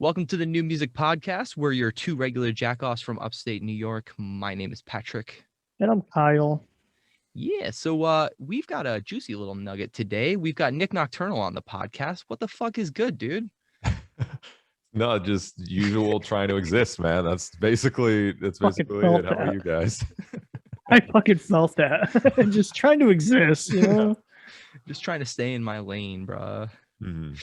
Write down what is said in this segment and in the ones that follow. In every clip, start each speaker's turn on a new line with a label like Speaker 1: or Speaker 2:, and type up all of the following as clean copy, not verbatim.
Speaker 1: Welcome to the New Music Podcast. We're your two regular jackoffs from upstate New York. My name is Patrick.
Speaker 2: And I'm Kyle.
Speaker 1: Yeah, so we've got a juicy little nugget today. We've got Nik Nocturnal on the podcast. What the fuck is good, dude?
Speaker 3: No, just usual trying to exist, man. That's basically it. How are you guys?
Speaker 2: I fucking felt that. Just trying to exist, you know?
Speaker 1: Just trying to stay in my lane, bro.
Speaker 3: Mm-hmm.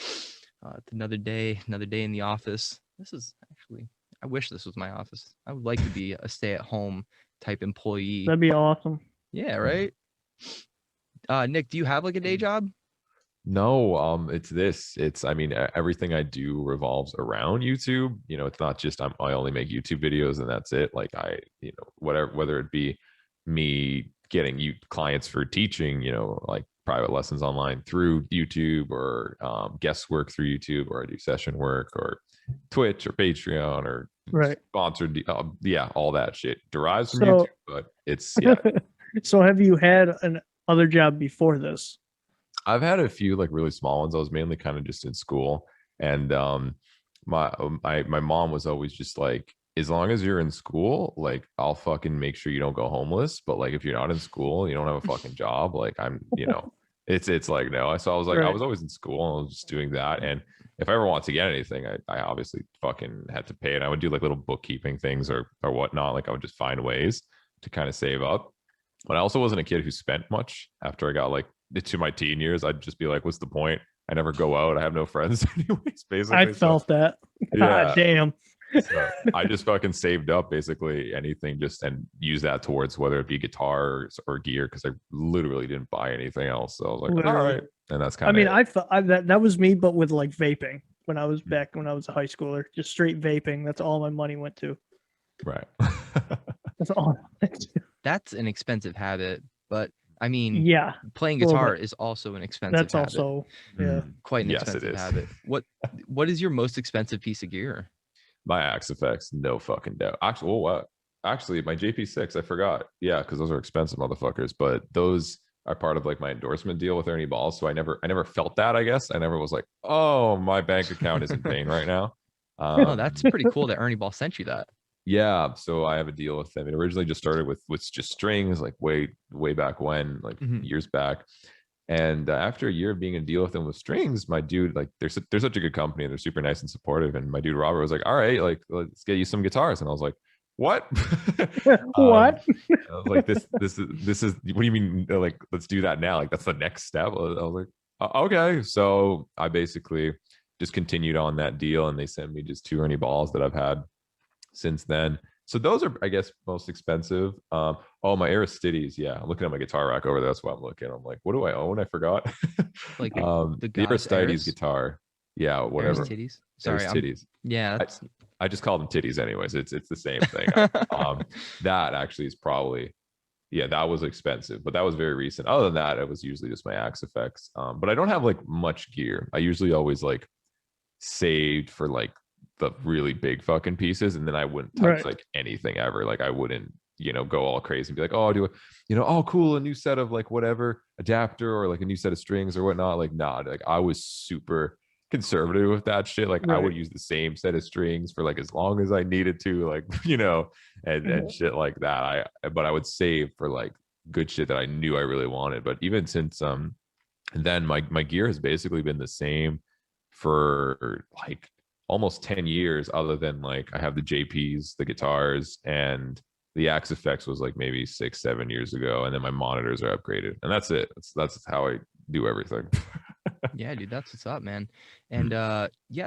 Speaker 1: It's another day in the office. This is actually, I wish this was my office. I would like to be a stay-at-home type employee.
Speaker 2: That'd be awesome.
Speaker 1: Yeah, right? Nick, do you have like a day job?
Speaker 3: No, I mean, everything I do revolves around YouTube. You know, it's not just I only make YouTube videos and that's it. Like whether it be me getting you clients for teaching, like private lessons online through YouTube, or guest work through YouTube, or I do session work, or Twitch, or Patreon, or sponsored. All that shit derives from YouTube, but it's
Speaker 2: So have you had an other job before this?
Speaker 3: I've had a few like really small ones. I was mainly kind of just in school, and my mom was always just like, as long as you're in school, like I'll fucking make sure you don't go homeless. But like if you're not in school, you don't have a fucking job. Like it's like no. So I was like, I was always in school and I was just doing that. And if I ever want to get anything, I obviously fucking had to pay it. I would do like little bookkeeping things or whatnot. Like I would just find ways to kind of save up. But I also wasn't a kid who spent much. After I got like to my teen years, I'd just be like, what's the point? I never go out. I have no friends anyways, basically.
Speaker 2: I felt that. God damn.
Speaker 3: So I just fucking saved up basically anything and use that towards whether it be guitars or gear, because I literally didn't buy anything else. So I was like, all right. And that's kind of
Speaker 2: I felt that was me, but with like vaping when I was when I was a high schooler, just straight vaping. That's all my money went to.
Speaker 3: Right.
Speaker 2: That's all I went to.
Speaker 1: That's an expensive habit, but I mean,
Speaker 2: yeah,
Speaker 1: playing guitar is also an expensive habit.
Speaker 2: That's also
Speaker 1: quite an expensive habit. What is your most expensive piece of gear?
Speaker 3: My Axe effects, no fucking doubt. Actually, my JP6, I forgot. Yeah, because those are expensive motherfuckers. But those are part of like my endorsement deal with Ernie Balls. So I never felt that. I guess I never was like, oh, my bank account is in pain right now.
Speaker 1: That's pretty cool that Ernie Ball sent you that.
Speaker 3: Yeah, so I have a deal with them. It originally just started with just strings, like way back when, like years back. And after a year of being in a deal with them with strings, my dude, like they're such a good company and they're super nice and supportive. And my dude Robert was like, all right, like let's get you some guitars. And I was like, what?
Speaker 2: What?
Speaker 3: I was like, this is what do you mean? Like, let's do that now. Like that's the next step. I was like, okay. So I basically just continued on that deal, and they sent me just 2 Ernie Balls that I've had since then. So those are, I guess, most expensive. My Aristides. Yeah, I'm looking at my guitar rack over there. That's why I'm looking. I'm like, what do I own? I forgot.
Speaker 1: Like
Speaker 3: the Aristides guitar. Yeah, whatever.
Speaker 1: Aristides. Sorry,
Speaker 3: Aristides.
Speaker 1: Yeah,
Speaker 3: I just call them titties anyways. It's the same thing. That actually is probably, that was expensive, but that was very recent. Other than that, it was usually just my Axe effects. But I don't have like much gear. I usually always like saved for like the really big fucking pieces, and then I wouldn't touch like anything ever. Like I wouldn't go all crazy and be like, oh, do cool, a new set of like whatever adapter or like a new set of strings or whatnot. Like like I was super conservative with that shit. Like I would use the same set of strings for like as long as I needed to, like and shit like that. But I would save for like good shit that I knew I really wanted. But even since then my gear has basically been the same for like almost 10 years, other than like I have the JPs, the guitars, and the Axe effects was like maybe 6-7 years ago, and then my monitors are upgraded, and that's it. That's how I do everything.
Speaker 1: Yeah, dude, that's what's up, man. And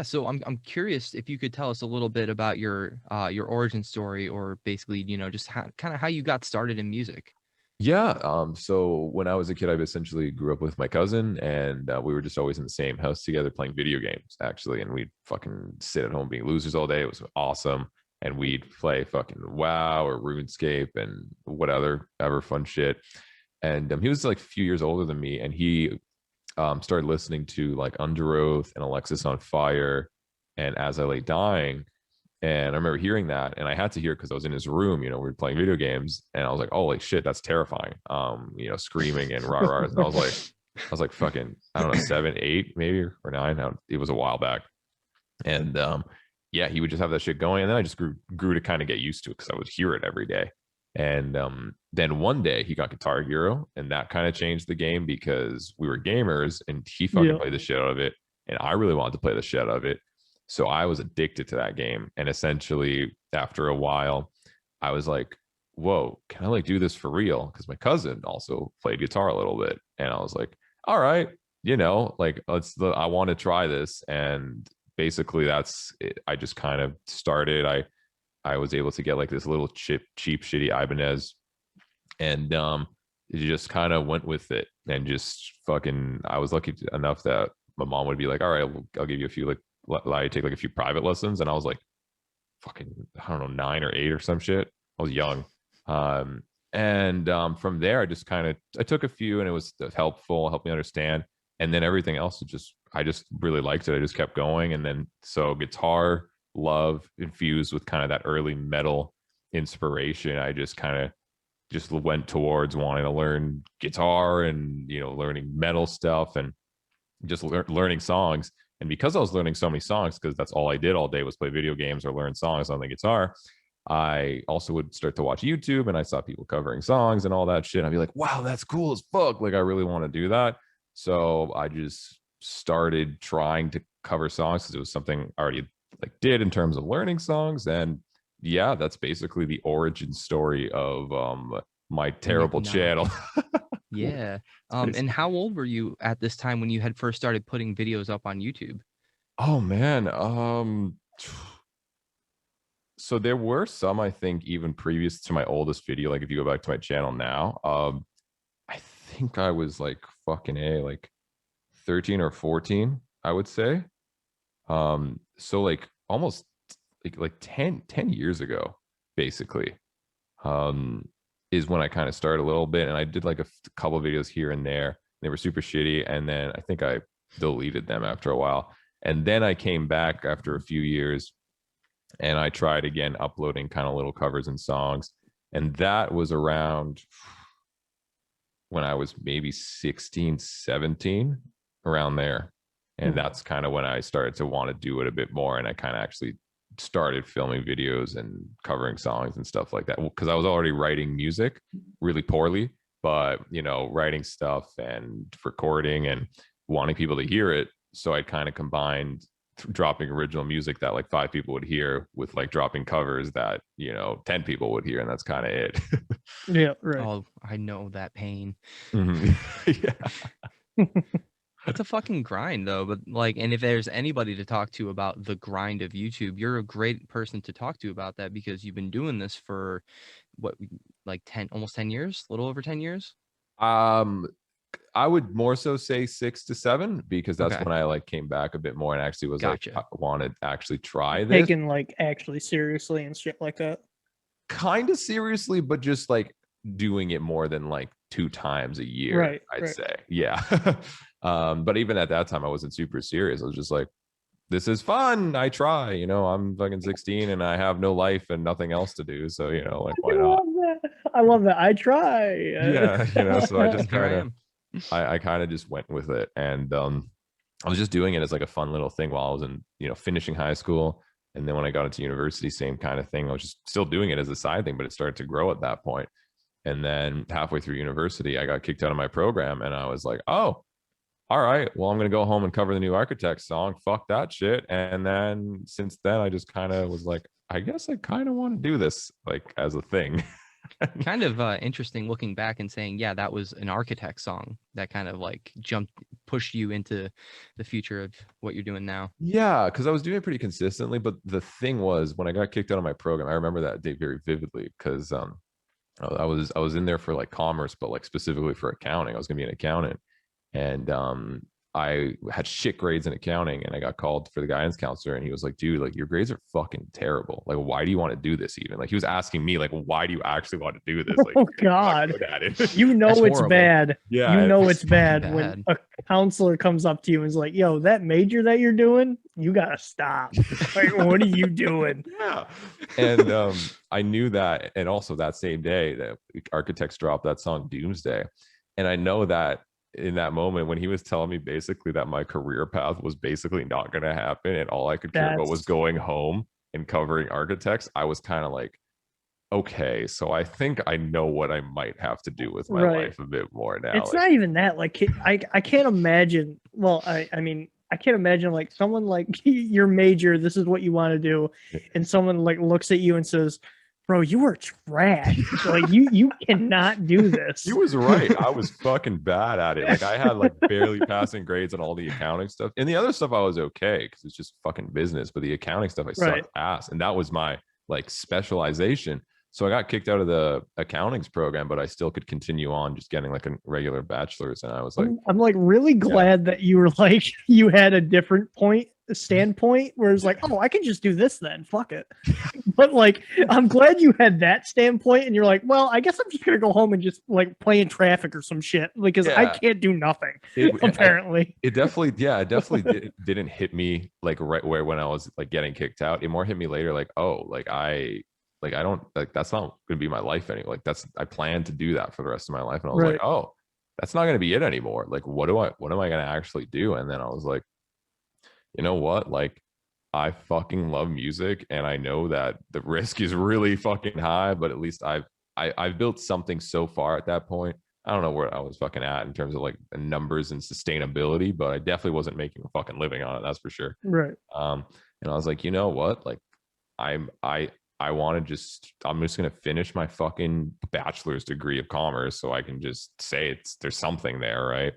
Speaker 1: so I'm curious if you could tell us a little bit about your origin story, or basically just kind of how you got started in music.
Speaker 3: Yeah. So when I was a kid, I essentially grew up with my cousin, and we were just always in the same house together playing video games, actually. And we'd fucking sit at home being losers all day. It was awesome. And we'd play fucking WoW or RuneScape and whatever fun shit. And he was like a few years older than me, and he started listening to like Under Oath and Alexis on Fire and As I Lay Dying. And I remember hearing that, and I had to hear it because I was in his room, we were playing video games, and I was like, holy shit, that's terrifying. Screaming and rah. And I was like fucking, I don't know, 7, 8 maybe, or 9. It was a while back. And yeah, he would just have that shit going. And then I just grew to kind of get used to it because I would hear it every day. And then one day he got Guitar Hero, and that kind of changed the game because we were gamers and he fucking played the shit out of it. And I really wanted to play the shit out of it. So I was addicted to that game. And essentially, after a while, I was like, whoa, can I like do this for real? Because my cousin also played guitar a little bit. And I was like, all right, like I want to try this. And basically that's it. I just kind of started. I was able to get like this little cheap, shitty Ibanez, and it just kind of went with it, and just fucking. I was lucky enough that my mom would be like, "All right, I'll give you a few allow you to take like a few private lessons," and I was like, fucking, I don't know, 9 or 8 or some shit. I was young, and from there, I took a few, and it was helpful, helped me understand, and then everything else, I just really liked it. I just kept going, and then so guitar love infused with kind of that early metal inspiration. I just kind of just went towards wanting to learn guitar and learning metal stuff and just learning songs. And because I was learning so many songs, because that's all I did all day was play video games or learn songs on the guitar, I also would start to watch YouTube, and I saw people covering songs and all that shit. I'd be like, wow, that's cool as fuck. Like, I really want to do that. So I just started trying to cover songs because it was something I already like did in terms of learning songs. And yeah, that's basically the origin story of my terrible channel.
Speaker 1: Yeah. And how old were you at this time when you had first started putting videos up on YouTube?
Speaker 3: Oh man. So there were some, I think, even previous to my oldest video. Like if you go back to my channel now, I think I was like like 13 or 14, I would say. So like almost like 10 years ago, basically, is when I kind of started a little bit, and I did like a couple of videos here and there. They were super shitty, and then I think I deleted them after a while. And then I came back after a few years, and I tried again uploading kind of little covers and songs. And that was around when I was maybe 16, 17, around there. And that's kind of when I started to want to do it a bit more. And I kind of actually started filming videos and covering songs and stuff like that, because I was already writing music really poorly, but writing stuff and recording and wanting people to hear it. So I kind of combined dropping original music that like 5 people would hear with like dropping covers that 10 people would hear, and that's kind of it.
Speaker 2: Yeah, right.
Speaker 1: Oh, I know that pain.
Speaker 3: Yeah.
Speaker 1: It's a fucking grind though, but like, and if there's anybody to talk to about the grind of YouTube, you're a great person to talk to about that, because you've been doing this for what, like almost 10 years, a little over 10 years.
Speaker 3: I would more so say 6 to 7, because that's
Speaker 1: Okay.
Speaker 3: when I like came back a bit more and actually was
Speaker 1: Gotcha.
Speaker 3: like, I wanted to actually try this.
Speaker 2: Taken like actually seriously and shit like that.
Speaker 3: Kind of seriously, but just like doing it more than like 2 times a year,
Speaker 2: Right,
Speaker 3: I'd say. Yeah. But even at that time, I wasn't super serious. I was just like, this is fun. I try, I'm fucking 16 and I have no life and nothing else to do. So, like, why not?
Speaker 2: I love that. I try.
Speaker 3: Yeah. So I just
Speaker 1: Here I
Speaker 3: kind of,
Speaker 1: am.
Speaker 3: I kind of just went with it. And I was just doing it as like a fun little thing while I was in, finishing high school. And then when I got into university, same kind of thing. I was just still doing it as a side thing, but it started to grow at that point. And then halfway through university, I got kicked out of my program, and I was like, oh, all right, well, I'm going to go home and cover the new Architect song. Fuck that shit. And then since then, I just kind of was like, I guess I kind of want to do this like as a thing.
Speaker 1: Kind of interesting looking back and saying, yeah, that was an Architect song that kind of like pushed you into the future of what you're doing now.
Speaker 3: Yeah, because I was doing it pretty consistently. But the thing was, when I got kicked out of my program, I remember that day very vividly, because I was in there for like commerce, but like specifically for accounting. I was gonna be an accountant, and I had shit grades in accounting, and I got called for the guidance counselor, and he was like, dude, like your grades are fucking terrible. Like, why do you want to do this? Even like he was asking me, like, why do you actually want to do this? Like,
Speaker 2: Oh God,
Speaker 3: you
Speaker 2: know
Speaker 1: That's
Speaker 2: it's
Speaker 1: horrible.
Speaker 2: bad.
Speaker 3: Yeah,
Speaker 2: you know
Speaker 1: it's
Speaker 2: it's bad
Speaker 1: fucking
Speaker 2: when a counselor comes up to you and is like, yo, that major that you're doing, you gotta stop. Like, what are you doing?
Speaker 3: Yeah. And I knew that. And also that same day that Architects dropped that song Doomsday. And I know that in that moment when he was telling me basically that my career path was basically not going to happen and all I could care about was going home and covering architects, I was kind of like, okay, so I think I know what I might have to do with my life a bit more now.
Speaker 2: It's not even that. Like, I can't imagine. Well, I mean, I can't imagine like someone like your major, this is what you want to do, and someone like looks at you and says, bro, you were trash. Like you cannot do this.
Speaker 3: He was right. I was fucking bad at it. Like I had like barely passing grades on all the accounting stuff. And the other stuff I was okay because it's just fucking business. But the accounting stuff I sucked ass. And that was my like specialization. So I got kicked out of the accountings program, but I still could continue on just getting like a regular bachelor's. And I was like,
Speaker 2: I'm like really glad that you were like, you had a different standpoint where it's like, oh, I can just do this then. Fuck it. But like, I'm glad you had that standpoint and you're like, well, I guess I'm just going to go home and just like play in traffic or some shit because I can't do nothing. Apparently.
Speaker 3: It definitely didn't hit me like right where when I was like getting kicked out. It more hit me later. Like, oh, I don't like that's not gonna be my life anymore. Like I plan to do that for the rest of my life. And I was like, oh, that's not gonna be it anymore. Like, what am I gonna actually do? And then I was like, you know what? Like, I fucking love music and I know that the risk is really fucking high, but at least I've built something so far at that point. I don't know where I was fucking at in terms of like the numbers and sustainability, but I definitely wasn't making a fucking living on it, that's for sure.
Speaker 2: Right.
Speaker 3: And I was like, you know what? Like I'm just gonna finish my fucking bachelor's degree of commerce so I can just say there's something there, right?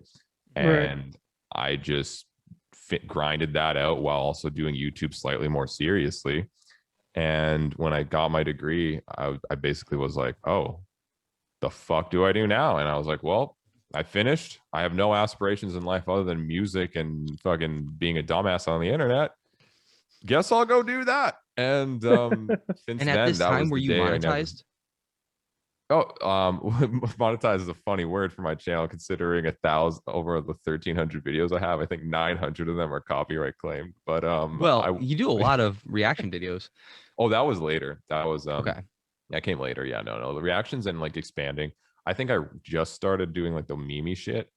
Speaker 3: And I just grinded that out while also doing YouTube slightly more seriously. And when I got my degree, I basically was like, oh, the fuck do I do now? And I was like, well, I finished. I have no aspirations in life other than music and fucking being a dumbass on the internet. Guess I'll go do that. And since
Speaker 1: and at
Speaker 3: then,
Speaker 1: this time, were you monetized?
Speaker 3: Monetized is a funny word for my channel, considering over the 1,300 videos I have. I think 900 of them are copyright claimed. But
Speaker 1: well, you do a lot of reaction videos.
Speaker 3: Oh, that was later. That was
Speaker 1: okay.
Speaker 3: That came later. Yeah, no, the reactions and like expanding. I think I just started doing like the meme shit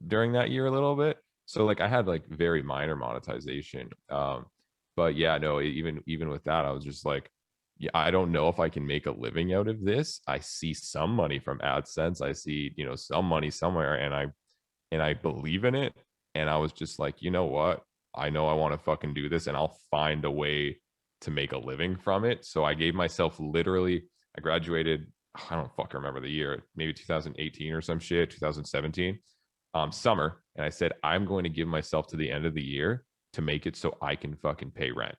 Speaker 3: during that year a little bit. So like I had like very minor monetization. But yeah, no, even with that, I was just like, yeah, I don't know if I can make a living out of this. I see some money from AdSense. I see, some money somewhere, and I believe in it. And I was just like, you know what? I know I want to fucking do this, and I'll find a way to make a living from it. So I gave myself I graduated, I don't fucking remember the year, maybe 2018 or some shit, 2017, summer. And I said, I'm going to give myself to the end of the year to make it so I can fucking pay rent.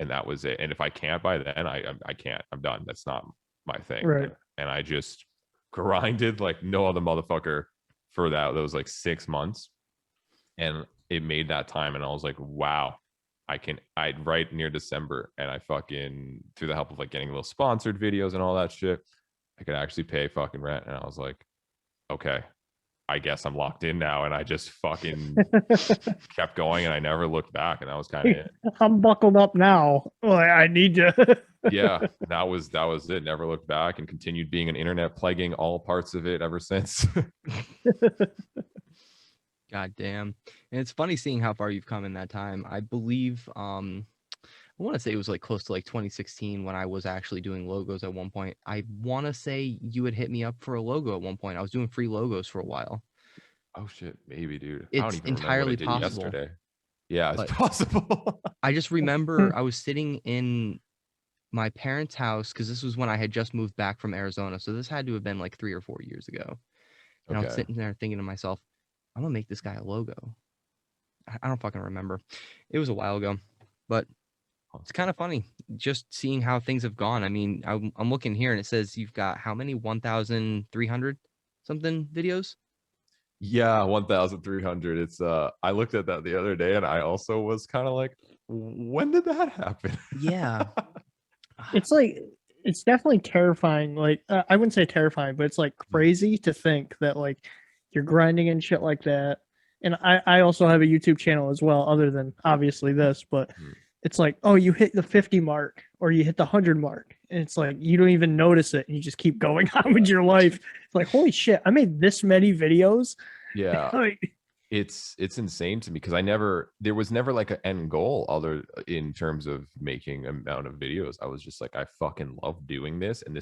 Speaker 3: And that was it. And if I can't by then, I can't. I'm done. That's not my thing.
Speaker 2: Right.
Speaker 3: And I just grinded like no other motherfucker for those like 6 months. And it made that time. And I was like, wow, I'd right near December. And I fucking, through the help of like getting little sponsored videos and all that shit, I could actually pay fucking rent. And I was like, okay, I guess I'm locked in now. And I just fucking kept going and I never looked back. And that was kind of it.
Speaker 2: I'm buckled up now. I need to.
Speaker 3: Yeah, that was it. Never looked back and continued being an internet plaguing all parts of it ever since.
Speaker 1: God damn. And it's funny seeing how far you've come in that time. I believe, I want to say it was like close to like 2016 when I was actually doing logos at one point. I want to say you had hit me up for a logo at one point. I was doing free logos for a while.
Speaker 3: Oh shit, maybe, dude.
Speaker 1: It's
Speaker 3: I don't even
Speaker 1: entirely
Speaker 3: remember what I did
Speaker 1: possible.
Speaker 3: yesterday. Yeah, it's possible.
Speaker 1: I just remember I was sitting in my parents' house because this was when I had just moved back from Arizona. So this had to have been like 3 or 4 years ago. And I was sitting there thinking to myself, I'm going to make this guy a logo. I don't fucking remember. It was a while ago, but it's kind of funny just seeing how things have gone. I mean, I'm looking here and it says you've got how many 1,300 something videos?
Speaker 3: Yeah, 1,300. It's I looked at that the other day and I also was kind of like, when did that happen?
Speaker 1: Yeah.
Speaker 2: It's like, it's definitely terrifying. Like, I wouldn't say terrifying, but it's like crazy to think that like you're grinding and shit like that. And I also have a YouTube channel as well, other than obviously this, but it's like, oh, you hit the 50 mark or you hit the 100 mark. And it's like, you don't even notice it. And you just keep going on with your life. It's like, holy shit, I made this many videos
Speaker 3: Yeah.
Speaker 2: Like,
Speaker 3: It's insane to me because there was never like an end goal other in terms of making amount of videos. I was just like, I fucking love doing this, and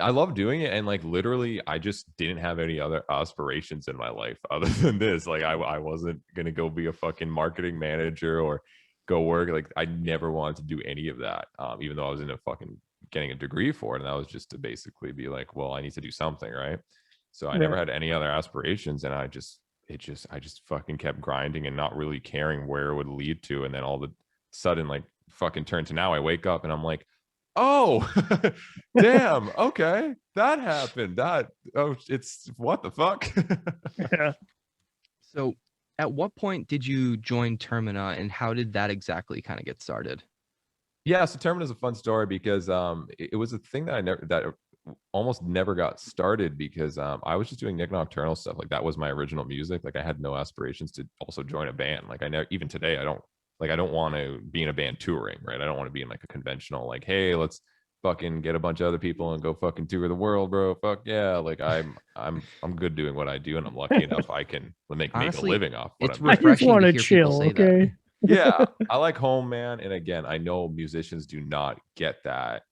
Speaker 3: I love doing it, and like literally I just didn't have any other aspirations in my life other than this. Like I wasn't gonna go be a fucking marketing manager or go work. Like I never wanted to do any of that, even though I was in a fucking getting a degree for it, and that was just to basically be like, well, I need to do something, right? So I never
Speaker 2: right.
Speaker 3: had any other aspirations, and I just fucking kept grinding and not really caring where it would lead to. And then all of a sudden, like fucking turn to now, I wake up and I'm like, oh, damn, okay, that happened. It's what the fuck?
Speaker 2: Yeah.
Speaker 1: So, at what point did you join Termina, and how did that exactly kind of get started?
Speaker 3: Yeah, so Termin is a fun story because it was a thing that almost never got started because I was just doing Nik Nocturnal stuff. Like that was my original music. Like I had no aspirations to also join a band. Like I never, even today, I don't want to be in a band touring, right? I don't want to be in like a conventional, like, hey, let's fucking get a bunch of other people and go fucking tour the world, bro. Fuck yeah. Like I'm good doing what I do, and I'm lucky enough I can make a
Speaker 1: Honestly,
Speaker 3: living off what
Speaker 1: it's
Speaker 3: I'm
Speaker 2: I
Speaker 3: doing.
Speaker 2: just
Speaker 1: refreshing
Speaker 2: want
Speaker 1: to
Speaker 2: to
Speaker 1: hear people
Speaker 2: chill,
Speaker 1: say that.
Speaker 2: okay?
Speaker 3: Yeah, I like home, man. And again, I know musicians do not get that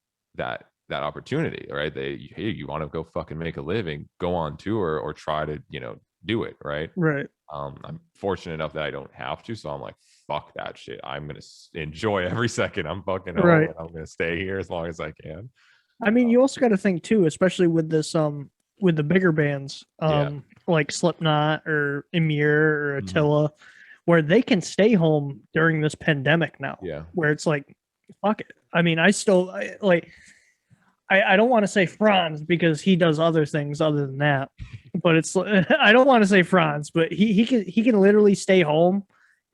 Speaker 3: opportunity, right? Hey, you want to go fucking make a living, go on tour or try to do it, right?
Speaker 2: Right.
Speaker 3: I'm fortunate enough that I don't have to, so I'm like, fuck that shit. I'm gonna enjoy every second I'm fucking home,
Speaker 2: Right.
Speaker 3: and I'm gonna stay here as long as I can.
Speaker 2: I mean, you also got to think too, especially with this with the bigger bands,
Speaker 3: Yeah.
Speaker 2: like Slipknot or Emir or
Speaker 3: Mhm.
Speaker 2: Attila, where they can stay home during this pandemic now.
Speaker 3: Yeah.
Speaker 2: Where it's like, fuck it. I mean, I don't want to say Franz because he does other things other than that. But it's I don't want to say Franz, but he can literally stay home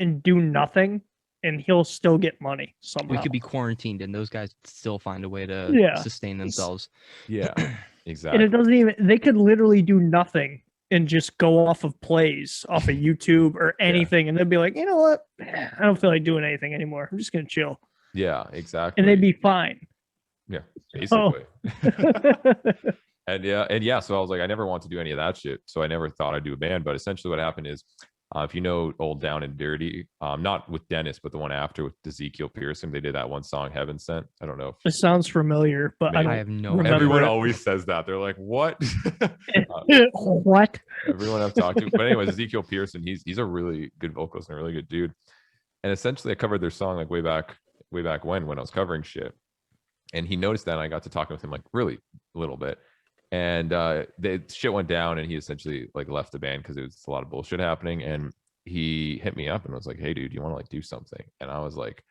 Speaker 2: and do nothing, and he'll still get money somehow.
Speaker 1: We could be quarantined, and those guys still find a way to
Speaker 2: Yeah.
Speaker 1: sustain themselves.
Speaker 3: Yeah,
Speaker 2: And
Speaker 3: exactly.
Speaker 2: it doesn't even, they could literally do nothing and just go off of plays off of YouTube or anything. And they'd be like, you know what? I don't feel like doing anything anymore. I'm just going to chill.
Speaker 3: Yeah, exactly.
Speaker 2: And they'd be fine.
Speaker 3: Yeah,
Speaker 2: Oh.
Speaker 3: basically. And yeah, so I was like, I never want to do any of that shit. So I never thought I'd do a band. But essentially what happened is, if you know Old Down and Dirty, not with Dennis, but the one after with Ezekiel Pearson, they did that one song, Heaven Sent. I don't know.
Speaker 2: It sounds familiar, but I
Speaker 3: Maybe.
Speaker 2: don't
Speaker 1: I have no
Speaker 2: remember
Speaker 1: idea.
Speaker 3: Everyone
Speaker 2: it.
Speaker 3: always says that. They're like, what?
Speaker 2: What?
Speaker 3: Everyone I've talked to. But anyways, Ezekiel Pearson, he's a really good vocalist and a really good dude. And essentially I covered their song like way back when I was covering shit. And he noticed that, and I got to talking with him like really a little bit. And the shit went down, and he essentially like left the band because it was a lot of bullshit happening. And he hit me up and was like, hey dude, you want to like do something? And I was like,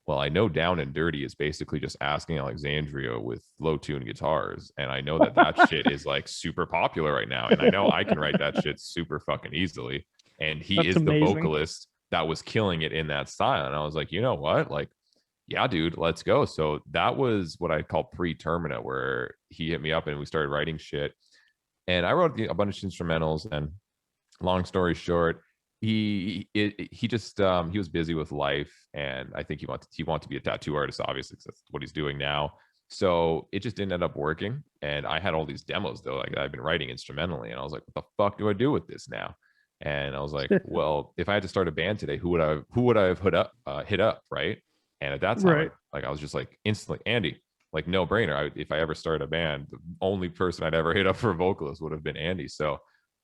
Speaker 3: well, I know Down and Dirty is basically just Asking Alexandria with low tune guitars, and I know that shit is like super popular right now, and I know I can write that shit super fucking easily. And he
Speaker 2: That's
Speaker 3: is
Speaker 2: amazing.
Speaker 3: the vocalist that was killing it in that style. And I was like, you know what, like, yeah, dude, let's go. So that was what I call pre-Termina, where he hit me up and we started writing shit. And I wrote a bunch of instrumentals. And long story short, he was busy with life, and I think he wanted to be a tattoo artist, obviously, because that's what he's doing now. So it just didn't end up working. And I had all these demos though, like I've been writing instrumentally, and I was like, what the fuck do I do with this now? And I was like, well, if I had to start a band today, who would I have hit up, right? And at that time,
Speaker 2: Right.
Speaker 3: like I was just like instantly Andy, like no brainer. If I ever started a band, the only person I'd ever hit up for a vocalist would have been Andy. So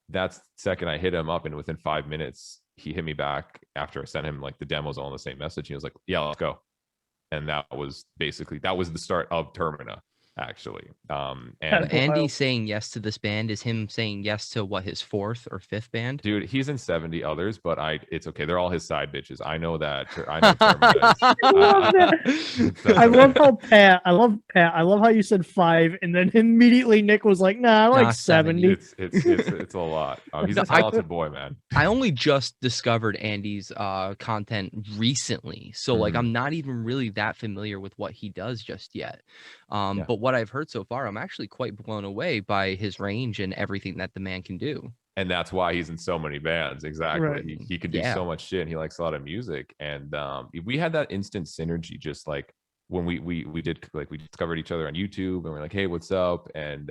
Speaker 3: that's the second I hit him up, and within 5 minutes, he hit me back after I sent him like the demos all in the same message. He was like, yeah, let's go. And that was the start of Termina, actually. And
Speaker 1: Andy saying yes to this band is him saying yes to what, his fourth or fifth band?
Speaker 3: dude, he's in 70 others, but it's okay. They're all his side bitches. I know that. I know Termina is.
Speaker 2: I love how Pat. I love how you said 5, and then immediately Nick was like, "Nah, I like
Speaker 1: Nah,
Speaker 2: 70."
Speaker 3: It's a lot. He's a talented boy, man.
Speaker 1: I only just discovered Andy's content recently, so like I'm not even really that familiar with what he does just yet. But what I've heard so far, I'm actually quite blown away by his range and everything that the man can do.
Speaker 3: And that's why he's in so many bands. Exactly.
Speaker 2: Right.
Speaker 3: He could do so much shit, and he likes a lot of music. And we had that instant synergy, just like when we did, like we discovered each other on YouTube, and we're like, hey, what's up? And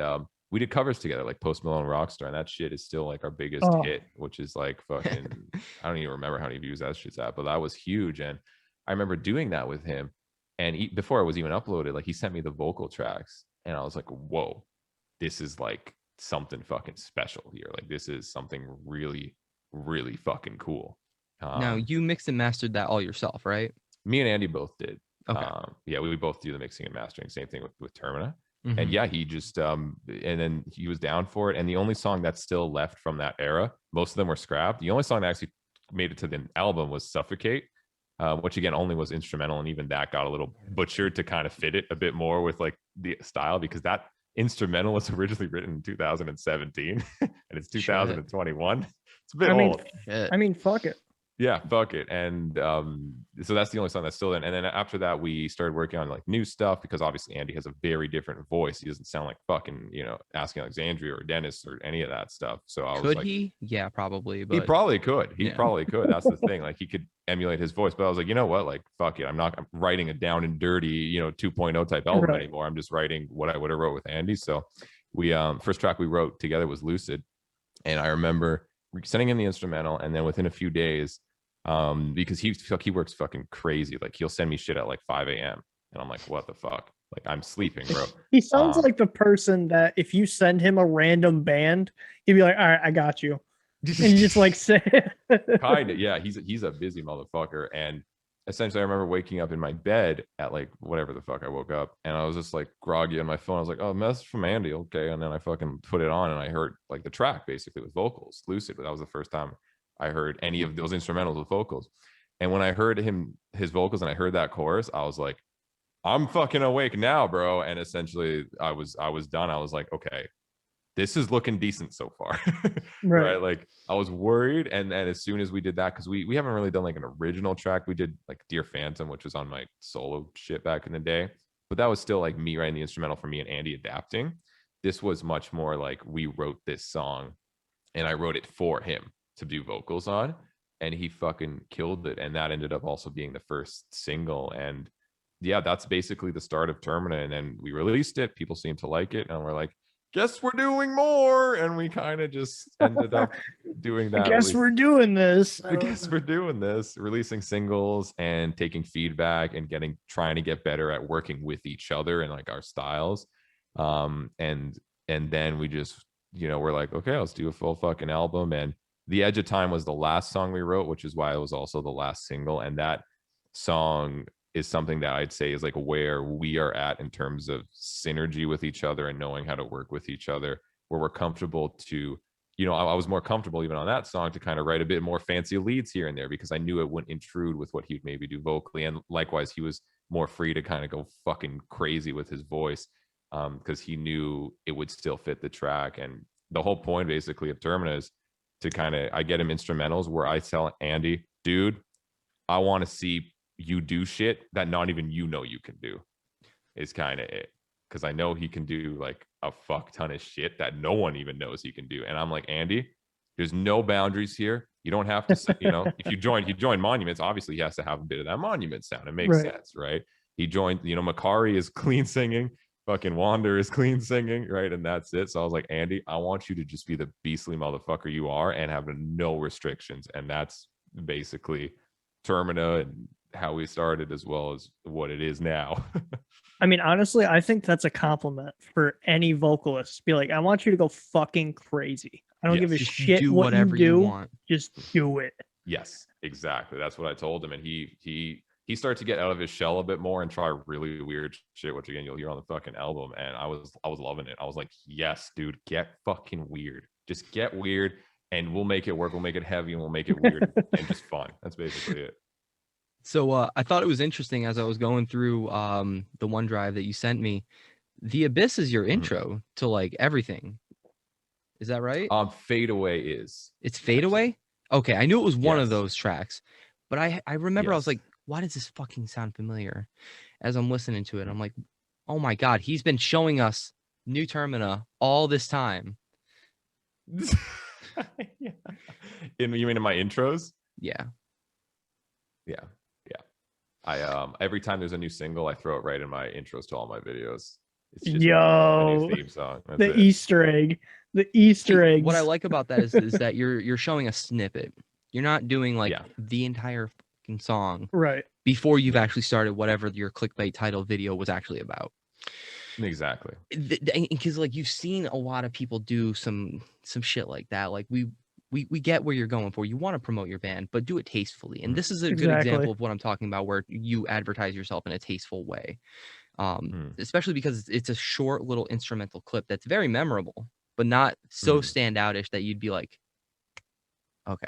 Speaker 3: we did covers together, like Post Malone Rockstar, and that shit is still like our biggest
Speaker 2: Oh.
Speaker 3: hit, which is like fucking, I don't even remember how many views that shit's at, but that was huge. And I remember doing that with him. And before it was even uploaded, like he sent me the vocal tracks, and I was like, whoa, this is like something fucking special here. Like this is something really, really fucking cool.
Speaker 1: Now you mixed and mastered that all yourself, right?
Speaker 3: Me and Andy both did.
Speaker 1: Okay.
Speaker 3: Yeah, we both do the mixing and mastering. Same thing with Termina.
Speaker 1: Mhm.
Speaker 3: And yeah, he just and then he was down for it. And the only song that's still left from that era, most of them were scrapped. The only song that actually made it to the album was Suffocate, which again only was instrumental, and even that got a little butchered to kind of fit it a bit more with like the style, because that instrumental was originally written in 2017 and it's 2021. It's a bit old.
Speaker 2: I mean, fuck it.
Speaker 3: Yeah, fuck it. And so that's the only song that's still in. And then after that, we started working on like new stuff, because obviously Andy has a very different voice. He doesn't sound like fucking, Asking Alexandria or Dennis or any of that stuff. So I was
Speaker 1: Could
Speaker 3: like,
Speaker 1: he? Yeah, probably. But
Speaker 3: he probably could. He
Speaker 1: Yeah.
Speaker 3: probably could. That's the thing. Like he could emulate his voice. But I was like, you know what? Like, fuck it. I'm writing a down and dirty, 2.0 type album
Speaker 2: Right.
Speaker 3: anymore. I'm just writing what I would have wrote with Andy. So we first track we wrote together was Lucid. And I remember sending in the instrumental, and then within a few days, because he works fucking crazy. Like he'll send me shit at like 5 a.m. and I'm like, what the fuck? Like I'm sleeping, bro.
Speaker 2: He sounds like the person that if you send him a random band, he'd be like, all right, I got you. And you just like say
Speaker 3: Kind of, yeah. He's a busy motherfucker. And essentially I remember waking up in my bed at like whatever the fuck I woke up, and I was just like groggy on my phone. I was like, oh, message from Andy, okay. And then I fucking put it on, and I heard like the track basically with vocals, Lucid. But that was the first time I heard any of those instrumentals with vocals. And when I heard his vocals and I heard that chorus, I was like, I'm fucking awake now, bro. And essentially I was done. I was like, okay, this is looking decent so far. Right. Like I was worried. And then as soon as we did that, because we haven't really done like an original track. We did like Dear Phantom, which was on my solo shit back in the day. But that was still like me writing the instrumental for me and Andy adapting. This was much more like we wrote this song and I wrote it for him to do vocals on, and he fucking killed it. And that ended up also being the first single. And yeah, that's basically the start of Termina. And then we released it, people seemed to like it, and we're like, guess we're doing more. And we kind of just ended up doing that.
Speaker 2: I guess we're doing this.
Speaker 3: Releasing singles and taking feedback and trying to get better at working with each other and like our styles. And then we just, we're like, okay, let's do a full fucking album. And The Edge of Time was the last song we wrote, which is why it was also the last single. And that song is something that I'd say is like where we are at in terms of synergy with each other and knowing how to work with each other, where we're comfortable to, I was more comfortable even on that song to kind of write a bit more fancy leads here and there, because I knew it wouldn't intrude with what he'd maybe do vocally. And likewise, he was more free to kind of go fucking crazy with his voice, because he knew it would still fit the track. And the whole point basically of Termina is to I get him instrumentals where I tell Andy, dude, I want to see you do shit that not even you can do, is kind of it. Because I know he can do like a fuck ton of shit that no one even knows he can do. And I'm like, Andy, there's no boundaries here. You don't have to, if he joined Monuments, obviously he has to have a bit of that Monument sound. It makes sense, right? He joined, Makari is clean singing. Fucking Wander is clean singing, right? And that's it. So I was like, Andy, I want you to just be the beastly motherfucker you are and have no restrictions. And that's basically Termina and how we started, as well as what it is now.
Speaker 2: I mean, honestly, I think that's a compliment for any vocalist. Be like, I want you to go fucking crazy. I don't give a shit
Speaker 1: do
Speaker 2: what
Speaker 1: whatever
Speaker 2: you do.
Speaker 1: want.
Speaker 2: Just do it.
Speaker 3: Yes, exactly. That's what I told him. And he started to get out of his shell a bit more and try really weird shit, which again, you'll hear on the fucking album. And I was loving it. I was like, yes, dude, get fucking weird. Just get weird and we'll make it work. We'll make it heavy and we'll make it weird and just fun. That's basically it.
Speaker 1: So I thought it was interesting as I was going through the OneDrive that you sent me. The Abyss is your intro to like everything. Is that right?
Speaker 3: Fade Away is.
Speaker 1: It's Fade Away? Okay, I knew it was one of
Speaker 3: Yes.
Speaker 1: those tracks. But I remember I was
Speaker 3: Yes.
Speaker 1: like, why does this fucking sound familiar? As I'm listening to it, I'm like, oh my God, he's been showing us new Termina all this time.
Speaker 3: Yeah. You mean in my intros?
Speaker 1: Yeah.
Speaker 3: Yeah. I every time there's a new single, I throw it right in my intros to all my videos. It's just
Speaker 2: Yo,
Speaker 3: a theme song. That's
Speaker 2: the
Speaker 3: it.
Speaker 2: Easter egg. The Easter eggs.
Speaker 1: What I like about that is that you're showing a snippet. You're not doing like the entire fucking song
Speaker 2: right
Speaker 1: before you've actually started whatever your clickbait title video was actually about.
Speaker 3: Exactly.
Speaker 1: Because like you've seen a lot of people do some shit like that. Like we get where you're going for. You want to promote your band, but do it tastefully. And this is a good example of what I'm talking about, where you advertise yourself in a tasteful way. Especially because it's a short little instrumental clip that's very memorable, but not so standoutish that you'd be like, okay,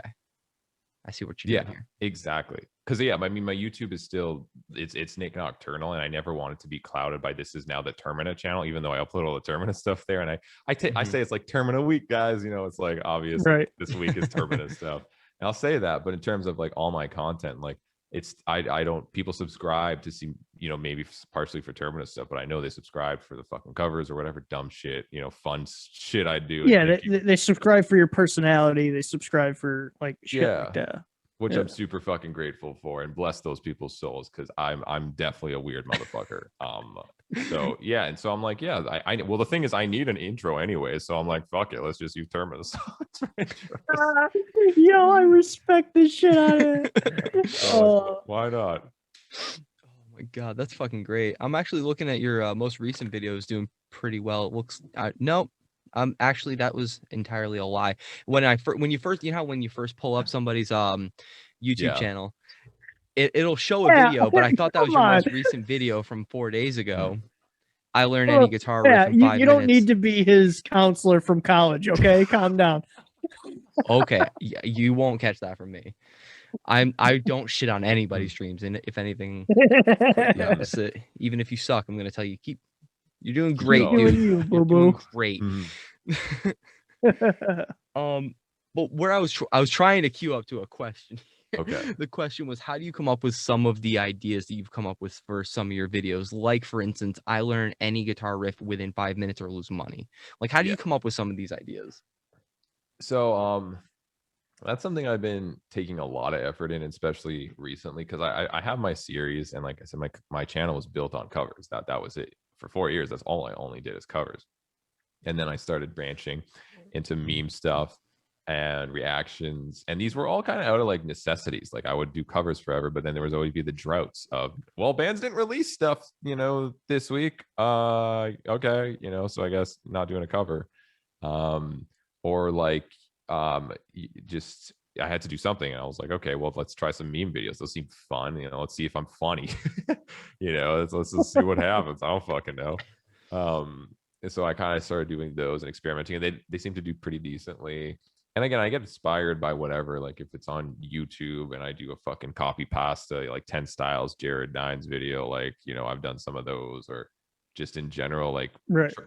Speaker 1: I see what you're doing here.
Speaker 3: Exactly. Because I mean, my YouTube is still it's Nik Nocturnal, and I never wanted to be clouded by this is now the Termina channel, even though I upload all the Termina stuff there. And I say it's like Termina week, guys. You know, it's like obvious this week is Termina stuff. And I'll say that, but in terms of like all my content, like it's I don't people subscribe to see, you know, maybe partially for Termina stuff, but I know they subscribe for the fucking covers or whatever dumb shit, you know, fun shit I do.
Speaker 2: Yeah, they subscribe for your personality. They subscribe for like shit like that.
Speaker 3: Which I'm super fucking grateful for, and bless those people's souls, because I'm definitely a weird motherfucker. So yeah, and so I'm like, I well, the thing is, I need an intro anyway, so I'm like, fuck it, let's just use Termina songs for intros.
Speaker 2: Yo, I respect the shit out of it.
Speaker 3: Why not?
Speaker 1: Oh my god, that's fucking great. I'm actually looking at your most recent videos, doing pretty well. It looks no. Actually, that was entirely a lie. When you first, you know how when you first pull up somebody's YouTube channel, it'll show a video, but I thought that was your most recent video from 4 days ago. I learned any guitar riff in 5 minutes.
Speaker 2: You don't need to be his counselor from college, okay? Calm down.
Speaker 1: Okay, you won't catch that from me. I don't shit on anybody's streams, and if anything, even if you suck, I'm gonna tell you you're doing great, dude. You're doing great. But where I was trying to queue up to a question.
Speaker 3: Okay.
Speaker 1: The question was, how do you come up with some of the ideas that you've come up with for some of your videos? Like, for instance, I learn any guitar riff within 5 minutes or lose money. Like, how do you come up with some of these ideas?
Speaker 3: So, that's something I've been taking a lot of effort in, especially recently, because I have my series, and like I said, my channel was built on covers. That was it. For 4 years, that's all I only did is covers. And then I started branching into meme stuff and reactions. And these were all kind of out of like necessities. Like I would do covers forever, but then there was always be the droughts of, well, bands didn't release stuff, you know, this week. Okay, you know, so I guess not doing a cover. Or like just I had to do something, and I was like, okay, well, let's try some meme videos. Those seem fun, you know. Let's see if I'm funny, you know. Let's just see what happens. I don't fucking know. And so I kind of started doing those and experimenting, and they seem to do pretty decently. And again, I get inspired by whatever. Like if it's on YouTube and I do a fucking copy pasta, like 10 Styles Jared Nines video, like, you know, I've done some of those, or just in general, like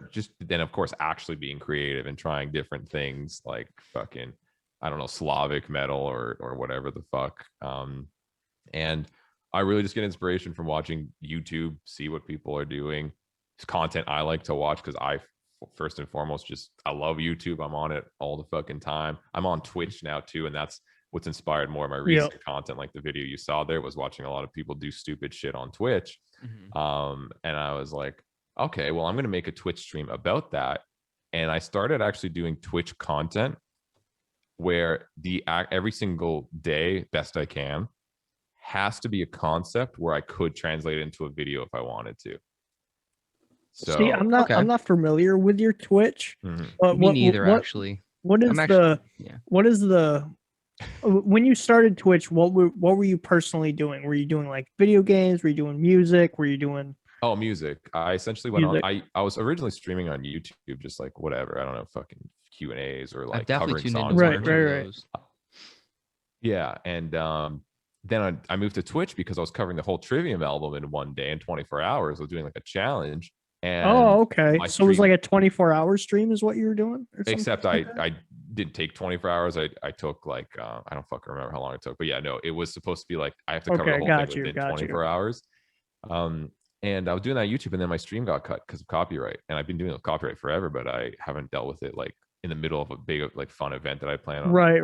Speaker 3: just then of course actually being creative and trying different things, like fucking, I don't know, Slavic metal or whatever the fuck. And I really just get inspiration from watching YouTube, see what people are doing. It's content I like to watch, because I first and foremost I love YouTube. I'm on it all the fucking time. I'm on Twitch now too, and that's what's inspired more of my recent content. Like the video you saw there was watching a lot of people do stupid shit on Twitch. And I was like, okay, well, I'm going to make a Twitch stream about that. And I started actually doing Twitch content where every single day, best I can, has to be a concept where I could translate it into a video if I wanted to. So
Speaker 2: see, I'm not familiar with your Twitch.
Speaker 1: But me neither, actually.
Speaker 2: What is the when you started Twitch, what were you personally doing? Were you doing like video games? Were you doing music? Were you doing
Speaker 3: music? I essentially went on. I was originally streaming on YouTube, just like whatever. I don't know, fucking Q&As or like covering songs.
Speaker 2: Right.
Speaker 3: Yeah, and then I moved to Twitch because I was covering the whole Trivium album in one day in 24 hours. I was doing like a challenge. And
Speaker 2: okay. So it was like a 24-hour stream is what you were doing?
Speaker 3: Except I didn't take 24 hours. I took like, I don't fucking remember how long it took. But yeah, no, it was supposed to be like, I have to cover the whole thing within 24 hours. And I was doing that on YouTube, and then my stream got cut because of copyright. And I've been doing copyright forever, but I haven't dealt with it like in the middle of a big like fun event that I plan on.
Speaker 2: Right.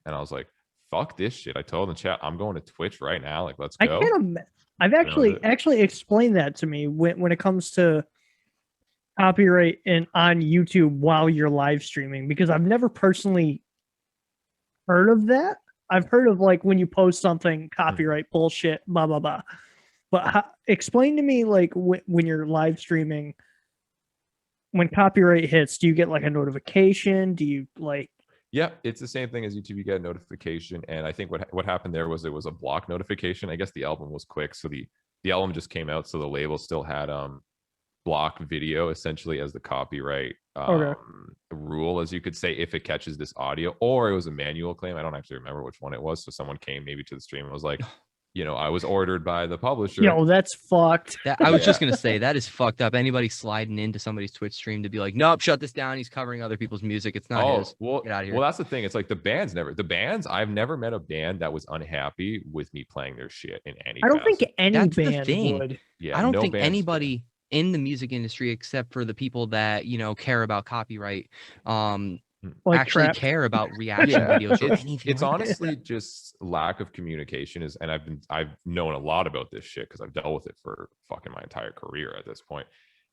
Speaker 3: And I was like, fuck this shit. I told the chat, I'm going to Twitch right now. Like, let's go.
Speaker 2: I've actually explained that to me when it comes to copyright on YouTube while you're live streaming? Because I've never personally heard of that. I've heard of like when you post something, copyright bullshit, blah blah blah. But explain to me like when you're live streaming, when copyright hits, do you get like a notification? Do you like?
Speaker 3: Yeah, it's the same thing as YouTube. You get a notification, and I think what happened there was it was a block notification. I guess the album was quick, so the album just came out, so the label still had block video essentially as the copyright rule, as you could say, if it catches this audio, or it was a manual claim. I don't actually remember which one it was. So someone came maybe to the stream and was like, I was ordered by the publisher.
Speaker 2: Yo, that's fucked.
Speaker 1: I was just gonna say that is fucked up. Anybody sliding into somebody's Twitch stream to be like, nope, shut this down. He's covering other people's music. It's not his.
Speaker 3: Well,
Speaker 1: get out of here.
Speaker 3: Well, that's the thing. It's like the bands. I've never met a band that was unhappy with me playing their shit in any.
Speaker 2: I don't think any
Speaker 1: that's
Speaker 2: band would.
Speaker 3: Yeah,
Speaker 1: I don't think anybody in the music industry, except for the people that care about copyright,
Speaker 2: like
Speaker 1: actually care about reaction videos or anything.
Speaker 3: It's honestly just lack of communication and I've known a lot about this shit because I've dealt with it for fucking my entire career at this point.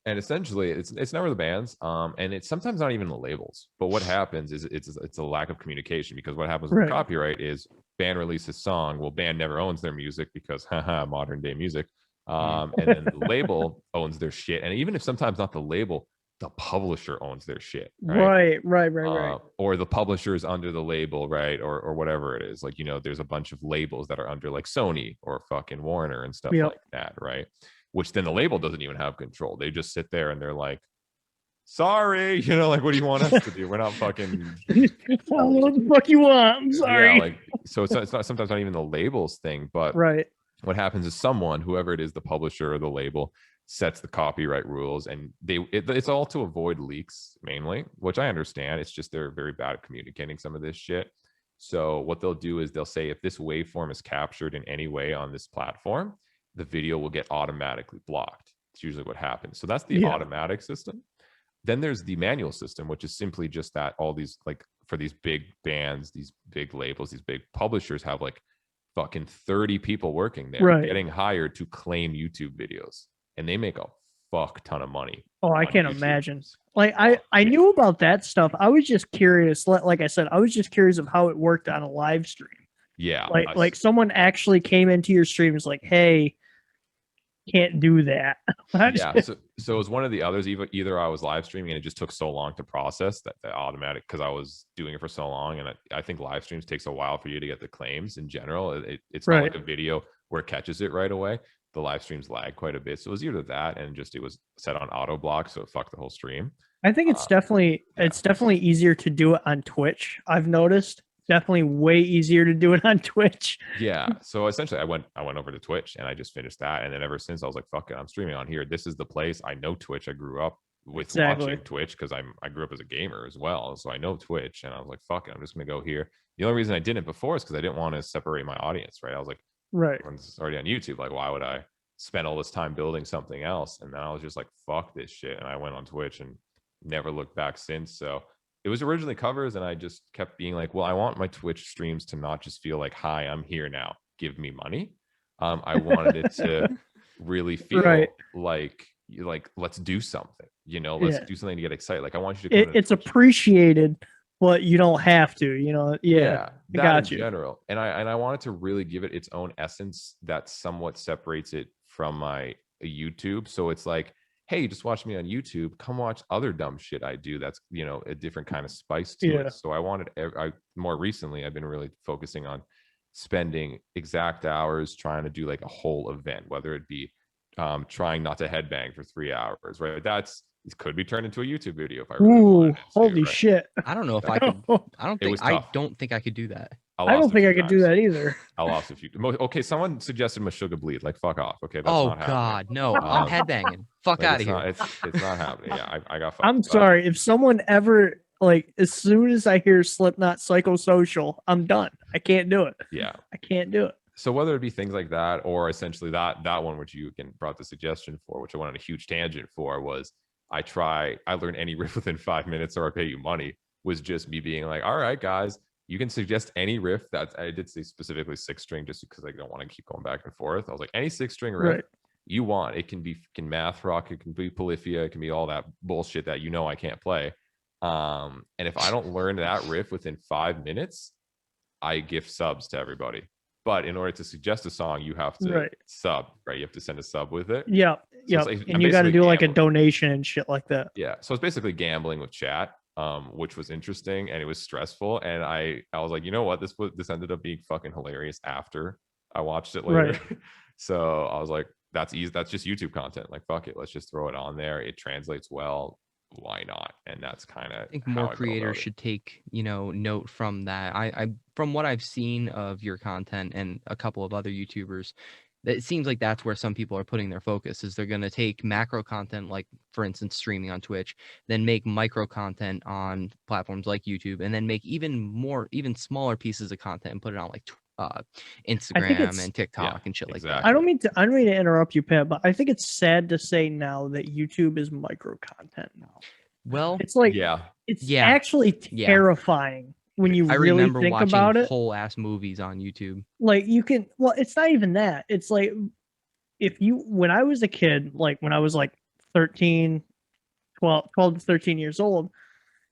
Speaker 3: And essentially it's never the bands, and it's sometimes not even the labels. But what happens is it's a lack of communication, because what happens with copyright is band releases song. Well, band never owns their music because modern day music. And then the label owns their shit. And even if sometimes not the label, the publisher owns their shit,
Speaker 2: right.
Speaker 3: Or the publisher is under the label, right? Or whatever it is. Like, there's a bunch of labels that are under like Sony or fucking Warner and stuff like that, right? Which then the label doesn't even have control. They just sit there and they're like, sorry, like, what do you want us to do? We're not fucking
Speaker 2: what the fuck you want? I'm sorry.
Speaker 3: Yeah, so it's not sometimes not even the labels thing, but what happens is whoever it is, the publisher or the label, sets the copyright rules, and it's all to avoid leaks mainly, which I understand. It's just they're very bad at communicating some of this shit. So what they'll do is they'll say, if this waveform is captured in any way on this platform, the video will get automatically blocked. It's usually what happens. So that's the automatic system. Then there's the manual system, which is simply just that all these, like, for these big bands, these big labels, these big publishers have like fucking 30 people working there, getting hired to claim YouTube videos. And they make a fuck ton of money.
Speaker 2: Oh, I can't imagine. Like, I knew about that stuff. I was just curious. Like I said, I was just curious of how it worked on a live stream.
Speaker 3: Yeah.
Speaker 2: Like someone actually came into your stream and was like, hey, can't do that.
Speaker 3: Yeah. So it was one of the others. Either I was live streaming and it just took so long to process that the automatic, because I was doing it for so long. And I think live streams takes a while for you to get the claims in general. It's not like a video where it catches it right away. The live streams lag quite a bit. So it was either that and just it was set on auto block, so it fucked the whole stream.
Speaker 2: I think it's definitely easier to do it on Twitch. I've noticed definitely way easier to do it on Twitch.
Speaker 3: Yeah. So essentially I went over to Twitch and I just finished that. And then ever since I was like, fuck it, I'm streaming on here. This is the place. I know Twitch. I grew up with watching Twitch because I grew up as a gamer as well. So I know Twitch, and I was like, fuck it, I'm just gonna go here. The only reason I didn't before is because I didn't want to separate my audience, right? I was like, everyone's already on YouTube. Like, why would I spend all this time building something else? And then I was just like, fuck this shit. And I went on Twitch and never looked back since. So it was originally covers, and I just kept being like, well, I want my Twitch streams to not just feel like, hi, I'm here now, give me money. I wanted it to really feel like let's do something, let's do something to get excited. Like, I want you to
Speaker 2: it's appreciated, but you don't have to, I got you.
Speaker 3: In general. And I wanted to really give it its own essence that somewhat separates it from my YouTube. So it's like, hey, just watch me on YouTube, come watch other dumb shit I do that's a different kind of spice to it. So more recently I've been really focusing on spending exact hours trying to do like a whole event, whether it be trying not to headbang for 3 hours, right? It could be turned into a YouTube video if I really wanted to,
Speaker 2: holy shit.
Speaker 1: I don't know if I could. I don't think I could do that.
Speaker 2: I don't think I could do that either.
Speaker 3: I lost a few. Okay, someone suggested Meshuggah Bleed. Like, fuck off. Okay, that's
Speaker 1: not happening. God, no. I'm headbanging. Fuck out of here.
Speaker 3: It's not happening. Yeah, I got fucked.
Speaker 2: I'm sorry. If someone ever, like, as soon as I hear Slipknot Psychosocial, I'm done. I can't do it.
Speaker 3: Yeah.
Speaker 2: I can't do it.
Speaker 3: So whether it be things like that, or essentially that one, which you brought the suggestion for, which I went on a huge tangent for, was I learned any riff within 5 minutes or I pay you money, was just me being like, all right, guys, you can suggest any riff. That I did say specifically 6-string, just because I don't want to keep going back and forth. I was like, any 6-string riff, you want. It can math rock, it can be polyphia, it can be all that bullshit that I can't play. And if I don't learn that riff within 5 minutes, I gift subs to everybody. But in order to suggest a song, you have to sub, right? You have to send a sub with it.
Speaker 2: Yeah.
Speaker 3: So
Speaker 2: And you got to do like a
Speaker 3: gambling.
Speaker 2: donation and shit like that.
Speaker 3: Yeah. So it's basically gambling with chat, which was interesting and it was stressful. And I was like, you know what? This ended up being fucking hilarious after I watched it later.
Speaker 2: Right.
Speaker 3: So I was like, that's easy. That's just YouTube content. Like, fuck it. Let's just throw it on there. It translates well. Why not? And that's kind of,
Speaker 1: I think more creators should take, note from that. I from what I've seen of your content and a couple of other YouTubers, it seems like that's where some people are putting their focus, is they're going to take macro content, like for instance streaming on Twitch, then make micro content on platforms like YouTube, and then make even smaller pieces of content and put it on like Instagram and TikTok and shit like that.
Speaker 2: I don't mean to interrupt you, Pat, but I think it's sad to say now that YouTube is micro content now.
Speaker 1: Well,
Speaker 2: it's like it's actually terrifying when you really think about it.
Speaker 1: Whole ass movies on YouTube.
Speaker 2: Like it's not even that. It's like when I was a kid, like when I was like 12 to 13 years old,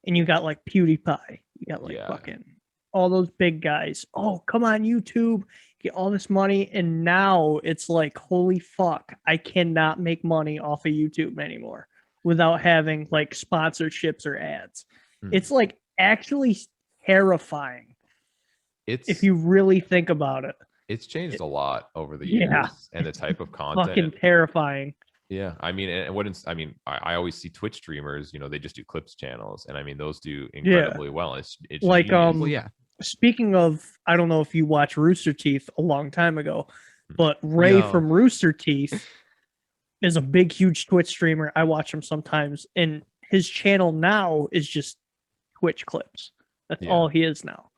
Speaker 2: and you got like PewDiePie, you got like fucking all those big guys. Oh, come on YouTube, get all this money. And now it's like, holy fuck, I cannot make money off of YouTube anymore without having like sponsorships or ads. It's like actually terrifying. If you really think about it.
Speaker 3: It's changed a lot over the years and the type of content.
Speaker 2: Fucking terrifying.
Speaker 3: Yeah, I mean, I always see Twitch streamers, they just do clips channels, and I mean, those do incredibly well. It's
Speaker 2: like speaking of, I don't know if you watched Rooster Teeth a long time ago, but Ray from Rooster Teeth is a big, huge Twitch streamer. I watch him sometimes, and his channel now is just Twitch clips. That's all he is now.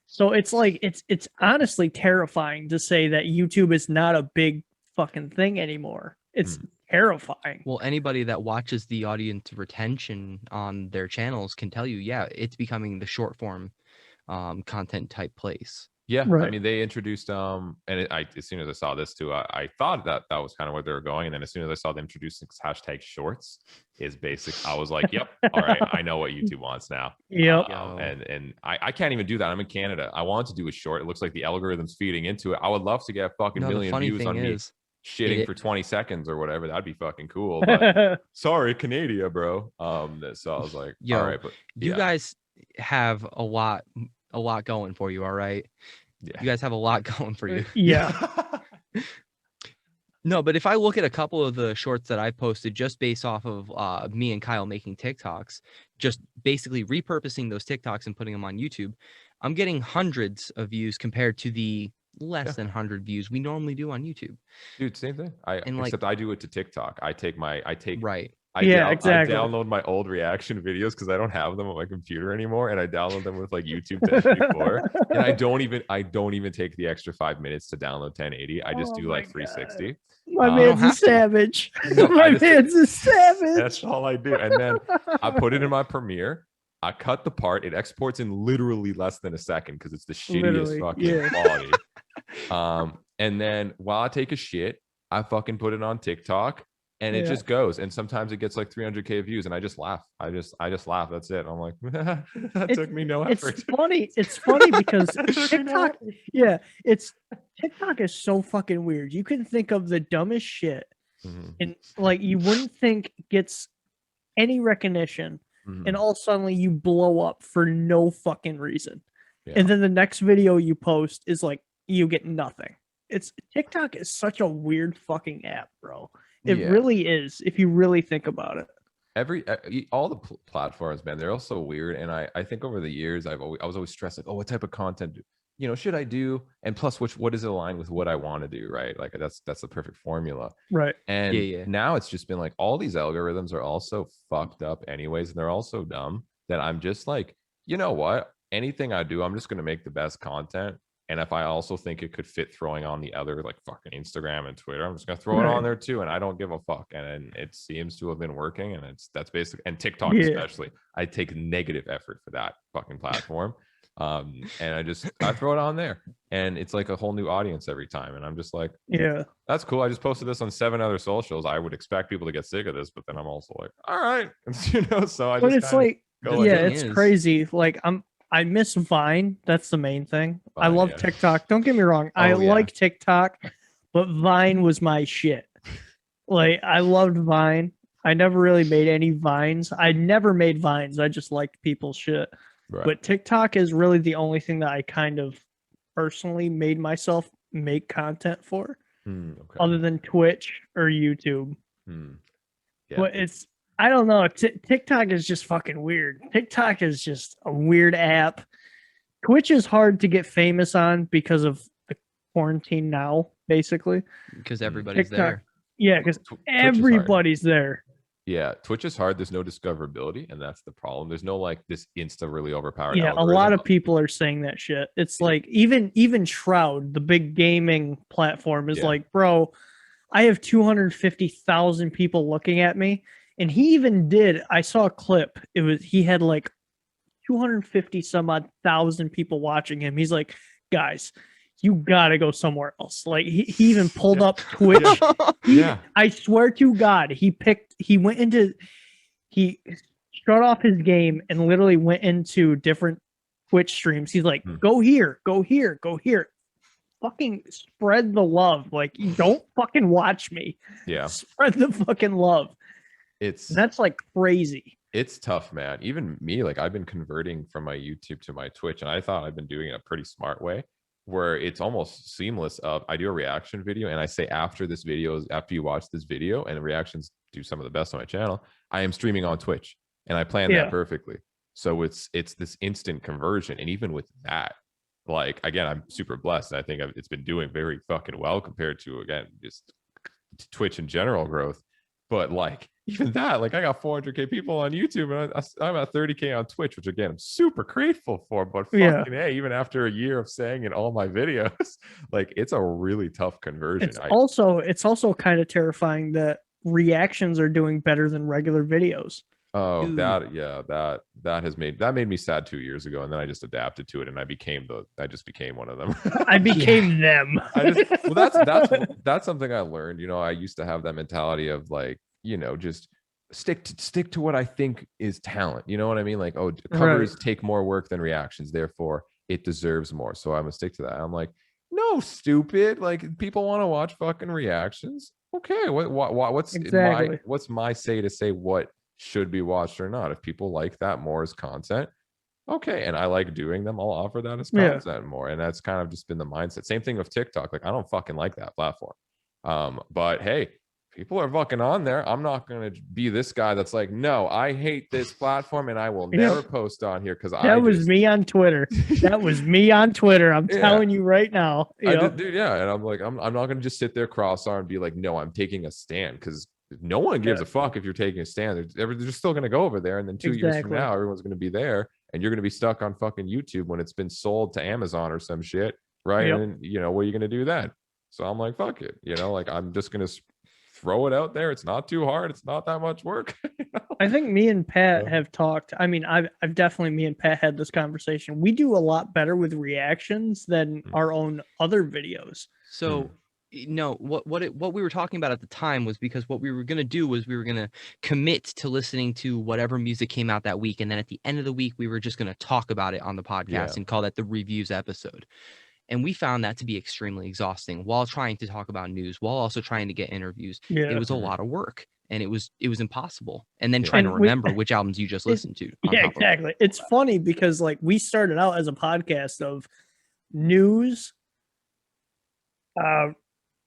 Speaker 2: So it's like it's honestly terrifying to say that YouTube is not a big fucking thing anymore. It's terrifying.
Speaker 1: Well, anybody that watches the audience retention on their channels can tell you, it's becoming the short form content type place.
Speaker 3: Yeah, right. I mean, they introduced as soon as I saw this too, I thought that was kind of where they were going, and then as soon as I saw them introducing hashtag shorts, is basic. I was like, yep, all right, I know what YouTube wants now.
Speaker 2: Yep.
Speaker 3: And I can't even do that. I'm in Canada. I want to do a short. It looks like the algorithm's feeding into it. I would love to get a fucking million views on me shitting for 20 seconds or whatever. That'd be fucking cool. But sorry, Canada, bro. So I was like, all right, but
Speaker 1: you guys have a lot going for you. All right. Yeah. You guys have a lot going for you.
Speaker 2: Yeah.
Speaker 1: No, but if I look at a couple of the shorts that I posted just based off of me and Kyle making TikToks, just basically repurposing those TikToks and putting them on YouTube, I'm getting hundreds of views compared to the less than 100 views we normally do on YouTube.
Speaker 3: Dude, same thing. Except I do it to TikTok. I take
Speaker 1: right.
Speaker 3: I download my old reaction videos because I don't have them on my computer anymore, and I download them with like YouTube 1084. And I don't even take the extra 5 minutes to download 1080. I just do like 360.
Speaker 2: My man's a savage. My man's a savage.
Speaker 3: That's all I do. And then I put it in my Premiere. I cut the part. It exports in literally less than a second because it's the shittiest fucking quality. And then while I take a shit, I fucking put it on TikTok. And it just goes, and sometimes it gets like 300K views, and I just laugh. I just laugh. That's it. I'm like, that took me no effort.
Speaker 2: It's funny because TikTok, TikTok is so fucking weird. You can think of the dumbest shit, and like you wouldn't think gets any recognition, and all of a sudden you blow up for no fucking reason. Yeah. And then the next video you post is like you get nothing. TikTok is such a weird fucking app, bro. It really is, if you really think about it.
Speaker 3: All the platforms, man, they're all so weird. And I think over the years, I was always stressed, like, oh, what type of content, should I do? And plus, what is aligned with what I want to do, right? Like that's the perfect formula,
Speaker 2: right?
Speaker 3: And now it's just been like all these algorithms are also fucked up, anyways, and they're all so dumb that I'm just like, you know what? Anything I do, I'm just gonna make the best content. And if I also think it could fit throwing on the other, like fucking Instagram and Twitter, I'm just gonna throw it on there too. And I don't give a fuck. And it seems to have been working. And that's basic. And TikTok especially, I take negative effort for that fucking platform. And I throw it on there, and it's like a whole new audience every time. And I'm just like,
Speaker 2: Yeah.
Speaker 3: that's cool. I just posted this on 7 other socials. I would expect people to get sick of this, but then I'm also like, all right, so I
Speaker 2: But
Speaker 3: just
Speaker 2: it's
Speaker 3: kind of
Speaker 2: like,
Speaker 3: go
Speaker 1: The
Speaker 2: yeah,
Speaker 1: thing
Speaker 2: it's
Speaker 1: is-
Speaker 2: crazy. Like I miss Vine. That's the main thing. I
Speaker 3: Vine,
Speaker 2: love
Speaker 3: yeah.
Speaker 2: TikTok. Don't get me wrong. I
Speaker 3: Oh, yeah.
Speaker 2: like TikTok, but Vine was my shit. Like I loved Vine. I never really made any Vines. I never made Vines. I just liked people's shit.
Speaker 3: Right.
Speaker 2: But TikTok is really the only thing that I kind of personally made myself make content for,
Speaker 3: Okay.
Speaker 2: other than Twitch or YouTube.
Speaker 3: Yeah.
Speaker 2: But I don't know. TikTok is just fucking weird. TikTok is just a weird app. Twitch is hard to get famous on because of the quarantine now, basically.
Speaker 1: Because everybody's
Speaker 2: TikTok,
Speaker 1: there.
Speaker 2: yeah, because
Speaker 3: Twitch is hard.
Speaker 2: everybody's there.
Speaker 3: Yeah, Twitch is hard. There's no discoverability, and that's the problem. There's no like this insta really overpowered.
Speaker 2: Yeah, a
Speaker 3: algorithm.
Speaker 2: lot of people are saying that shit. It's like even Shroud, the big gaming platform, is
Speaker 3: Yeah.
Speaker 2: like, bro, I have 250,000 people looking at me. And he even did, I saw a clip. He had like 250 some odd thousand people watching him. He's like, guys, you gotta go somewhere else. Like he even pulled up Twitch.
Speaker 3: Yeah.
Speaker 2: I swear to God, he shut off his game and literally went into different Twitch streams. He's like, go here, go here, go here. Fucking spread the love. Like, don't fucking watch me.
Speaker 3: Yeah.
Speaker 2: Spread the fucking love. That's like crazy.
Speaker 3: It's tough, man. Even me, like I've been converting from my YouTube to my Twitch, and I thought I've been doing it a pretty smart way, where it's almost seamless. I do a reaction video, and I say after you watch this video, and the reactions do some of the best on my channel, I am streaming on Twitch, and I plan that perfectly. So it's this instant conversion, and even with that, like again, I'm super blessed. I think it's been doing very fucking well compared to again just Twitch in general growth. But like even that, like I got 400K people on YouTube, and I'm at 30K on Twitch, which again I'm super grateful for. But fucking hey, even after a year of saying in all my videos, like it's a really tough conversion.
Speaker 2: It's also kind of terrifying that reactions are doing better than regular videos.
Speaker 3: Oh,
Speaker 1: Dude.
Speaker 3: that made me sad 2 years ago, and then I just adapted to it, and I just became one of them.
Speaker 2: I became them.
Speaker 3: That's something I learned. I used to have that mentality of like, just stick to what I think is talent. You know what I mean? Like, oh, covers take more work than reactions, therefore it deserves more. So I'm gonna stick to that. I'm like, no, stupid. Like people want to watch fucking reactions. Okay, what's my say to say what should be watched or not? If people like that more as content, okay, and I like doing them, I'll offer that as content more. And that's kind of just been the mindset. Same thing with TikTok. Like I don't fucking like that platform, but hey, people are fucking on there. I'm not gonna be this guy that's like, no, I hate this platform and I will never post on here because
Speaker 2: that was me on Twitter. That was me on Twitter. I'm telling you right now.
Speaker 3: Dude, yeah. And I'm like, I'm not gonna just sit there cross-armed and be like, no, I'm taking a stand, because no one gives a fuck if you're taking a stand. They're still going to go over there, and then 2 years from now, everyone's going to be there, and you're going to be stuck on fucking YouTube when it's been sold to Amazon or some shit, right?
Speaker 2: Yep.
Speaker 3: And what are you going to do then? So I'm like, fuck it, like I'm just going to throw it out there. It's not too hard. It's not that much work.
Speaker 2: I think me and Pat have talked. I mean, I've definitely, me and Pat had this conversation. We do a lot better with reactions than our own other videos.
Speaker 1: So no, what we were talking about at the time was because what we were going to do was we were going to commit to listening to whatever music came out that week, and then at the end of the week we were just going to talk about it on the podcast and call that the reviews episode. And we found that to be extremely exhausting while trying to talk about news, while also trying to get interviews. It was a lot of work, and it was impossible. And then trying to remember which albums you just listened to.
Speaker 2: Yeah, exactly. It's funny because like we started out as a podcast of news,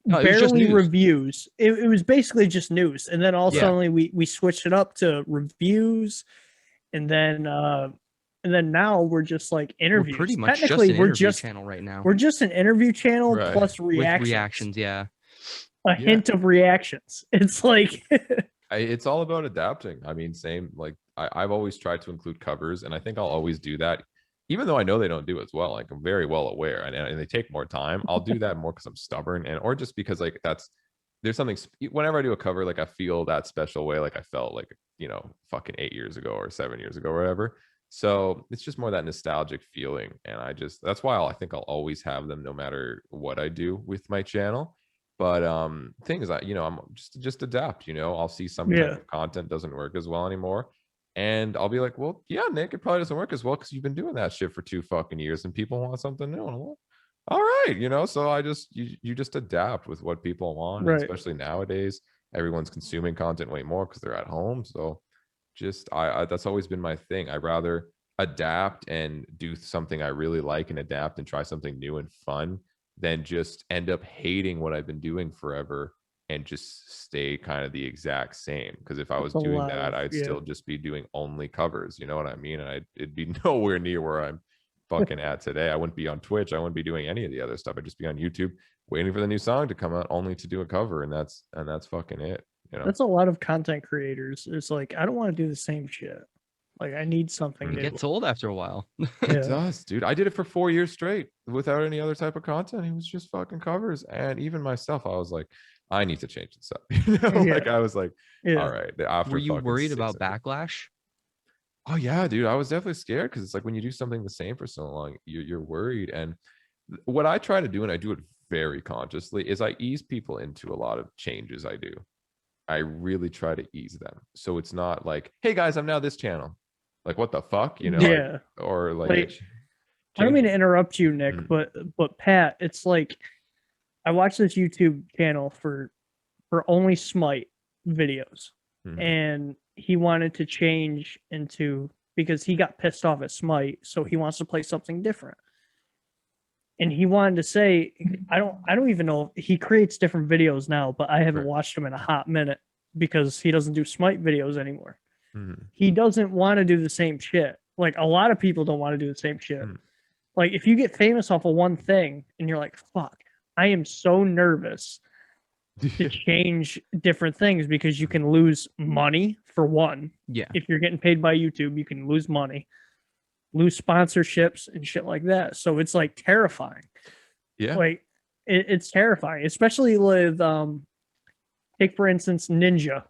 Speaker 2: barely reviews. It was basically just news, and then all suddenly we switched it up to reviews, and then now we're just like interviews.
Speaker 1: We're pretty much
Speaker 2: technically
Speaker 1: just an interview channel right now.
Speaker 2: We're just an interview channel plus reactions.
Speaker 1: With reactions,
Speaker 2: a hint of reactions. It's like
Speaker 3: it's all about adapting. I mean, same, like I've always tried to include covers, and I think I'll always do that, even though I know they don't do as well. Like I'm very well aware, and they take more time. I'll do that more because I'm stubborn, or just because like there's something, whenever I do a cover, like I feel that special way, like I felt like fucking 8 years ago or 7 years ago or whatever. So it's just more that nostalgic feeling. And that's why I think I'll always have them no matter what I do with my channel. But thing is, I'm just adapt, I'll see some type of content doesn't work as well anymore. And I'll be like, well, yeah, Nick, it probably doesn't work as well because you've been doing that shit for 2 fucking years and people want something new. And I'm like, all right, so you just adapt with what people want,
Speaker 2: Right.
Speaker 3: especially nowadays. Everyone's consuming content way more because they're at home. So I that's always been my thing. I rather adapt and do something I really like and adapt and try something new and fun than just end up hating what I've been doing forever and just stay kind of the exact same. Because if I was doing that, I'd still just be doing only covers. You know what I mean? And it'd be nowhere near where I'm fucking at today. I wouldn't be on Twitch. I wouldn't be doing any of the other stuff. I'd just be on YouTube waiting for the new song to come out only to do a cover. And that's fucking it.
Speaker 2: That's a lot of content creators. It's like, I don't want to do the same shit. Like, I need something new.
Speaker 1: It gets old after a while.
Speaker 3: It does, dude. I did it for 4 years straight without any other type of content. It was just fucking covers. And even myself, I was like, I need to change this up. Like, I was like, all right. After
Speaker 1: Were you worried about backlash?
Speaker 3: Oh yeah, dude. I was definitely scared because it's like when you do something the same for so long, you're worried. And what I try to do, and I do it very consciously, is I ease people into a lot of changes I do. I really try to ease them. So it's not like, hey guys, I'm now this channel. Like, what the fuck?
Speaker 2: Yeah.
Speaker 3: Or like
Speaker 2: I don't mean to interrupt you, Nick, but Pat, it's like I watched this YouTube channel for only Smite videos. And he wanted to change into, because he got pissed off at Smite, so he wants to play something different. And he wanted to say, I don't even know if he creates different videos now, but I haven't watched him in a hot minute because he doesn't do Smite videos anymore. He doesn't want to do the same shit. Like, a lot of people don't want to do the same shit. Like, if you get famous off of one thing and you're like, fuck, I am so nervous to change different things because you can lose money for one.
Speaker 1: Yeah.
Speaker 2: If you're getting paid by YouTube, you can lose money, lose sponsorships and shit like that. So it's like terrifying.
Speaker 3: Yeah.
Speaker 2: Like, it's terrifying, especially with take for instance Ninja.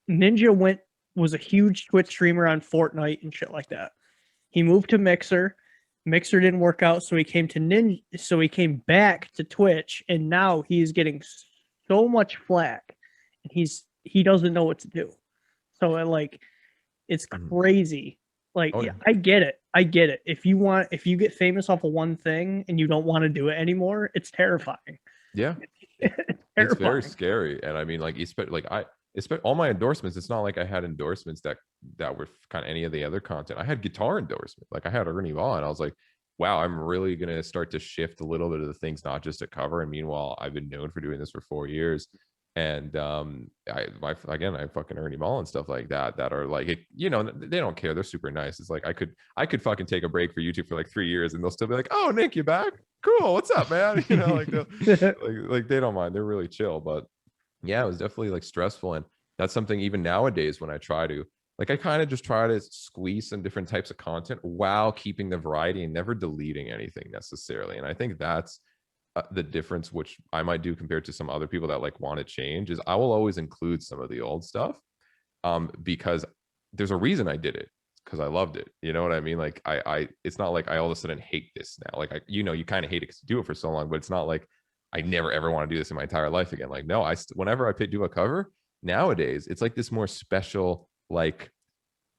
Speaker 2: Ninja was a huge Twitch streamer on Fortnite and shit like that. He moved to Mixer. Mixer didn't work out, so he came to Ninja. So he came back to Twitch, and now he's getting so much flack, and he doesn't know what to do. So it's crazy. Like, I get it. If you get famous off of one thing and you don't want to do it anymore, it's terrifying.
Speaker 3: Yeah, it's very scary. And I mean, like, all my endorsements, it's not like I had endorsements that were kind of any of the other content. I had guitar endorsement. Like, I had Ernie Vaughn. I was like, wow, I'm really going to start to shift a little bit of the things, not just a cover. And meanwhile, I've been known for doing this for 4 years. And I fucking Ernie Ball and stuff like that are like, they don't care. They're super nice. It's like, I could fucking take a break for YouTube for like 3 years and they'll still be like, oh, Nick, you back? Cool. What's up, man? Like they don't mind. They're really chill. But yeah, it was definitely like stressful. And that's something even nowadays when I try to, like, I kind of just try to squeeze some different types of content while keeping the variety and never deleting anything necessarily. And I think that's the difference, which I might do compared to some other people that like want to change, is I will always include some of the old stuff because there's a reason I did it, because I loved it. You know what I mean? Like, I it's not like I all of a sudden hate this now. Like, you kind of hate it because you do it for so long, but it's not like I never ever want to do this in my entire life again. Like, no, whenever I do a cover nowadays, it's like this more special, like,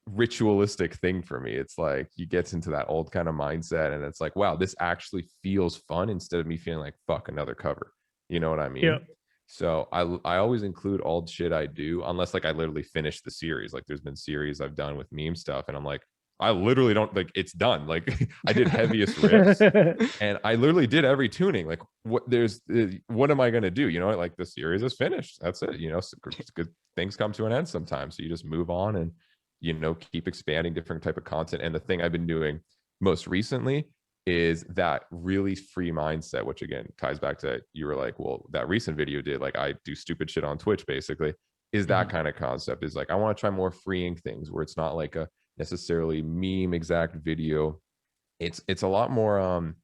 Speaker 3: ritualistic thing for me. It's like you get into that old kind of mindset and it's like, wow, this actually feels fun instead of me feeling like, fuck, another cover. You know what I mean?
Speaker 2: Yeah.
Speaker 3: So I always include old shit I do, unless like I literally finish the series. Like, there's been series I've done with meme stuff and I'm like, I literally don't, like, it's done. Like, I did heaviest riffs and I literally did every tuning. Like, what am I going to do? Like, the series is finished. That's it. Good things come to an end sometimes. So you just move on and, keep expanding different type of content. And the thing I've been doing most recently is that really free mindset, which again ties back to, you were like, well, that recent video did, like, I do stupid shit on Twitch basically, is that kind of concept. Is like, I want to try more freeing things where it's not like a necessarily meme exact video. It's a lot more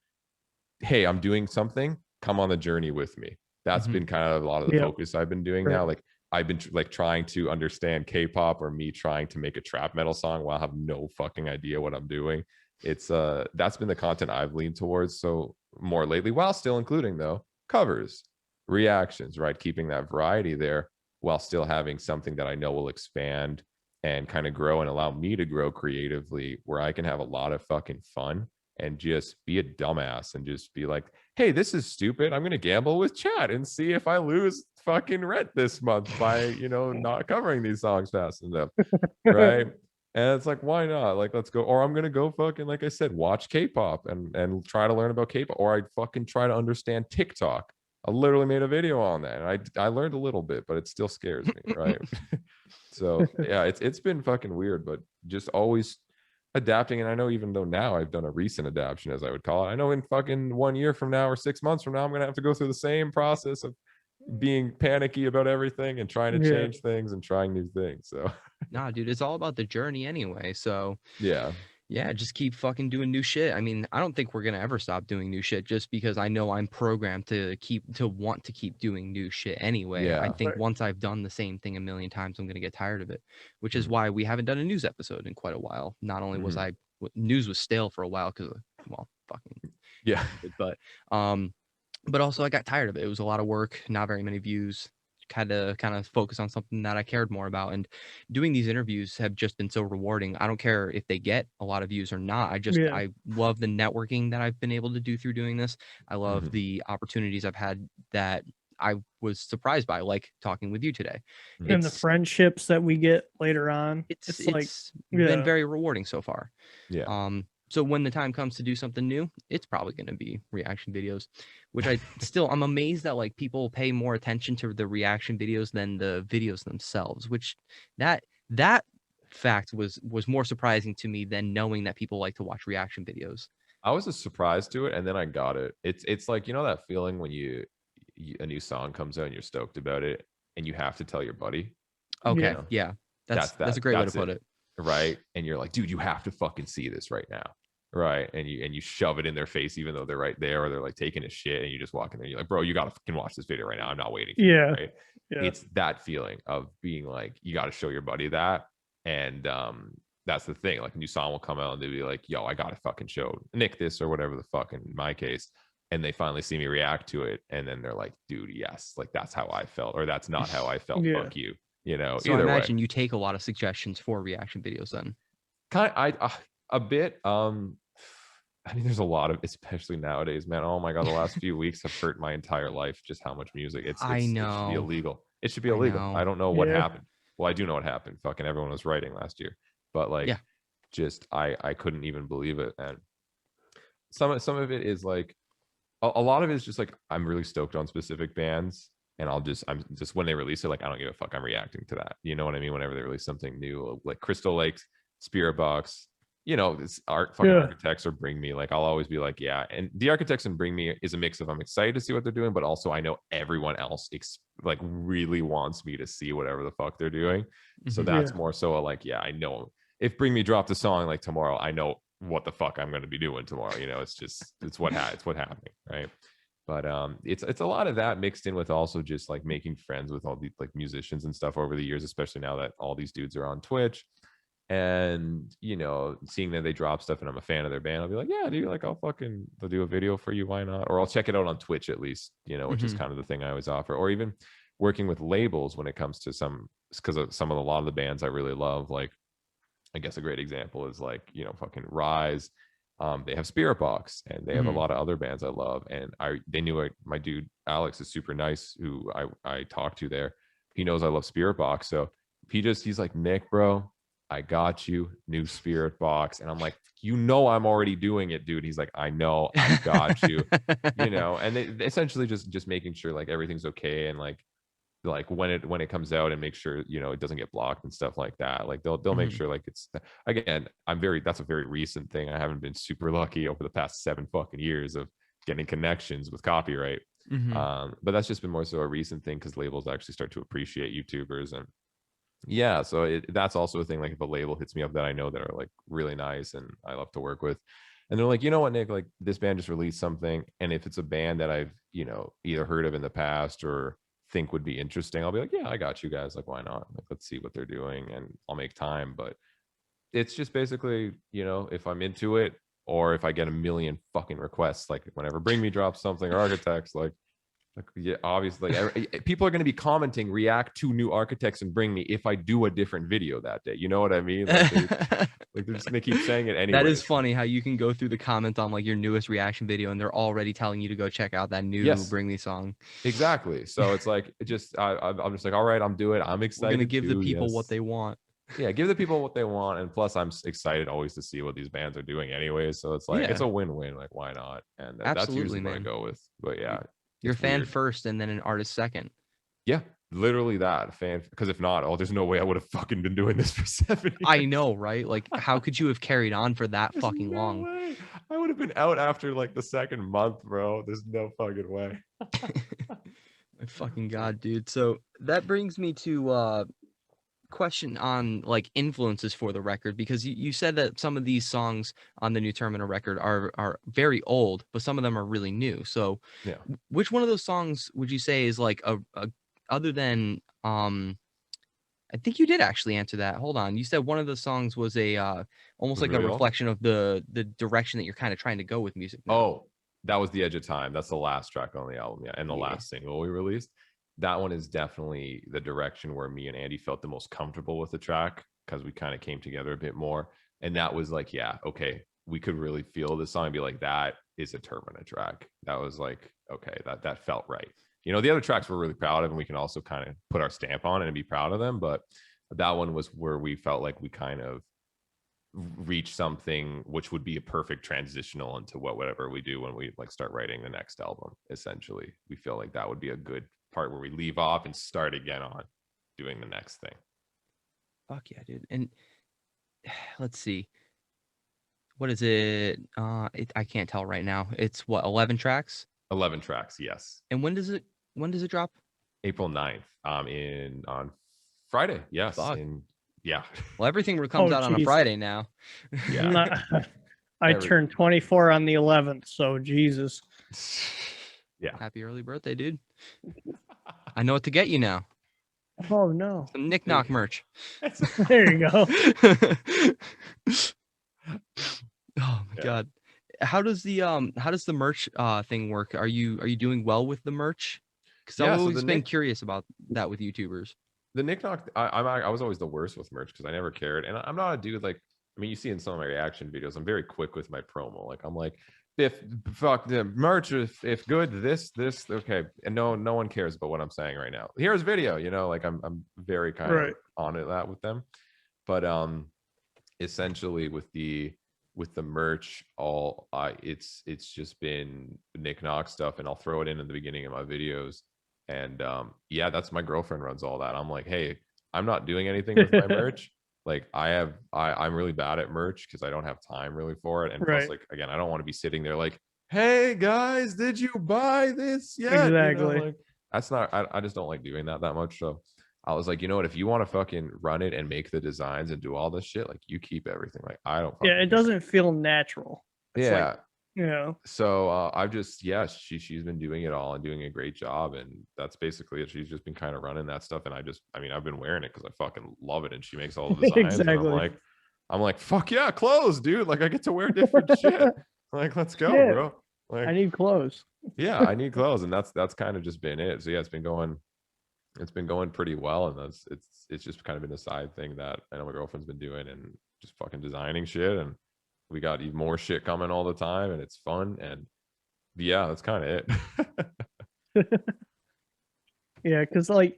Speaker 3: hey, I'm doing something, come on the journey with me. That's been kind of a lot of the focus I've been doing now. Like, I've been like trying to understand K-pop, or me trying to make a trap metal song while I have no fucking idea what I'm doing. It's that's been the content I've leaned towards so more lately, while still including though covers, reactions, right? Keeping that variety there while still having something that I know will expand and kind of grow and allow me to grow creatively, where I can have a lot of fucking fun and just be a dumbass and just be like, hey, this is stupid. I'm going to gamble with chat and see if I lose fucking rent this month by, you know, not covering these songs fast enough. Right. And it's like, why not? Like, let's go. Or I'm going to go fucking, like I said, watch K-pop and try to learn about K-pop. Or I'd fucking try to understand TikTok. I literally made a video on that, and I learned a little bit, but it still scares me, right? So yeah, it's been fucking weird, but just always adapting. And I know, even though now I've done a recent adaptation, as I would call it, I know in fucking 1 year from now or 6 months from now, I'm gonna have to go through the same process of being panicky about everything and trying to change things and trying new things. So
Speaker 1: Nah, dude, it's all about the journey anyway. So
Speaker 3: yeah,
Speaker 1: just keep fucking doing new shit. I mean, I don't think we're gonna ever stop doing new shit, just because I know I'm programmed to want to keep doing new shit anyway. I think once I've done the same thing a million times, I'm gonna get tired of it, which is why we haven't done a news episode in quite a while. Not only was news was stale for a while because, well, fucking
Speaker 3: yeah,
Speaker 1: but also I got tired of it. It was a lot of work, not very many views. Kind of focus on something that I cared more about. And doing these interviews have just been so rewarding. I don't care if they get a lot of views or not. I love the networking that I've been able to do through doing this. I love the opportunities I've had that I was surprised by, like talking with you today.
Speaker 2: And the friendships that we get later on.
Speaker 1: It's been very rewarding so far.
Speaker 3: Yeah.
Speaker 1: So when the time comes to do something new, it's probably going to be reaction videos, which I'm amazed that like people pay more attention to the reaction videos than the videos themselves, which that fact was more surprising to me than knowing that people like to watch reaction videos.
Speaker 3: I was just surprised to it, and then I got it. It's like, you know, that feeling when a new song comes out and you're stoked about it and you have to tell your buddy.
Speaker 1: Okay. Yeah. That's a great way to put it.
Speaker 3: Right. And you're like, dude, you have to fucking see this right now. Right. And you shove it in their face, even though they're right there, or they're like taking a shit, and you just walk in there. You're like, bro, you gotta fucking watch this video right now. I'm not waiting for you, right? It's that feeling of being like, you gotta show your buddy that. And that's the thing. Like, a new song will come out and they'll be like, yo, I gotta fucking show Nick this, or whatever the fuck, in my case. And they finally see me react to it, and then they're like, dude, yes, like that's how I felt, or that's not how I felt. Fuck you. You know,
Speaker 1: so I imagine you take a lot of suggestions for reaction videos then.
Speaker 3: A bit. I mean, there's a lot of, especially nowadays, man. Oh my god, the last few weeks have hurt my entire life. Just how much music. It should be illegal. It should be illegal. I don't know what happened. Well, I do know what happened. Fucking everyone was writing last year, but like, just I couldn't even believe it. And some of it is like, a lot of it is just like, I'm really stoked on specific bands, and I'm just when they release it, like, I don't give a fuck. I'm reacting to that. You know what I mean? Whenever they release something new, like Crystal Lakes, Spirit Box, you know, this Architects, or Bring Me, like, I'll always be like, yeah. And the Architects and Bring Me is a mix of, I'm excited to see what they're doing, but also I know everyone else like really wants me to see whatever the fuck they're doing. So that's more so like, yeah, I know if Bring Me dropped a song like tomorrow, I know what the fuck I'm going to be doing tomorrow. You know, it's what's happening, right? But it's a lot of that mixed in with also just like making friends with all these like musicians and stuff over the years, especially now that all these dudes are on Twitch. And, you know, seeing that they drop stuff and I'm a fan of their band, I'll be like, yeah, dude, like, they'll do a video for you, why not? Or I'll check it out on Twitch at least, you know, which is kind of the thing I always offer. Or even working with labels when it comes to because of a lot of the bands I really love. Like, I guess a great example is like, you know, fucking Rise. They have Spirit Box, and they have a lot of other bands I love. And they knew my dude Alex is super nice, who I talked to there. He knows I love Spirit Box, so he's like, Nick, bro, I got you, new Spirit Box. And I'm like, you know, I'm already doing it, dude. He's like, I know, I got you. You know, and they essentially just making sure like everything's okay, and like when it comes out, and make sure, you know, it doesn't get blocked and stuff like that. Like they'll make sure, like, it's, again, that's a very recent thing. I haven't been super lucky over the past 7 fucking years of getting connections with copyright. But that's just been more so a recent thing, because labels actually start to appreciate YouTubers. And yeah, so that's also a thing. Like, if a label hits me up that I know that are like really nice and I love to work with, and they're like, you know what, Nick, like, this band just released something, and if it's a band that I've, you know, either heard of in the past or think would be interesting, I'll be like, yeah, I got you guys. Like, why not? Like, let's see what they're doing, and I'll make time. But it's just basically, if I'm into it, or if I get a million fucking requests, like whenever Bring Me drops something, or Architects, like yeah, obviously, people are going to be commenting, react to new Architects and Bring Me if I do a different video that day. You know what I mean? Like, they're just going to keep saying it anyway.
Speaker 1: That is funny how you can go through the comments on like your newest reaction video and they're already telling you to go check out that new Bring Me song.
Speaker 3: Exactly. So it's like, I'm just like, all right, I'm doing it. I'm excited.
Speaker 1: We're going to give the people what they want.
Speaker 3: Yeah, give the people what they want. And plus, I'm excited always to see what these bands are doing anyway. So it's like, it's a win-win. Like, why not? And that's usually what I go with. But yeah.
Speaker 1: You're a fan first and then an artist second.
Speaker 3: Yeah, literally that. Fan, because if not, there's no way I would have fucking been doing this for 7 years.
Speaker 1: I know, right? Like, how could you have carried on for that fucking long?
Speaker 3: Way. I would have been out after like the second month, bro. There's no fucking way.
Speaker 1: My fucking God, dude. So that brings me to question on like influences for the record, because you said that some of these songs on the new Termina record are very old, but some of them are really new. So
Speaker 3: yeah,
Speaker 1: which one of those songs would you say is like a other than I think you did actually answer that. Hold on. You said one of the songs was a almost like a reflection of the direction that you're kind of trying to go with music now.
Speaker 3: Oh, that was The Edge of Time. That's the last track on the album, yeah, and the last single we released. That one is definitely the direction where me and Andy felt the most comfortable with the track, because we kind of came together a bit more. And that was like, yeah, okay, we could really feel the song and be like, that is a Termina track. That was like, okay, that felt right. The other tracks we're really proud of, and we can also kind of put our stamp on it and be proud of them. But that one was where we felt like we kind of reached something which would be a perfect transitional into whatever we do when we like start writing the next album. Essentially, we feel like that would be a good part where we leave off and start again on doing the next thing.
Speaker 1: Fuck yeah, dude. And let's see, what is it? I can't tell right now. It's what, 11 tracks?
Speaker 3: 11 tracks, yes.
Speaker 1: And when does it drop?
Speaker 3: April 9th. On Friday. Yes. Yeah.
Speaker 1: Well, everything comes out on a Friday now.
Speaker 3: Yeah.
Speaker 2: I turned 24 on the 11th, so Jesus.
Speaker 3: Yeah.
Speaker 1: Happy early birthday, dude. I know what to get you now.
Speaker 2: Oh no.
Speaker 1: Some Nik Knock merch.
Speaker 2: There you go.
Speaker 1: Oh my God. How does the merch thing work? Are you doing well with the merch? Because I've always been curious about that with YouTubers.
Speaker 3: The Nik Knock, I was always the worst with merch because I never cared. And I'm not a dude like, I mean, you see in some of my reaction videos, I'm very quick with my promo. Like, I'm like, if fuck the merch, if good, this, okay. And no one cares about what I'm saying right now. Here's video, like I'm very kind of on it that with them. But essentially with the merch, it's just been Nik Knock stuff, and I'll throw it in the beginning of my videos. And yeah, that's my girlfriend runs all that. I'm like, hey, I'm not doing anything with my merch. Like I'm really bad at merch because I don't have time really for it. And plus, like, again, I don't want to be sitting there like, hey guys, did you buy this yet?
Speaker 2: Exactly.
Speaker 3: Like, that's not, I just don't like doing that much. So I was like, you know what, if you want to fucking run it and make the designs and do all this shit, like, you keep everything. Like, I don't.
Speaker 2: Yeah, it doesn't feel natural. It's so
Speaker 3: I've just, she's been doing it all and doing a great job, and that's basically it. She's just been kind of running that stuff, and I've been wearing it because I fucking love it, and she makes all the designs.
Speaker 2: Exactly.
Speaker 3: And I'm like, fuck yeah, clothes, dude. Like, I get to wear different shit. Like, let's go, bro. Like,
Speaker 2: I need clothes.
Speaker 3: Yeah, I need clothes, and that's kind of just been it. So yeah, it's been going pretty well, and it's just kind of been a side thing that I know my girlfriend's been doing, and just fucking designing shit, and we got even more shit coming all the time, and it's fun. And yeah, that's kind of it.
Speaker 2: Yeah, because like,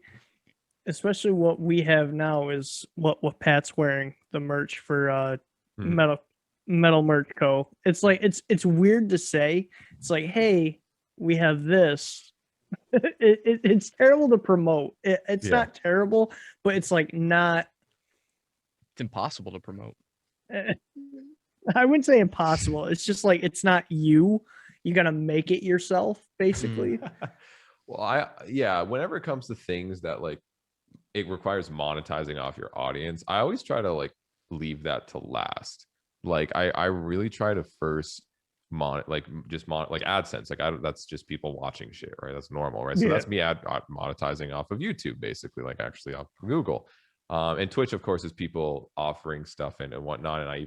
Speaker 2: especially what we have now is what Pat's wearing, the merch for Metal Merch Co. It's like it's weird to say. It's like, hey, we have this. It's terrible to promote. It's not terrible, but it's like not.
Speaker 1: It's impossible to promote.
Speaker 2: I wouldn't say impossible. It's just like, it's not you. You gotta make it yourself, basically.
Speaker 3: Well, whenever it comes to things that like it requires monetizing off your audience, I always try to like leave that to last. Like I really try to first like AdSense. Like that's just people watching shit, right? That's normal, right? So that's me monetizing off of YouTube, basically, like actually off of Google. And Twitch, of course, is people offering stuff and whatnot. And I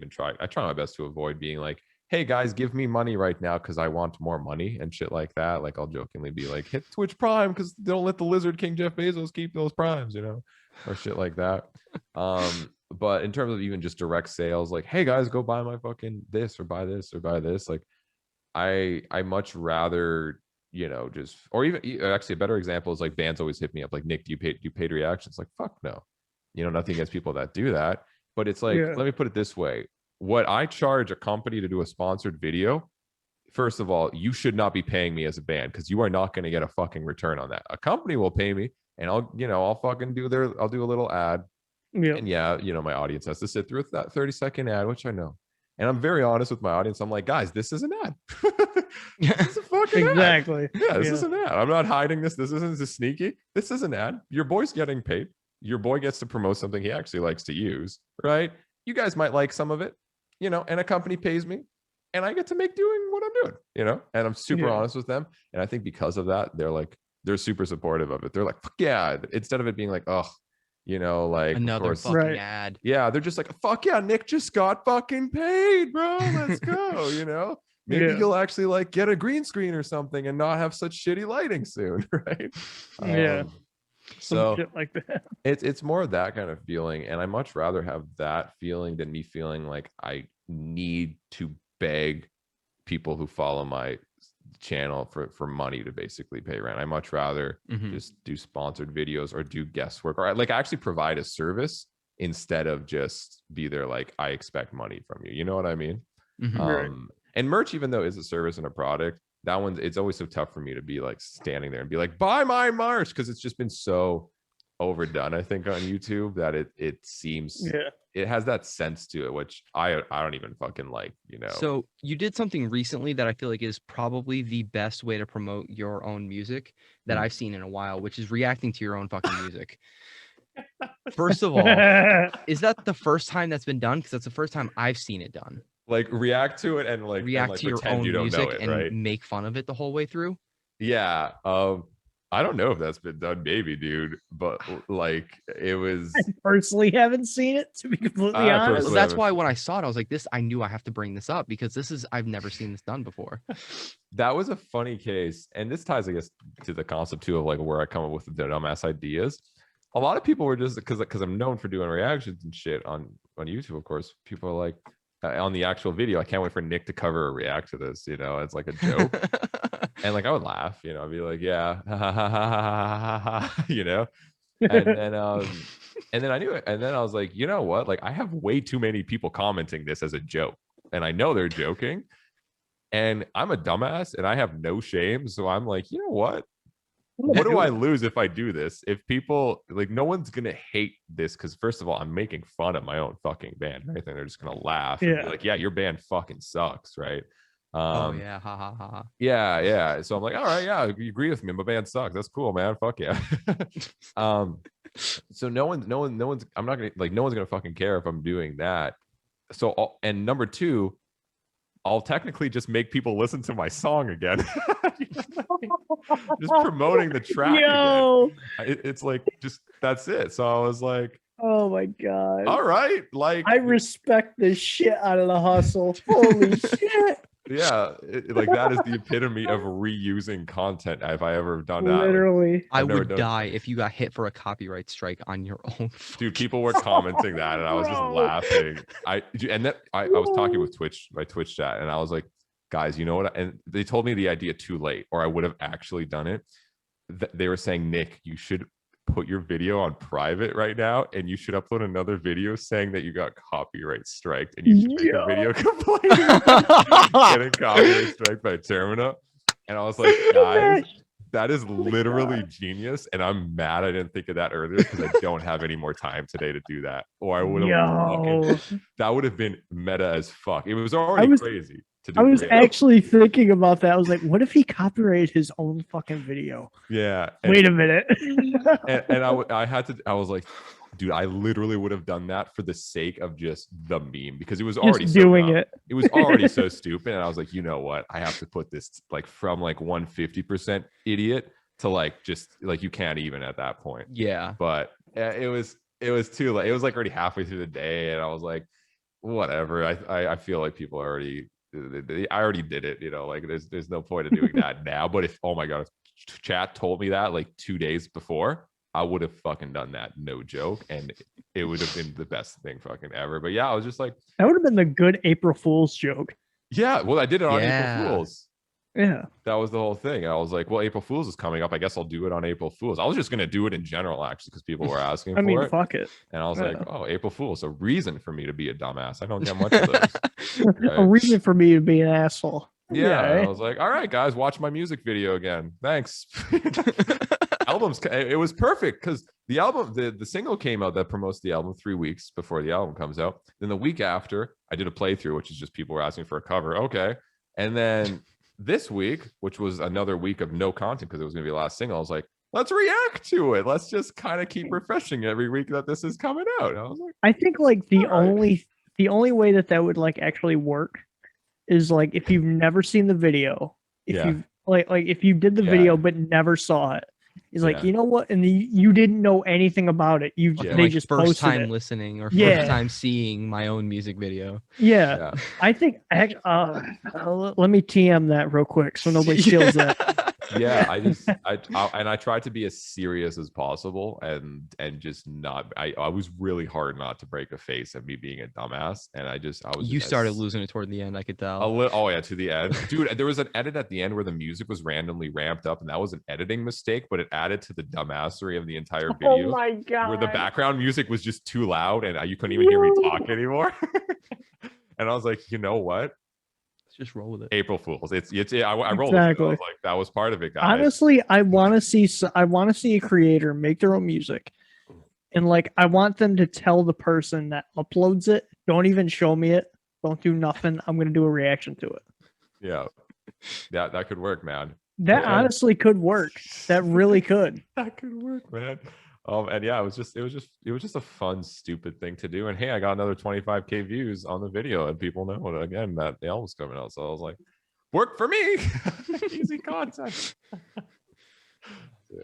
Speaker 3: try my best to avoid being like, hey guys, give me money right now because I want more money and shit like that. Like I'll jokingly be like, hit Twitch Prime because don't let the Lizard King Jeff Bezos keep those primes, or shit like that. But in terms of even just direct sales, like, hey guys, go buy my fucking this or buy this or buy this. Like I much rather, just, or even actually a better example is like bands always hit me up like, Nick, do you paid reactions? Like, fuck no, nothing against people that do that. But it's like, let me put it this way. What I charge a company to do a sponsored video, first of all, you should not be paying me as a band because you are not going to get a fucking return on that. A company will pay me and I'll fucking I'll do a little ad. And my audience has to sit through that 30-second ad, which I know. And I'm very honest with my audience. I'm like, guys, this is an ad. This is a fucking
Speaker 2: exactly.
Speaker 3: ad. Yeah, this is an ad. I'm not hiding this. This isn't just sneaky. This is an ad. Your boy's getting paid. Your boy gets to promote something he actually likes to use, right? You guys might like some of it, and a company pays me and I get to make doing what I'm doing, and I'm super honest with them. And I think because of that, they're super supportive of it. They're like, fuck yeah. Instead of it being like, oh, like
Speaker 1: another fucking ad.
Speaker 3: Yeah, they're just like, fuck yeah, Nick just got fucking paid, bro. Let's go, Maybe he'll actually like get a green screen or something and not have such shitty lighting soon, right? So
Speaker 2: shit like that.
Speaker 3: It's more of that kind of feeling, and I much rather have that feeling than me feeling like I need to beg people who follow my channel for money to basically pay rent. I much rather just do sponsored videos or do guest work, or like actually provide a service instead of just be there like, I expect money from you. You know what I mean? And merch, even though it's a service and a product, that one, it's always so tough for me to be like standing there and be like, buy my merch, because it's just been so overdone, I think, on YouTube that it seems it has that sense to it, which I don't even fucking like,
Speaker 1: So you did something recently that I feel like is probably the best way to promote your own music that I've seen in a while, which is reacting to your own fucking music. First of all, is that the first time that's been done? Because that's the first time I've seen it done.
Speaker 3: Like react to it and like
Speaker 1: react to your own music and
Speaker 3: right?
Speaker 1: make fun of it the whole way through.
Speaker 3: Yeah. I don't know if that's been done, maybe, dude, but like it was.
Speaker 2: I personally haven't seen it, to be completely honest.
Speaker 1: That's why when I saw it, I was like, I knew I have to bring this up because I've never seen this done before.
Speaker 3: That was a funny case. And this ties, I guess, to the concept too of like where I come up with the dumbass ideas. A lot of people were just because I'm known for doing reactions and shit on YouTube, of course. People are like, on the actual video, I can't wait for Nick to cover or react to this, it's like a joke. And like I would laugh, I'd be like, yeah, and then I knew it. And then I was like, you know what? Like I have way too many people commenting this as a joke. And I know they're joking. And I'm a dumbass and I have no shame. So I'm like, you know what? What do I lose if I do this? If people like, no one's gonna hate this because first of all, I'm making fun of my own fucking band, right? And they're just gonna laugh and be like, yeah, your band fucking sucks, right?
Speaker 1: Oh yeah, ha ha ha.
Speaker 3: Yeah. So I'm like, all right, yeah, you agree with me. My band sucks. That's cool, man. Fuck yeah. So no one's. I'm not gonna like. No one's gonna fucking care if I'm doing that. So and number two, I'll technically just make people listen to my song again. Just promoting the track again. It's like just that's it. So I was like,
Speaker 2: oh my god.
Speaker 3: All right, like
Speaker 2: I respect the shit out of the hustle. Holy shit.
Speaker 3: Yeah, like that is the epitome of reusing content if I ever done that.
Speaker 2: Literally.
Speaker 3: Like,
Speaker 1: I would die if you got hit for a copyright strike on your own.
Speaker 3: Dude, people were commenting that and I was just laughing. I was talking with my Twitch chat, and I was like, guys, you know what? And they told me the idea too late, or I would have actually done it. They were saying, Nick, you should put your video on private right now, and you should upload another video saying that you got copyright striked, and you should make a video complaining about getting copyright striked by Termina. And I was like, guys, that is literally genius, and I'm mad I didn't think of that earlier because I don't have any more time today to do that, or I would have. That would have been meta as fuck. It was already crazy.
Speaker 2: I was actually thinking about that. I was like, what if he copyrighted his own fucking video?
Speaker 3: Yeah.
Speaker 2: Wait a minute.
Speaker 3: and I had to, I was like, I literally would have done that for the sake of just the meme, because it was
Speaker 2: Just
Speaker 3: already
Speaker 2: doing
Speaker 3: so dumb.
Speaker 2: it.
Speaker 3: It was already so stupid. And I was like, you know what? I have to put this like from like 150% idiot to like just like you can't even at that point.
Speaker 1: Yeah.
Speaker 3: But it was too late. It was like already halfway through the day, and I was like, whatever. I feel like people already. I already did it. Like there's no point of doing that now. But if oh my god, if chat told me that like 2 days before, I would have fucking done that. No joke, and it would have been the best thing fucking ever. But yeah, I was just like,
Speaker 2: That would have been the good April Fool's joke.
Speaker 3: yeah. Well, I did it on
Speaker 1: Yeah.
Speaker 3: April Fools.
Speaker 2: Yeah.
Speaker 3: That was the whole thing. I was like, well, April Fool's is coming up. I guess I'll do it on April Fool's. I was just going to do it in general, actually, because people were asking
Speaker 2: I mean,
Speaker 3: for it.
Speaker 2: fuck it.
Speaker 3: And I was
Speaker 2: Yeah.
Speaker 3: like, oh, April Fool's, a reason for me to be a dumbass. I don't get much of those.
Speaker 2: A reason for me to be an asshole.
Speaker 3: Yeah.
Speaker 2: eh?
Speaker 3: I was like, all right, guys, watch my music video again. Thanks. Albums, it was perfect because the album, the single came out that promotes the album 3 weeks before the album comes out. Then the week after, I did a playthrough, which is just people were asking for a cover. Okay. And then this week, which was another week of no content because it was going to be the last single, I was like, let's react to it. Let's just kind of keep refreshing every week that this is coming out. And I was like,
Speaker 2: I think like the
Speaker 3: All right.
Speaker 2: only way that would like actually work is like if you've never seen the video, if
Speaker 3: Yeah.
Speaker 2: you like if you did the
Speaker 3: Yeah.
Speaker 2: video but never saw it. It's like,
Speaker 3: Yeah.
Speaker 2: you know what? And you didn't know anything about it. You
Speaker 3: Yeah.
Speaker 2: they
Speaker 1: Like
Speaker 2: just
Speaker 1: first
Speaker 2: posted
Speaker 1: time
Speaker 2: it.
Speaker 1: listening or
Speaker 2: Yeah.
Speaker 1: first time seeing my own music video.
Speaker 2: Yeah.
Speaker 3: Yeah.
Speaker 2: I think let me TM that real quick so nobody steals that.
Speaker 3: Yeah, I tried to be as serious as possible and just not. I was really hard not to break a face at me being a dumbass, and I was.
Speaker 1: You
Speaker 3: just
Speaker 1: started losing it toward the end, I could tell.
Speaker 3: Oh yeah, to the end, dude. There was an edit at the end where the music was randomly ramped up, and that was an editing mistake, but it added to the dumbassery of the entire video.
Speaker 2: Oh my god.
Speaker 3: Where the background music was just too loud, and you couldn't even hear me talk anymore. And I was like, you know what?
Speaker 1: Let's just roll with it.
Speaker 3: April Fools. I rolled with it. I
Speaker 2: Exactly.
Speaker 3: was like, that was part of it, guys.
Speaker 2: Honestly, I want to see a creator make their own music, and like I want them to tell the person that uploads it, don't even show me it, don't do nothing. I'm gonna do a reaction to it.
Speaker 3: Yeah, that could work, man.
Speaker 2: That
Speaker 3: Yeah.
Speaker 2: honestly could work. That really could.
Speaker 3: That could work, man. And yeah, it was just a fun, stupid thing to do. And hey, I got another 25K views on the video, and people know again that the album's coming out. So I was like, work for me. Easy content.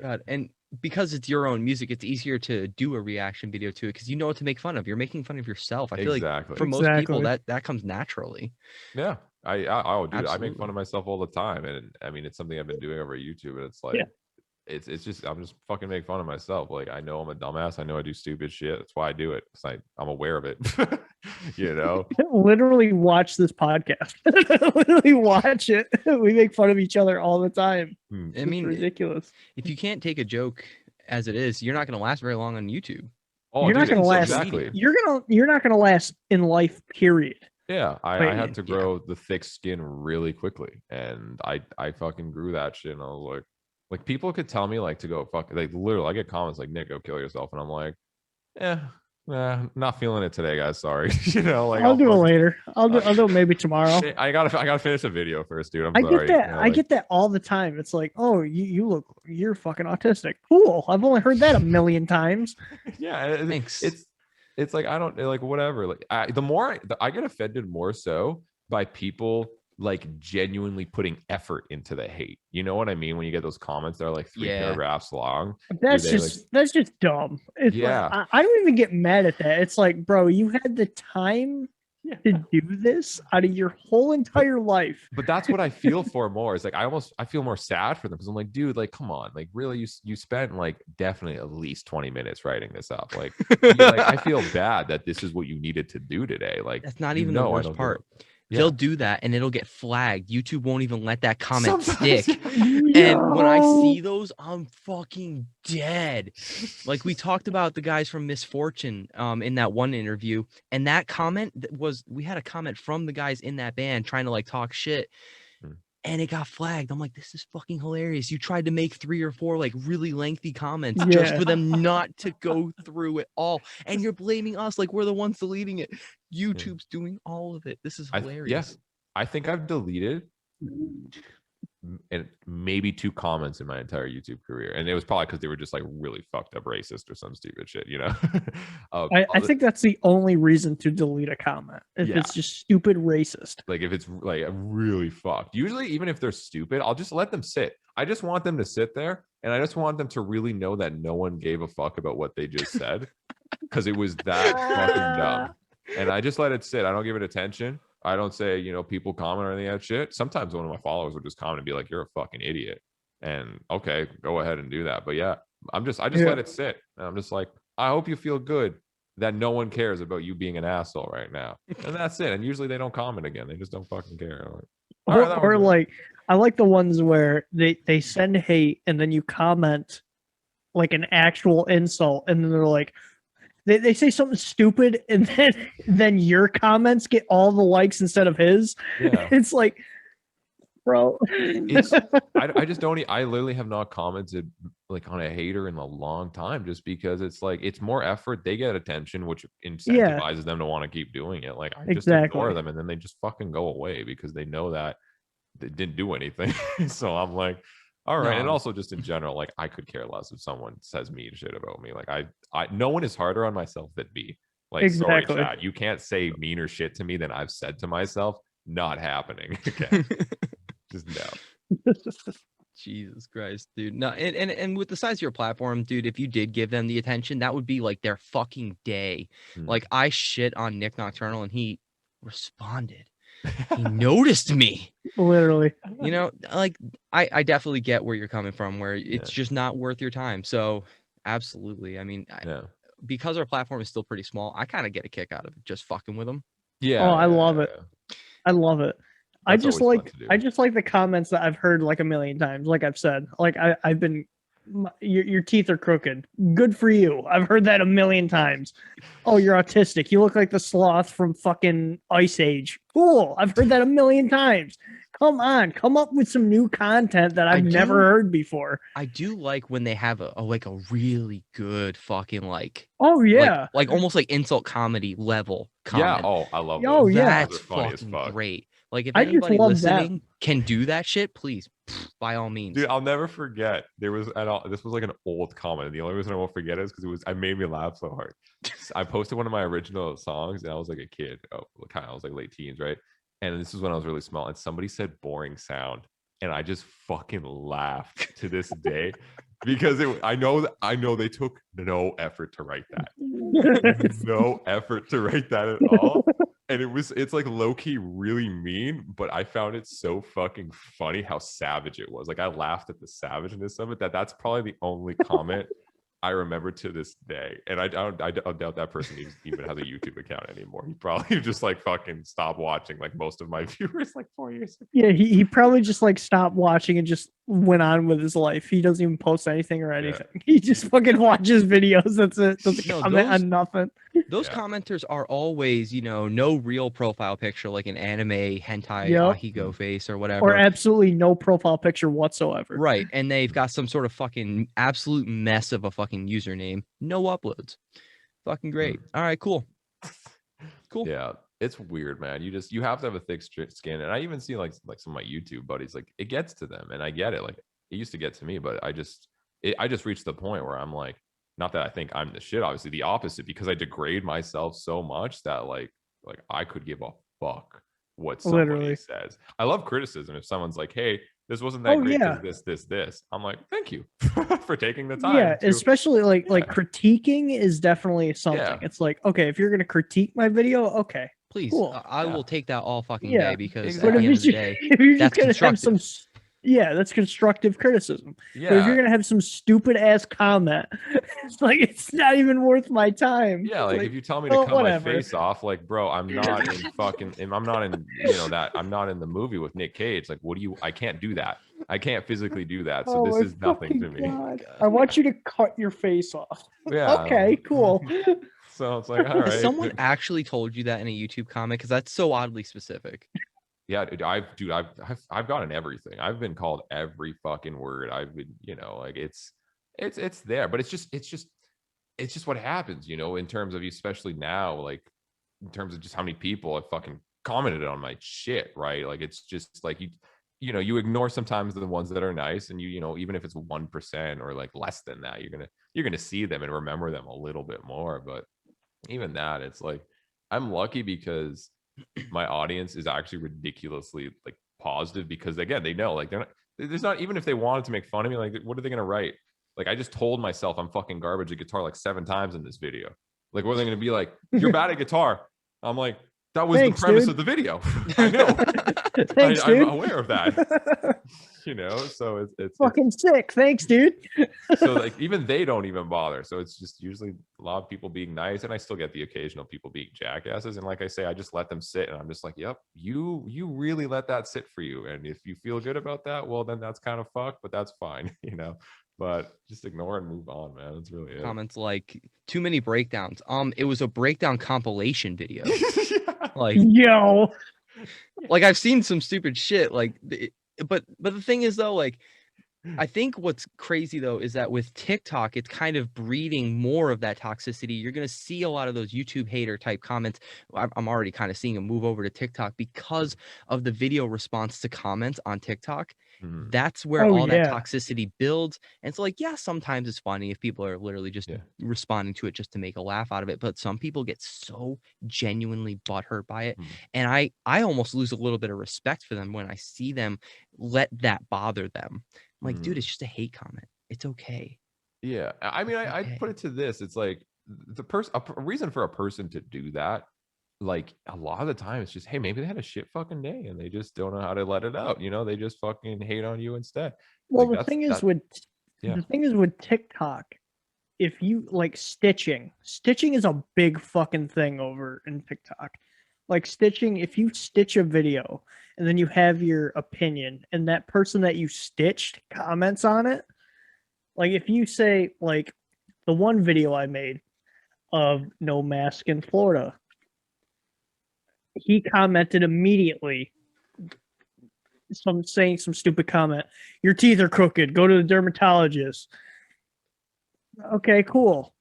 Speaker 1: God, and because it's your own music, it's easier to do a reaction video to it because you know what to make fun of. You're making fun of yourself. I feel
Speaker 3: Exactly.
Speaker 1: like for most people
Speaker 2: Exactly.
Speaker 1: that comes naturally.
Speaker 3: Yeah, I would do. I make
Speaker 1: Absolutely.
Speaker 3: fun of myself all the time, and I mean, it's something I've been doing over YouTube, and it's like,
Speaker 2: Yeah.
Speaker 3: it's just I'm just fucking making fun of myself. Like I know I'm a dumbass. I know I do stupid shit. That's why I do it. I'm aware of it. You know.
Speaker 2: Literally watch this podcast. Literally watch it. We make fun of each other all the time.
Speaker 3: Hmm.
Speaker 1: I
Speaker 2: It's
Speaker 1: mean,
Speaker 2: ridiculous.
Speaker 1: if you can't take a joke as it is, you're not going to last very long on YouTube.
Speaker 3: Oh,
Speaker 2: You're not
Speaker 3: dude,
Speaker 2: gonna last-
Speaker 3: exactly.
Speaker 2: You're not gonna last in life, period.
Speaker 3: Yeah, I
Speaker 2: Wait,
Speaker 3: had to grow the thick skin really quickly, and I fucking grew that shit, and I was like people could tell me like to go fuck, like literally I get comments like, Nick, go kill yourself, and I'm like, not feeling it today, guys, sorry. You know, like
Speaker 2: I'll do it
Speaker 3: fucking-
Speaker 2: later. I'll do it maybe tomorrow.
Speaker 3: I gotta finish a video first, dude. I'm
Speaker 2: I
Speaker 3: sorry.
Speaker 2: get that.
Speaker 3: You know,
Speaker 2: I
Speaker 3: like-
Speaker 2: get that all the time. It's like, oh, you're fucking autistic. Cool. I've only heard that a million times.
Speaker 3: yeah.
Speaker 1: Thanks.
Speaker 3: It's like I don't like whatever. Like I get offended more so by people like genuinely putting effort into the hate. You know what I mean? When you get those comments that are like 3
Speaker 1: Yeah.
Speaker 3: paragraphs long.
Speaker 2: That's
Speaker 3: they,
Speaker 2: that's just dumb. It's
Speaker 3: Yeah.
Speaker 2: like, I don't even get mad at that. It's like, bro, you had the time to do this out of your whole entire life.
Speaker 3: But that's what I feel for more. It's like I feel more sad for them because I'm like, dude, like, come on, like, really, you spent like definitely at least 20 minutes writing this up. Like, I feel bad that this is what you needed to do today. Like,
Speaker 1: That's not
Speaker 3: you
Speaker 1: even the
Speaker 3: know I
Speaker 1: worst
Speaker 3: don't give
Speaker 1: part.
Speaker 3: a- Yeah.
Speaker 1: They'll do that and it'll get flagged. YouTube won't even let that comment
Speaker 3: Sometimes-
Speaker 1: stick. And when I see those, I'm fucking dead. Like we talked about the guys from Misfortune in that one interview, and that comment we had a comment from the guys in that band trying to like talk shit, and it got flagged. I'm like, this is fucking hilarious. You tried to make 3 or 4 like really lengthy comments just
Speaker 2: Yeah.
Speaker 1: for them not to go through it all, and you're blaming us like we're the ones deleting it. YouTube's doing all of it. This is hilarious.
Speaker 3: I think I've deleted and maybe 2 comments in my entire YouTube career, and it was probably because they were just like really fucked up racist or some stupid shit, you know.
Speaker 2: I think that's the only reason to delete a comment if
Speaker 3: Yeah.
Speaker 2: it's just stupid racist.
Speaker 3: Like if it's like really fucked. Usually, even if they're stupid, I'll just let them sit. I just want them to sit there, and I just want them to really know that no one gave a fuck about what they just said, because it was that fucking dumb. And I just let it sit. I don't give it attention. I don't say, you know, people comment or any of that shit. Sometimes one of my followers will just comment and be like, "You're a fucking idiot." And okay, go ahead and do that. But yeah, I just let it sit. And I'm just like, I hope you feel good that no one cares about you being an asshole right now. And that's it. And usually they don't comment again. They just don't fucking care. Like,
Speaker 2: Or like, I like the ones where they send hate and then you comment like an actual insult, and then they're like, they say something stupid, and then your comments get all the likes instead of his.
Speaker 3: Yeah.
Speaker 2: It's like, bro.
Speaker 3: I just don't. I literally have not commented like on a hater in a long time, just because it's like it's more effort. They get attention, which incentivizes them to want to keep doing it. Like I just ignore them, and then they just fucking go away because they know that they didn't do anything. So I'm like, all right.
Speaker 1: No.
Speaker 3: And also just in general, like I could care less if someone says mean shit about me. Like I no one is harder on myself than me. Like,
Speaker 2: Exactly.
Speaker 3: sorry, Chad, you can't say meaner shit to me than I've said to myself. Not happening. Okay. Just no.
Speaker 1: Jesus Christ, dude. No, and with the size of your platform, dude, if you did give them the attention, that would be like their fucking day. Like I shit on Nik Nocturnal and he responded. He noticed me.
Speaker 2: Literally.
Speaker 1: You know, like I definitely get where you're coming from, where it's just not worth your time. So absolutely. I mean, because our platform is still pretty small, I kind of get a kick out of it, just fucking with them.
Speaker 3: Yeah.
Speaker 2: Oh, I love it. I love it.
Speaker 3: That's
Speaker 2: I just like the comments that I've heard like a million times. Like I've said, like I've been, your teeth are crooked. Good for you. I've heard that a million times. Oh, you're autistic. You look like the sloth from fucking Ice Age. Cool. I've heard that a million times. Come on, come up with some new content that I've never heard before.
Speaker 1: I do like when they have a really good fucking like.
Speaker 2: Oh yeah.
Speaker 1: Like almost like insult comedy level comment.
Speaker 3: Yeah. Oh, I love that.
Speaker 2: Oh yeah.
Speaker 1: That's fucking great. Like if
Speaker 2: I just
Speaker 1: anybody
Speaker 2: love
Speaker 1: listening can do that shit, please, by all means.
Speaker 3: Dude, I'll never forget. This was like an old comment, and the only reason I won't forget it is because it made me laugh so hard. I posted one of my original songs, and I was like a kid. I was like late teens, right? And this is when I was really small, and somebody said "boring sound," and I just fucking laughed to this day because I know they took no effort to write that, no effort to write that at all. And it's like low-key really mean, but I found it so fucking funny how savage it was. Like I laughed at the savageness of it. That's probably the only comment I remember to this day. And I doubt that person even has a YouTube account anymore. He probably just like fucking stopped watching like most of my viewers like 4 years ago.
Speaker 2: Yeah, he probably just like stopped watching and just went on with his life. He doesn't even post anything or anything. Yeah. He just fucking watches videos. That's it. Doesn't comment on nothing.
Speaker 1: Those commenters are always, no real profile picture, like an anime hentai Ahigo face or whatever.
Speaker 2: Or absolutely no profile picture whatsoever.
Speaker 1: Right. And they've got some sort of fucking absolute mess of a fucking username. No uploads. Fucking great. All right, cool. Cool.
Speaker 3: Yeah. It's weird, man. You have to have a thick skin. And I even see like some of my YouTube buddies, like it gets to them, and I get it. Like it used to get to me, but I just reached the point where I'm like, not that I think I'm the shit, obviously the opposite, because I degrade myself so much that like I could give a fuck what somebody says. I love criticism. If someone's like, hey, this wasn't that great because this. I'm like, thank you for taking the time.
Speaker 2: Yeah, especially like critiquing is definitely something. Yeah. It's like, okay, if you're gonna critique my video, okay.
Speaker 1: Please, cool. I will take that all fucking day because at the end of the day,
Speaker 2: that's constructive. That's constructive criticism. Yeah. But if you're gonna have some stupid ass comment, it's like it's not even worth my time.
Speaker 3: Yeah, like if you tell me to cut my face off, like bro, I'm not in fucking, I'm not in, I'm not in the movie with Nick Cage. Like, I can't do that. I can't physically do that. So this is nothing to me.
Speaker 2: I want you to cut your face off.
Speaker 3: Yeah.
Speaker 2: Okay, cool.
Speaker 3: So it's like, all right.
Speaker 1: Someone actually told you that in a YouTube comment? Because that's so oddly specific.
Speaker 3: Yeah, I've gotten everything. I've been called every fucking word. I've been, like it's there, but it's just what happens, in terms of, especially now, like in terms of just how many people have fucking commented on my shit, right? Like it's just like you know, you ignore sometimes the ones that are nice, and you know, even if it's 1% or like less than that, you're gonna see them and remember them a little bit more. But even that, it's like I'm lucky because my audience is actually ridiculously like positive, because again, they know like there's not, even if they wanted to make fun of me, like what are they gonna write? Like I just told myself I'm fucking garbage at guitar like 7 times in this video. Like what are they gonna be like? You're bad at guitar. I'm like, that was
Speaker 2: Thanks,
Speaker 3: the premise
Speaker 2: dude.
Speaker 3: of the video. I know.
Speaker 2: Thanks, dude.
Speaker 3: I'm aware of that. You know, so it's
Speaker 2: fucking sick. Thanks, dude.
Speaker 3: so like even they don't even bother. So it's just usually a lot of people being nice, and I still get the occasional people being jackasses. And like I say, I just let them sit, and I'm just like, yep, you really let that sit for you. And if you feel good about that, well, then that's kind of fucked, but that's fine, you know. But just ignore and move on, man. That's really it.
Speaker 1: Comments like too many breakdowns. It was a breakdown compilation video.
Speaker 3: Yeah.
Speaker 1: Like,
Speaker 2: Yo.
Speaker 1: like I've seen some stupid shit. Like, but the thing is though, like, I think what's crazy though is that with TikTok, it's kind of breeding more of that toxicity. You're gonna see a lot of those YouTube hater type comments. I'm already kind of seeing them move over to TikTok because of the video response to comments on TikTok.
Speaker 3: Mhm.
Speaker 1: That's where
Speaker 2: Oh,
Speaker 1: all that
Speaker 2: yeah.
Speaker 1: toxicity builds. And so like, yeah, sometimes it's funny if people are literally just
Speaker 3: Yeah.
Speaker 1: responding to it just to make a laugh out of it. But some people get so genuinely butthurt by it.
Speaker 3: Mhm.
Speaker 1: And I almost lose a little bit of respect for them when I see them let that bother them. I'm like, dude, it's just a hate comment. It's okay.
Speaker 3: Yeah. I mean,
Speaker 1: It's
Speaker 3: I'd put it to this. It's like a reason for a person to do that, like a lot of the time it's just, hey, maybe they had a shit fucking day and they just don't know how to let it out. You know, they just fucking hate on you instead.
Speaker 2: Well,
Speaker 3: Like
Speaker 2: the thing is with TikTok, if you like stitching is a big fucking thing over in TikTok. Like stitching, if you stitch a video and then you have your opinion and that person that you stitched comments on it, like if you say like the one video I made of no mask in Florida, he commented immediately saying some stupid comment. Your teeth are crooked. Go to the dermatologist. Okay, cool.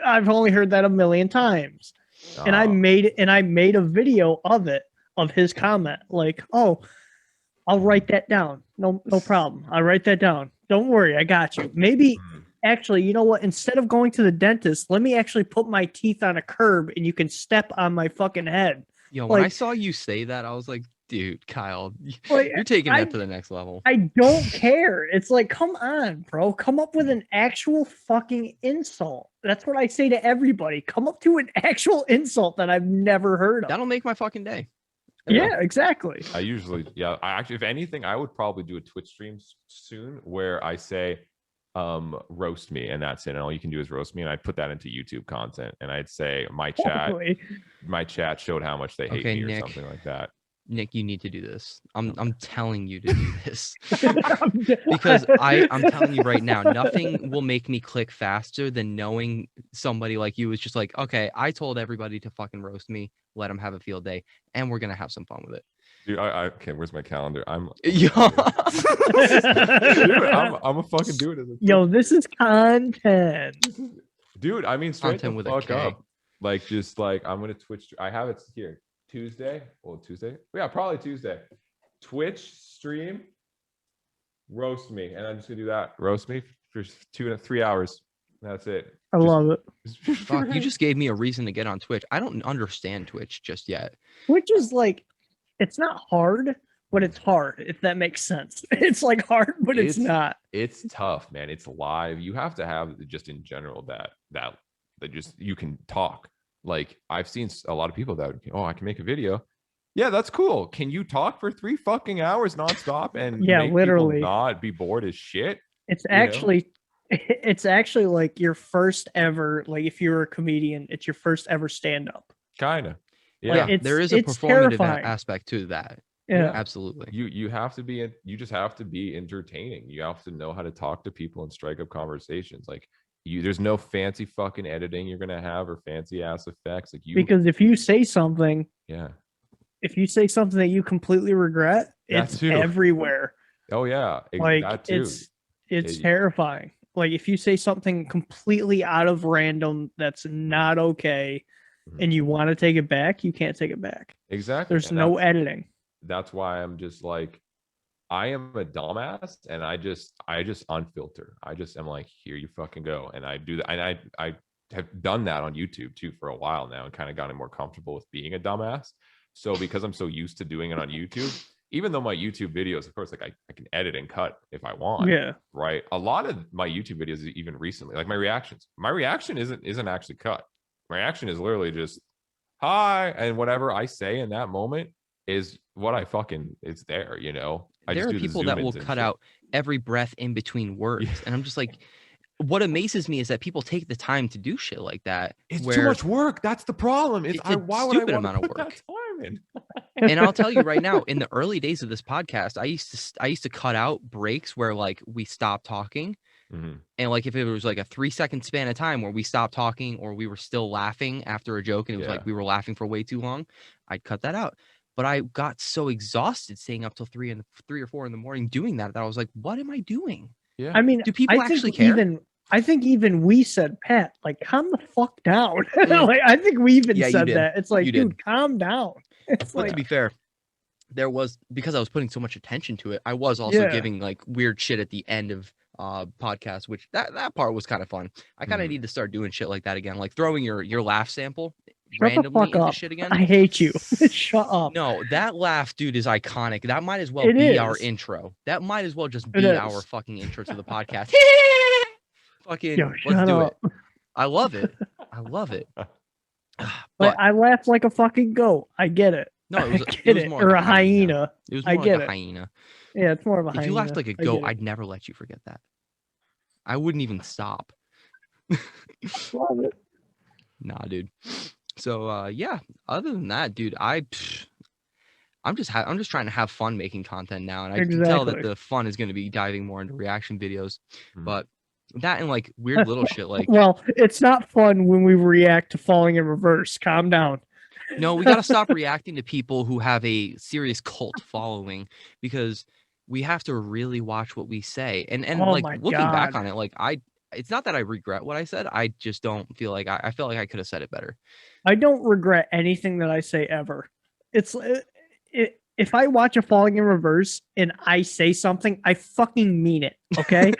Speaker 2: I've only heard that a million times. And I made a video of it, of his comment. Like, oh, I'll write that down. No problem. I'll write that down. Don't worry, I got you. Maybe actually, you know what? Instead of going to the dentist, let me actually put my teeth on a curb and you can step on my fucking head.
Speaker 1: Yo, when I saw you say that, I was like, dude, Kyle, you're taking that to the next level.
Speaker 2: I don't care. It's like, come on, bro. Come up with an actual fucking insult. That's what I say to everybody. Come up to an actual insult that I've never heard of.
Speaker 1: That'll make my fucking day.
Speaker 2: Yeah, exactly.
Speaker 3: I usually, I actually, if anything, I would probably do a Twitch stream soon where I say, roast me, and that's it. And all you can do is roast me, and I'd put that into YouTube content, and I'd say my chat showed how much they hate me, or something like that.
Speaker 1: Nick, you need to do this. I'm telling you to do this. Because I'm telling you right now, nothing will make me click faster than knowing somebody like you is just like, okay, I told everybody to fucking roast me, let them have a field day, and we're gonna have some fun with it.
Speaker 3: Dude, okay, where's my calendar? I'm
Speaker 1: Dude,
Speaker 3: I'm a fucking do it.
Speaker 2: Yo, this is content.
Speaker 3: Dude, I mean, straight
Speaker 1: content
Speaker 3: the
Speaker 1: with
Speaker 3: fuck up. Like, just like, I'm gonna Twitch. I have it here. Tuesday. Yeah, probably Tuesday. Twitch stream. Roast me, and I'm just gonna do that. Roast me for 2 to 3 hours. That's it.
Speaker 2: I love it.
Speaker 1: Fuck, you just gave me a reason to get on Twitch. I don't understand Twitch just yet.
Speaker 2: Twitch is like, it's not hard, but it's hard, if that makes sense. It's like hard, but it's not.
Speaker 3: It's tough, man. It's live. You have to have just in general that just you can talk. Like I've seen a lot of people that, I can make a video. Yeah, that's cool. Can you talk for 3 fucking hours nonstop and make
Speaker 2: literally
Speaker 3: people not be bored as shit?
Speaker 2: It's actually like your first ever, like if you're a comedian, it's your first ever stand up.
Speaker 3: Kind of.
Speaker 1: Yeah,
Speaker 3: Yeah.
Speaker 1: there is a performative aspect to that. Yeah, absolutely.
Speaker 3: You have to be you just have to be entertaining. You have to know how to talk to people and strike up conversations. Like there's no fancy fucking editing you're gonna have or fancy ass effects. Like
Speaker 2: because if you say something,
Speaker 3: if
Speaker 2: you say something that you completely regret, it's everywhere.
Speaker 3: Oh yeah,
Speaker 2: like
Speaker 3: that too.
Speaker 2: It's terrifying. Like if you say something completely out of random that's not okay, and you want to take it back, you can't take it back.
Speaker 3: Exactly.
Speaker 2: There's no editing.
Speaker 3: That's why I'm just like, I am a dumbass, and I just unfilter. I just am like, here you fucking go, and I do that, and I have done that on YouTube too for a while now, and kind of gotten more comfortable with being a dumbass. So because I'm so used to doing it on YouTube, even though my YouTube videos, of course, like I can edit and cut if I want.
Speaker 2: Yeah.
Speaker 3: Right. A lot of my YouTube videos, even recently, like my reaction isn't actually cut. My reaction is literally just hi, and whatever I say in that moment is what I fucking, it's there, you know.
Speaker 1: There are people that will cut out every breath in between words, and I'm just like, what amazes me is that people take the time to do shit like that.
Speaker 3: It's too much work. That's the problem.
Speaker 1: It's a stupid amount of work.
Speaker 3: That time in?
Speaker 1: And I'll tell you right now, in the early days of this podcast, I used to cut out breaks where like we stopped talking, and like if it was like a 3-second span of time where we stopped talking or we were still laughing after a joke and it was like we were laughing for way too long, I'd cut that out. But I got so exhausted staying up till 3 or 4 in the morning doing that I was like, what am I doing?
Speaker 3: Yeah.
Speaker 2: I mean,
Speaker 1: do people actually care?
Speaker 2: I think even we said, Pat, like, calm the fuck down. Like, I think we even said that. It's like, dude, calm down. It's
Speaker 1: but to be fair, there was, because I was putting so much attention to it, I was also giving like weird shit at the end of podcasts, which that part was kind of fun. I kind of need to start doing shit like that again, like throwing your laugh sample randomly into shit again.
Speaker 2: I hate you. Shut up.
Speaker 1: No, that laugh, dude, is iconic. That might as well be our intro. That might as well just be our fucking intro to the podcast. Fucking, let's do it. I love it. I love it.
Speaker 2: But I laughed like a fucking goat. I get it.
Speaker 1: No, it was more
Speaker 2: or
Speaker 1: like
Speaker 2: a hyena.
Speaker 1: It was more like a hyena.
Speaker 2: Yeah, it's more of a hyena.
Speaker 1: If you laughed like a goat, I'd never let you forget that. I wouldn't even stop.
Speaker 2: Love it.
Speaker 1: Nah, dude. So yeah, other than that, dude, I'm just trying to have fun making content now, and I can tell that the fun is going to be diving more into reaction videos, but that and like weird little shit like,
Speaker 2: well, it's not fun when we react to Falling in Reverse. Calm down.
Speaker 1: No, we got to stop reacting to people who have a serious cult following, because we have to really watch what we say. And like looking back on it, like it's not that I regret what I said. I just don't feel like I felt like I could have said it better.
Speaker 2: I don't regret anything that I say ever. It's if I watch a Falling in Reverse and I say something, I fucking mean it. Okay.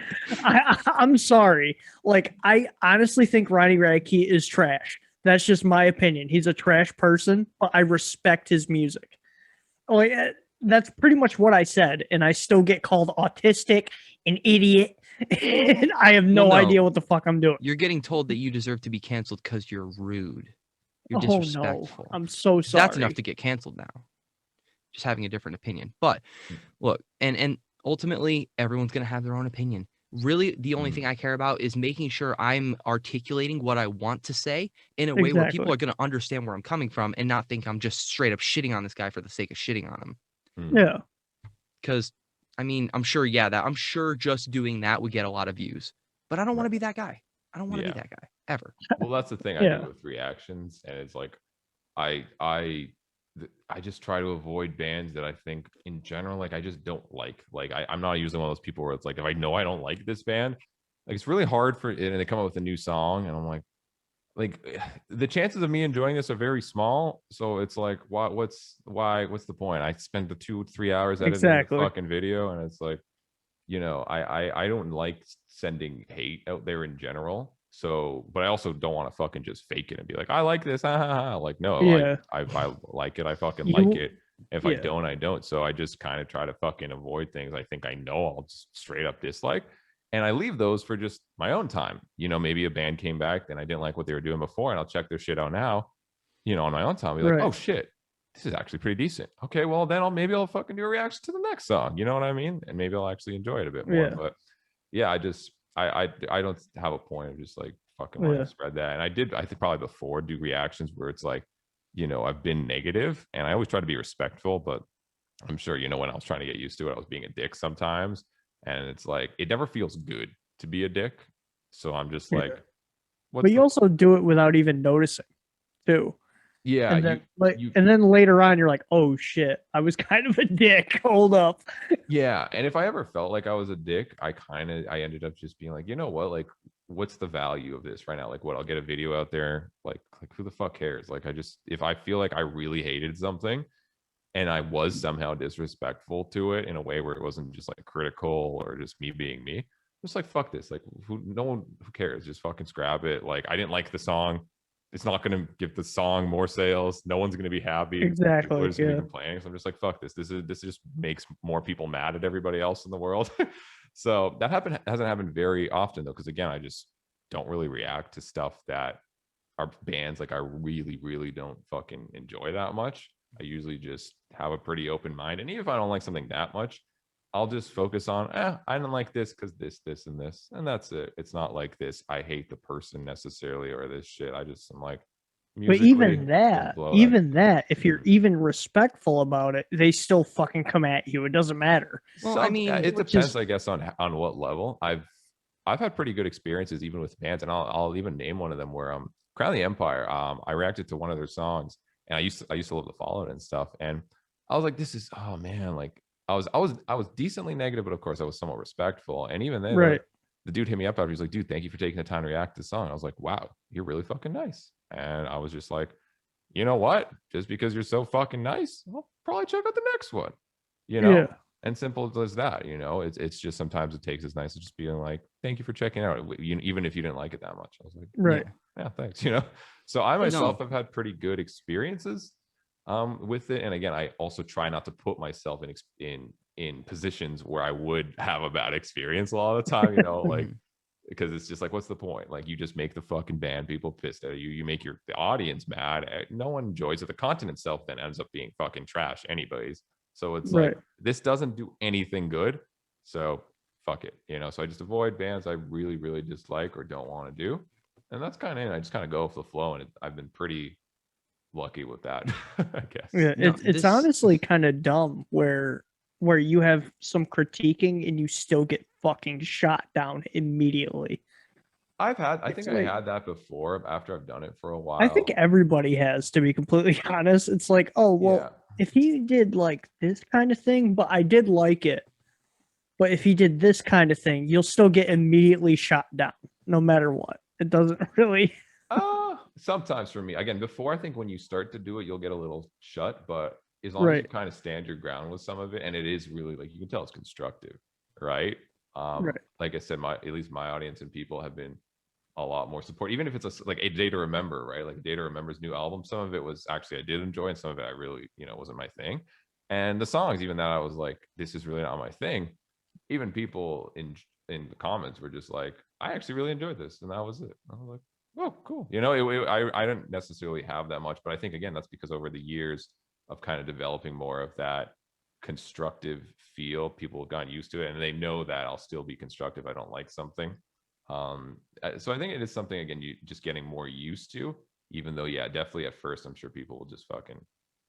Speaker 2: I'm sorry. Like, I honestly think Ronnie Radke is trash. That's just my opinion. He's a trash person, but I respect his music. Like, that's pretty much what I said. And I still get called autistic, an idiot. And I have no idea what the fuck I'm doing.
Speaker 1: You're getting told that you deserve to be canceled because you're rude. You're disrespectful.
Speaker 2: No. I'm so sorry.
Speaker 1: That's enough to get canceled now. Just having a different opinion. But look, and ultimately, everyone's going to have their own opinion. Really, the only thing I care about is making sure I'm articulating what I want to say in a way where people are going to understand where I'm coming from and not think I'm just straight up shitting on this guy for the sake of shitting on him.
Speaker 2: Yeah.
Speaker 1: Because, I mean, I'm sure just doing that would get a lot of views. But I don't want to be that guy. I don't want to be that guy ever.
Speaker 3: Well, that's the thing I do with reactions, and it's like I just try to avoid bands that I think in general, like I just don't like. Like I'm not usually one of those people where it's like, if I know I don't like this band, like it's really hard for it, and they come up with a new song, and I'm like the chances of me enjoying this are very small. So it's like, what's the point? I spent the 2-3 hours editing the fucking video, and it's like, you know, I don't like sending hate out there in general. So, but I also don't want to fucking just fake it and be like, I like this. Like, no, I like it. I fucking like it. If I don't, I don't. So I just kind of try to fucking avoid things I think I know I'll just straight up dislike. And I leave those for just my own time. You know, maybe a band came back and I didn't like what they were doing before, and I'll check their shit out now, you know, on my own time. I'll be like, oh shit, this is actually pretty decent. Okay, well then I'll fucking do a reaction to the next song. You know what I mean? And maybe I'll actually enjoy it a bit more. But yeah, I don't have a point of just like fucking wanting to spread that. And I think probably before do reactions where it's like, you know, I've been negative, and I always try to be respectful, but I'm sure, you know, when I was trying to get used to it, I was being a dick sometimes. And it's like, it never feels good to be a dick. So I'm just like,
Speaker 2: but you also do it without even noticing too.
Speaker 3: Yeah.
Speaker 2: And then, and then later on, you're like, oh shit, I was kind of a dick. Hold up.
Speaker 3: Yeah. And if I ever felt like I was a dick, I ended up just being like, you know what? Like, what's the value of this right now? Like, what, I'll get a video out there. Like who the fuck cares? Like, if I feel like I really hated something, and I was somehow disrespectful to it in a way where it wasn't just like critical or just me being me, just like fuck this, like who cares, just fucking scrap it. Like I didn't like the song, it's not going to give the song more sales, no one's going to be happy, people
Speaker 2: Exactly.
Speaker 3: are just going to
Speaker 2: Yeah.
Speaker 3: be complaining. So I'm just like fuck this, this just makes more people mad at everybody else in the world. So that hasn't happened very often though, because again, I just don't really react to stuff that are bands like I really don't fucking enjoy that much. I usually just have a pretty open mind, and even if I don't like something that much, I'll just focus on I don't like this because this and this, and that's it. It's not like this I hate the person necessarily or this shit. I'm like,
Speaker 2: But
Speaker 3: musically,
Speaker 2: even that, if you're even respectful about it, they still fucking come at you. It doesn't matter.
Speaker 1: Well, I mean,
Speaker 3: it depends, I guess, on what level. I've had pretty good experiences even with bands, and I'll even name one of them where Crown of the Empire. I reacted to one of their songs, and I used to love the Fallout and stuff, and I was like, this is, oh man, like I was decently negative, but of course I was somewhat respectful. And even then,
Speaker 2: Right.
Speaker 3: the dude hit me up after, he's like, dude, thank you for taking the time to react to the song. I was like, wow, you're really fucking nice. And I was just like, you know what? Just because you're so fucking nice, I'll probably check out the next one.
Speaker 2: Yeah.
Speaker 3: And simple as that. It's just sometimes it takes as nice as just being like, thank you for checking out, even if you didn't like it that much. I was like,
Speaker 2: right.
Speaker 3: Yeah, thanks. So I myself have had pretty good experiences with it. And again, I also try not to put myself in positions where I would have a bad experience a lot of the time, like, because it's just like, what's the point? Like, you just make the fucking band people pissed at you. You make the audience mad. No one enjoys it. The content itself then ends up being fucking trash anyways. So it's like, this doesn't do anything good. So fuck it. So I just avoid bands I really dislike or don't want to do. And that's kind of it. I just kind of go with the flow. And I've been pretty lucky with that, I guess.
Speaker 2: Yeah, it's honestly kind of dumb where you have some critiquing and you still get fucking shot down immediately.
Speaker 3: I think I had that before after I've done it for a while.
Speaker 2: I think everybody has, to be completely honest. It's like, oh, well, if he did like this kind of thing, but I did like it. But if he did this kind of thing, you'll still get immediately shot down, no matter what. It doesn't really.
Speaker 3: Sometimes for me, again, before, I think when you start to do it, you'll get a little shut. But as long as you kind of stand your ground with some of it, and it is really, like, you can tell it's constructive, right? Like I said, at least my audience and people have been a lot more support, even if it's like a Day to Remember, right? Like Day to Remember's new album, some of it was actually I did enjoy, and some of it I really, wasn't my thing. And the songs, even that I was like, this is really not my thing. Even people in the comments were just like, I actually really enjoyed this, and that was it. I was like, oh, cool. I didn't necessarily have that much, but I think again that's because over the years of kind of developing more of that constructive feel, people have gotten used to it, and they know that I'll still be constructive. I don't like something. So I think it is something, again, you just getting more used to, even though, yeah, definitely at first, I'm sure people will just fucking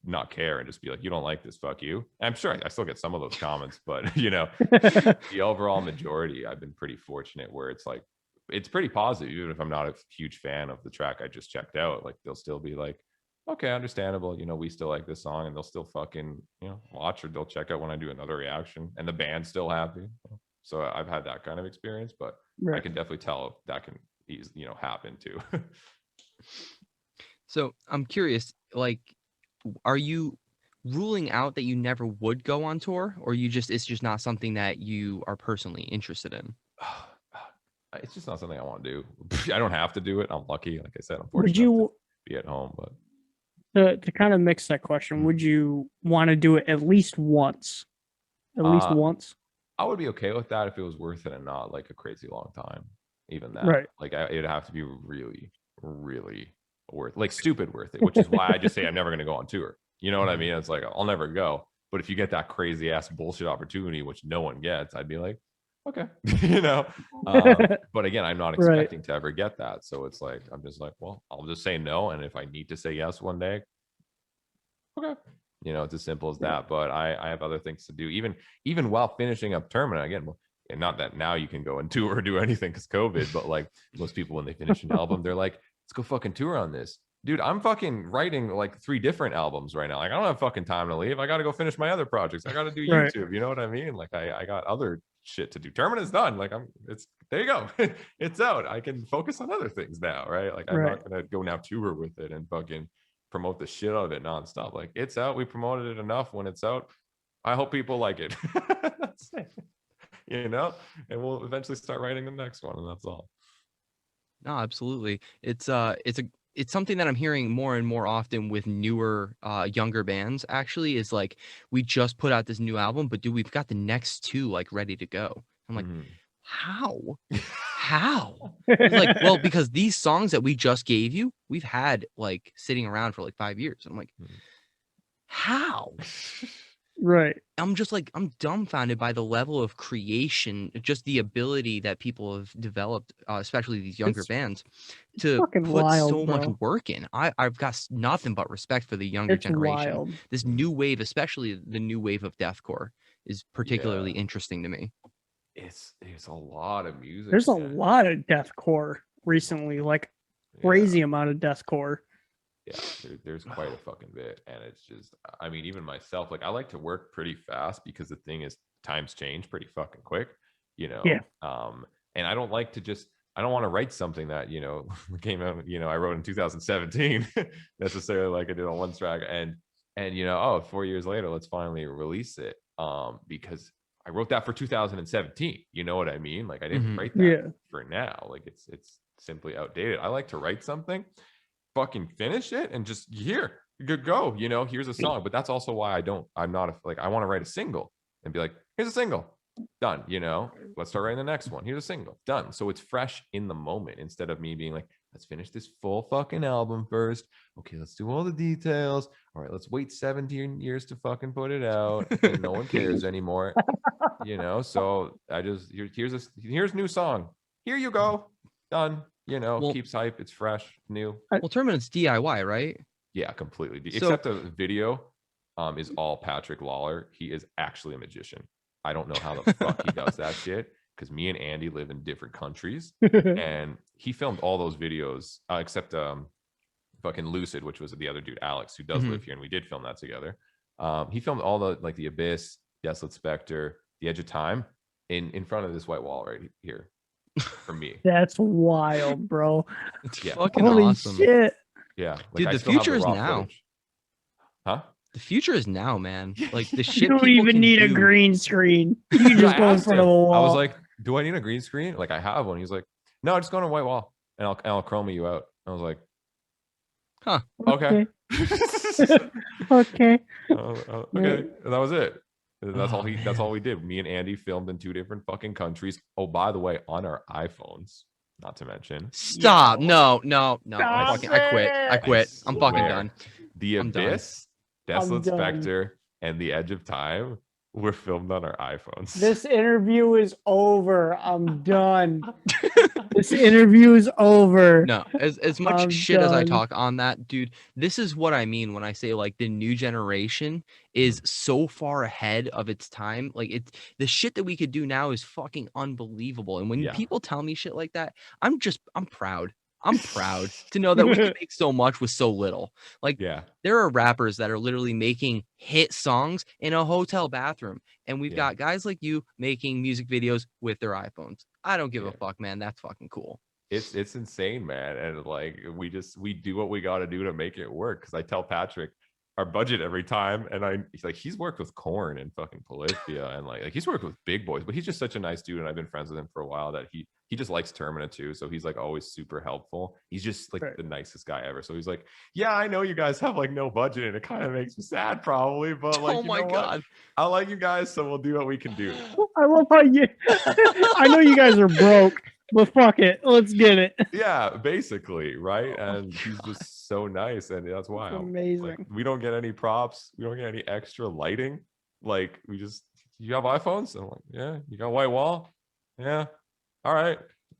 Speaker 3: not care and just be like, you don't like this, fuck you. And I'm sure I still get some of those comments, but the overall majority, I've been pretty fortunate where it's like, it's pretty positive. Even if I'm not a huge fan of the track I just checked out, like they'll still be like, okay, understandable, we still like this song, and they'll still fucking, watch, or they'll check out when I do another reaction, and the band's still happy. So I've had that kind of experience, but I can definitely tell that can happen too.
Speaker 1: So I'm curious, like, are you ruling out that you never would go on tour, or it's just not something that you are personally interested in?
Speaker 3: It's just not something I want to do. I don't have to do it. I'm lucky. Like I said, I'm fortunate to be at home, but
Speaker 2: to kind of mix that question, would you want to do it at least once? At least once?
Speaker 3: I would be okay with that if it was worth it and not like a crazy long time. Even that,
Speaker 2: right?
Speaker 3: Like it'd have to be really, really stupid worth it. Which is why I just say I'm never going to go on tour. You know what I mean? It's like I'll never go. But if you get that crazy ass bullshit opportunity, which no one gets, I'd be like, okay, But again, I'm not expecting to ever get that. So it's like I'm just like, well, I'll just say no, and if I need to say yes one day, okay. It's as simple as that. But I have other things to do, even while finishing up Termina. Again, and not that now you can go and tour or do anything because COVID, but like most people, when they finish an album, they're like, let's go fucking tour on this. Dude, I'm fucking writing like 3 different albums right now. Like, I don't have fucking time to leave. I got to go finish my other projects. I got to do YouTube. You know what I mean? Like, I got other shit to do. Termina's done. Like, there you go. It's out. I can focus on other things now, right? Like, I'm not going to go now tour with it and fucking promote the shit out of it nonstop. Like, it's out. We promoted it enough. When it's out, I hope people like it. That's it. You know, and we'll eventually start writing the next one, and that's all.
Speaker 1: No, absolutely. It's something that I'm hearing more and more often with newer, younger bands. Actually, is like, we just put out this new album, but dude, we've got the next two like ready to go. I'm like, how? How? It's like, well, because these songs that we just gave you, we've had like sitting around for like 5 years. I'm like, how?
Speaker 2: Right.
Speaker 1: I'm just like, I'm dumbfounded by the level of creation, just the ability that people have developed, especially these younger
Speaker 2: It's
Speaker 1: bands, to
Speaker 2: fucking
Speaker 1: put
Speaker 2: wild,
Speaker 1: so much
Speaker 2: bro.
Speaker 1: work in. I've got nothing but respect for the younger
Speaker 2: It's
Speaker 1: generation.
Speaker 2: wild.
Speaker 1: This new wave, especially the new wave of deathcore, is particularly interesting to me.
Speaker 3: It's a lot of music.
Speaker 2: There's a
Speaker 3: man.
Speaker 2: lot of deathcore recently, like crazy amount of deathcore.
Speaker 3: Yeah, there's quite a fucking bit, and it's just, I mean, even myself, like, I like to work pretty fast because the thing is, times change pretty fucking quick, you know.
Speaker 2: Yeah.
Speaker 3: And I don't like to just, I don't want to write something that, you know, came out, you know, I wrote in 2017 necessarily, like I did on one track, and you know, oh, 4 years later, let's finally release it, because I wrote that for 2017. You know what I mean? Like, I didn't write that for now. Like, it's simply outdated. I like to write something, fucking finish it, and just, here, good, go, you know, here's a song. But that's also why I'm not like, I want to write a single and be like, here's a single, done, you know, let's start writing the next one, here's a single, done. So it's fresh in the moment, instead of me being like, let's finish this full fucking album first, okay, let's do all the details, all right, let's wait 17 years to fucking put it out, and no one cares anymore, you know. So I just, here's new song, here you go, done, you know.
Speaker 1: Well,
Speaker 3: keeps hype, it's fresh, new.
Speaker 1: Well, Termina's DIY, right?
Speaker 3: Yeah, completely.
Speaker 1: So-
Speaker 3: Except the video is all Patrick Lawler. He is actually a magician. I don't know how the fuck he does that shit, because me and Andy live in different countries, and he filmed all those videos, except fucking Lucid, which was the other dude, Alex, who does live here, and we did film that together. He filmed all the, like, the Abyss, Desolate Spectre, The Edge of Time in front of this white wall right here for me.
Speaker 2: That's wild, bro.
Speaker 1: It's
Speaker 3: Yeah.
Speaker 1: fucking
Speaker 2: Holy
Speaker 1: awesome.
Speaker 2: shit.
Speaker 3: Yeah,
Speaker 1: Dude,
Speaker 3: I
Speaker 1: the
Speaker 3: still have
Speaker 1: future is
Speaker 3: raw
Speaker 1: now.
Speaker 3: footage. Huh?
Speaker 1: The future is now, man. Like, the shit
Speaker 2: You don't
Speaker 1: people
Speaker 2: even
Speaker 1: can
Speaker 2: need a
Speaker 1: do-
Speaker 2: green screen. You
Speaker 3: Yeah,
Speaker 2: just
Speaker 3: I
Speaker 2: go in
Speaker 3: asked
Speaker 2: front of
Speaker 3: him.
Speaker 2: a wall.
Speaker 3: I was like, do I need a green screen? Like, I have one. He's like, no, just go on a white wall, and I'll chroma you out. I was like,
Speaker 1: Huh.
Speaker 3: Okay.
Speaker 2: Okay.
Speaker 3: Okay. And that was it. And that's all we did. Me and Andy filmed in 2 different fucking countries. Oh, by the way, on our iPhones, not to mention.
Speaker 1: Stop.
Speaker 2: Yo.
Speaker 1: No.
Speaker 2: Stop
Speaker 1: I quit. I'm fucking
Speaker 3: swear.
Speaker 1: done.
Speaker 3: The
Speaker 1: I'm done.
Speaker 3: Abyss, Desolate
Speaker 2: done.
Speaker 3: Spectre, and The Edge of Time were filmed on our iPhones.
Speaker 2: This interview is over. I'm done. This interview is over.
Speaker 1: No, as much
Speaker 2: I'm
Speaker 1: shit as I
Speaker 2: done.
Speaker 1: talk on that, dude, this is what I mean when I say, like, the new generation is so far ahead of its time. Like, it's the shit that we could do now is fucking unbelievable. And when
Speaker 3: Yeah.
Speaker 1: people tell me shit like that, I'm proud. I'm proud to know that we can make so much with so little. Like,
Speaker 3: Yeah.
Speaker 1: there are rappers that are literally making hit songs in a hotel bathroom, and we've got guys like you making music videos with their iPhones. I don't give a fuck, man. That's fucking cool.
Speaker 3: It's insane, man. And like, we do what we got to do to make it work. Because I tell Patrick our budget every time, and he's worked with Korn and fucking Polyphia, and like he's worked with big boys, but he's just such a nice dude, and I've been friends with him for a while, that he just likes Termina too. So he's like always super helpful. He's just like the nicest guy ever. So he's like, yeah, I know you guys have like no budget, and it kind of makes me sad probably, but like,
Speaker 1: Oh my God.
Speaker 3: I like you guys, so we'll do what we can do.
Speaker 2: I love how you. I know you guys are broke, but fuck it, let's get it.
Speaker 3: Yeah, basically, right? And he's just so nice, and that's why
Speaker 2: Amazing.
Speaker 3: like, we don't get any props, we don't get any extra lighting. Like, you have iPhones? I'm like, yeah. You got a white wall? Yeah. All right.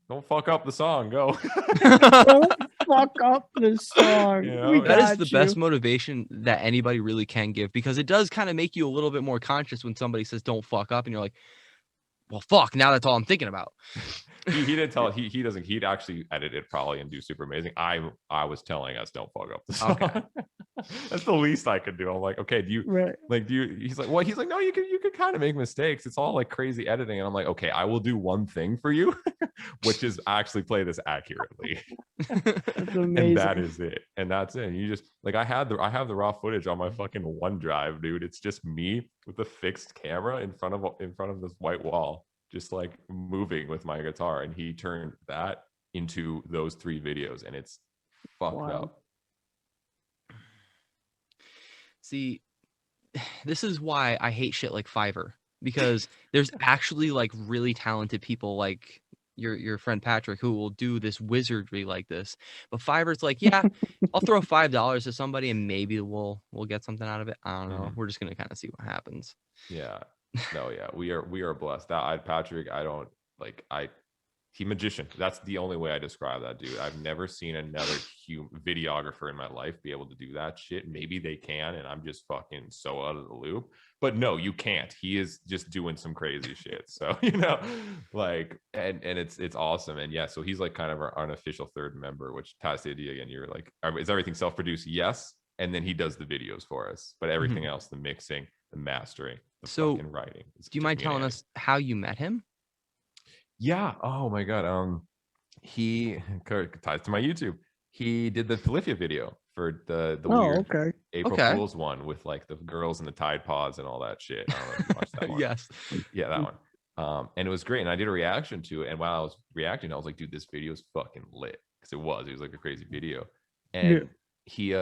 Speaker 3: Don't fuck up the song. Go.
Speaker 2: Don't fuck up the song.
Speaker 3: You know,
Speaker 2: We
Speaker 1: That is
Speaker 2: got
Speaker 1: the
Speaker 2: you.
Speaker 1: best motivation that anybody really can give, because it does kind of make you a little bit more conscious when somebody says don't fuck up, and you're like, well, fuck, now that's all I'm thinking about.
Speaker 3: he didn't tell. He doesn't. He'd actually edit it probably and do super amazing. I was telling us don't fuck up the song.
Speaker 1: Okay.
Speaker 3: That's the least I could do. I'm like, okay, do you he's like, well, he's like, no, you can kind of make mistakes. It's all like crazy editing. And I'm like, okay, I will do one thing for you, which is actually play this accurately.
Speaker 2: That's amazing.
Speaker 3: And that is it. And that's it. And you just like I have the raw footage on my fucking OneDrive, dude. It's just me with a fixed camera in front of this white wall, just like moving with my guitar. And he turned that into those 3 videos, and it's fucked up.
Speaker 1: See, this is why I hate shit like Fiverr, because there's actually like really talented people like your friend Patrick who will do this wizardry like this. But Fiverr's like, yeah, I'll throw $5 to somebody and maybe we'll get something out of it. I don't know. We're just gonna kind of see what happens.
Speaker 3: Yeah. No, yeah. We are blessed. Patrick, he magician. That's the only way I describe that dude. I've never seen another videographer in my life be able to do that shit. Maybe they can, and I'm just fucking so out of the loop. But no, you can't. He is just doing some crazy shit. So like, and it's awesome. And yeah, so he's like kind of our unofficial third member. Which past the idea again, you're like, is everything self-produced? Yes, and then he does the videos for us. But everything else, the mixing, the mastering, the fucking writing.
Speaker 1: Do you mind telling us how you met him?
Speaker 3: Yeah. Oh my god. He ties to my YouTube. He did the Polyphia video for the weird April Fool's one with like the girls and the Tide Pods and all that shit. I don't know if you watched that one.
Speaker 1: Yes.
Speaker 3: Yeah, that one. And it was great. And I did a reaction to it. And while I was reacting, I was like, dude, this video is fucking lit. Because it was like a crazy video. And he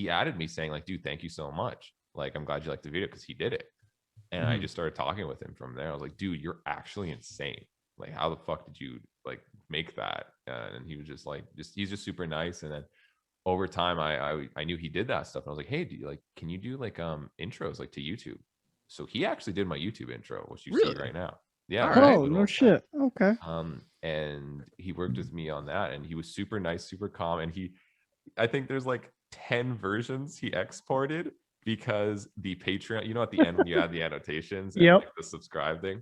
Speaker 3: added me saying like, dude, thank you so much. Like, I'm glad you liked the video, because he did it. And I just started talking with him from there. I was like, dude, you're actually insane. Like, how the fuck did you like make that? And he was just like, he's just super nice. And then over time, I knew he did that stuff. And I was like, hey, can you do like intros like to YouTube? So he actually did my YouTube intro, which you see right now. Yeah.
Speaker 2: Oh, no shit. Okay.
Speaker 3: And he worked with me on that, and he was super nice, super calm. And I think there's like 10 versions he exported, because the Patreon, at the end when you add the annotations and like the subscribe thing,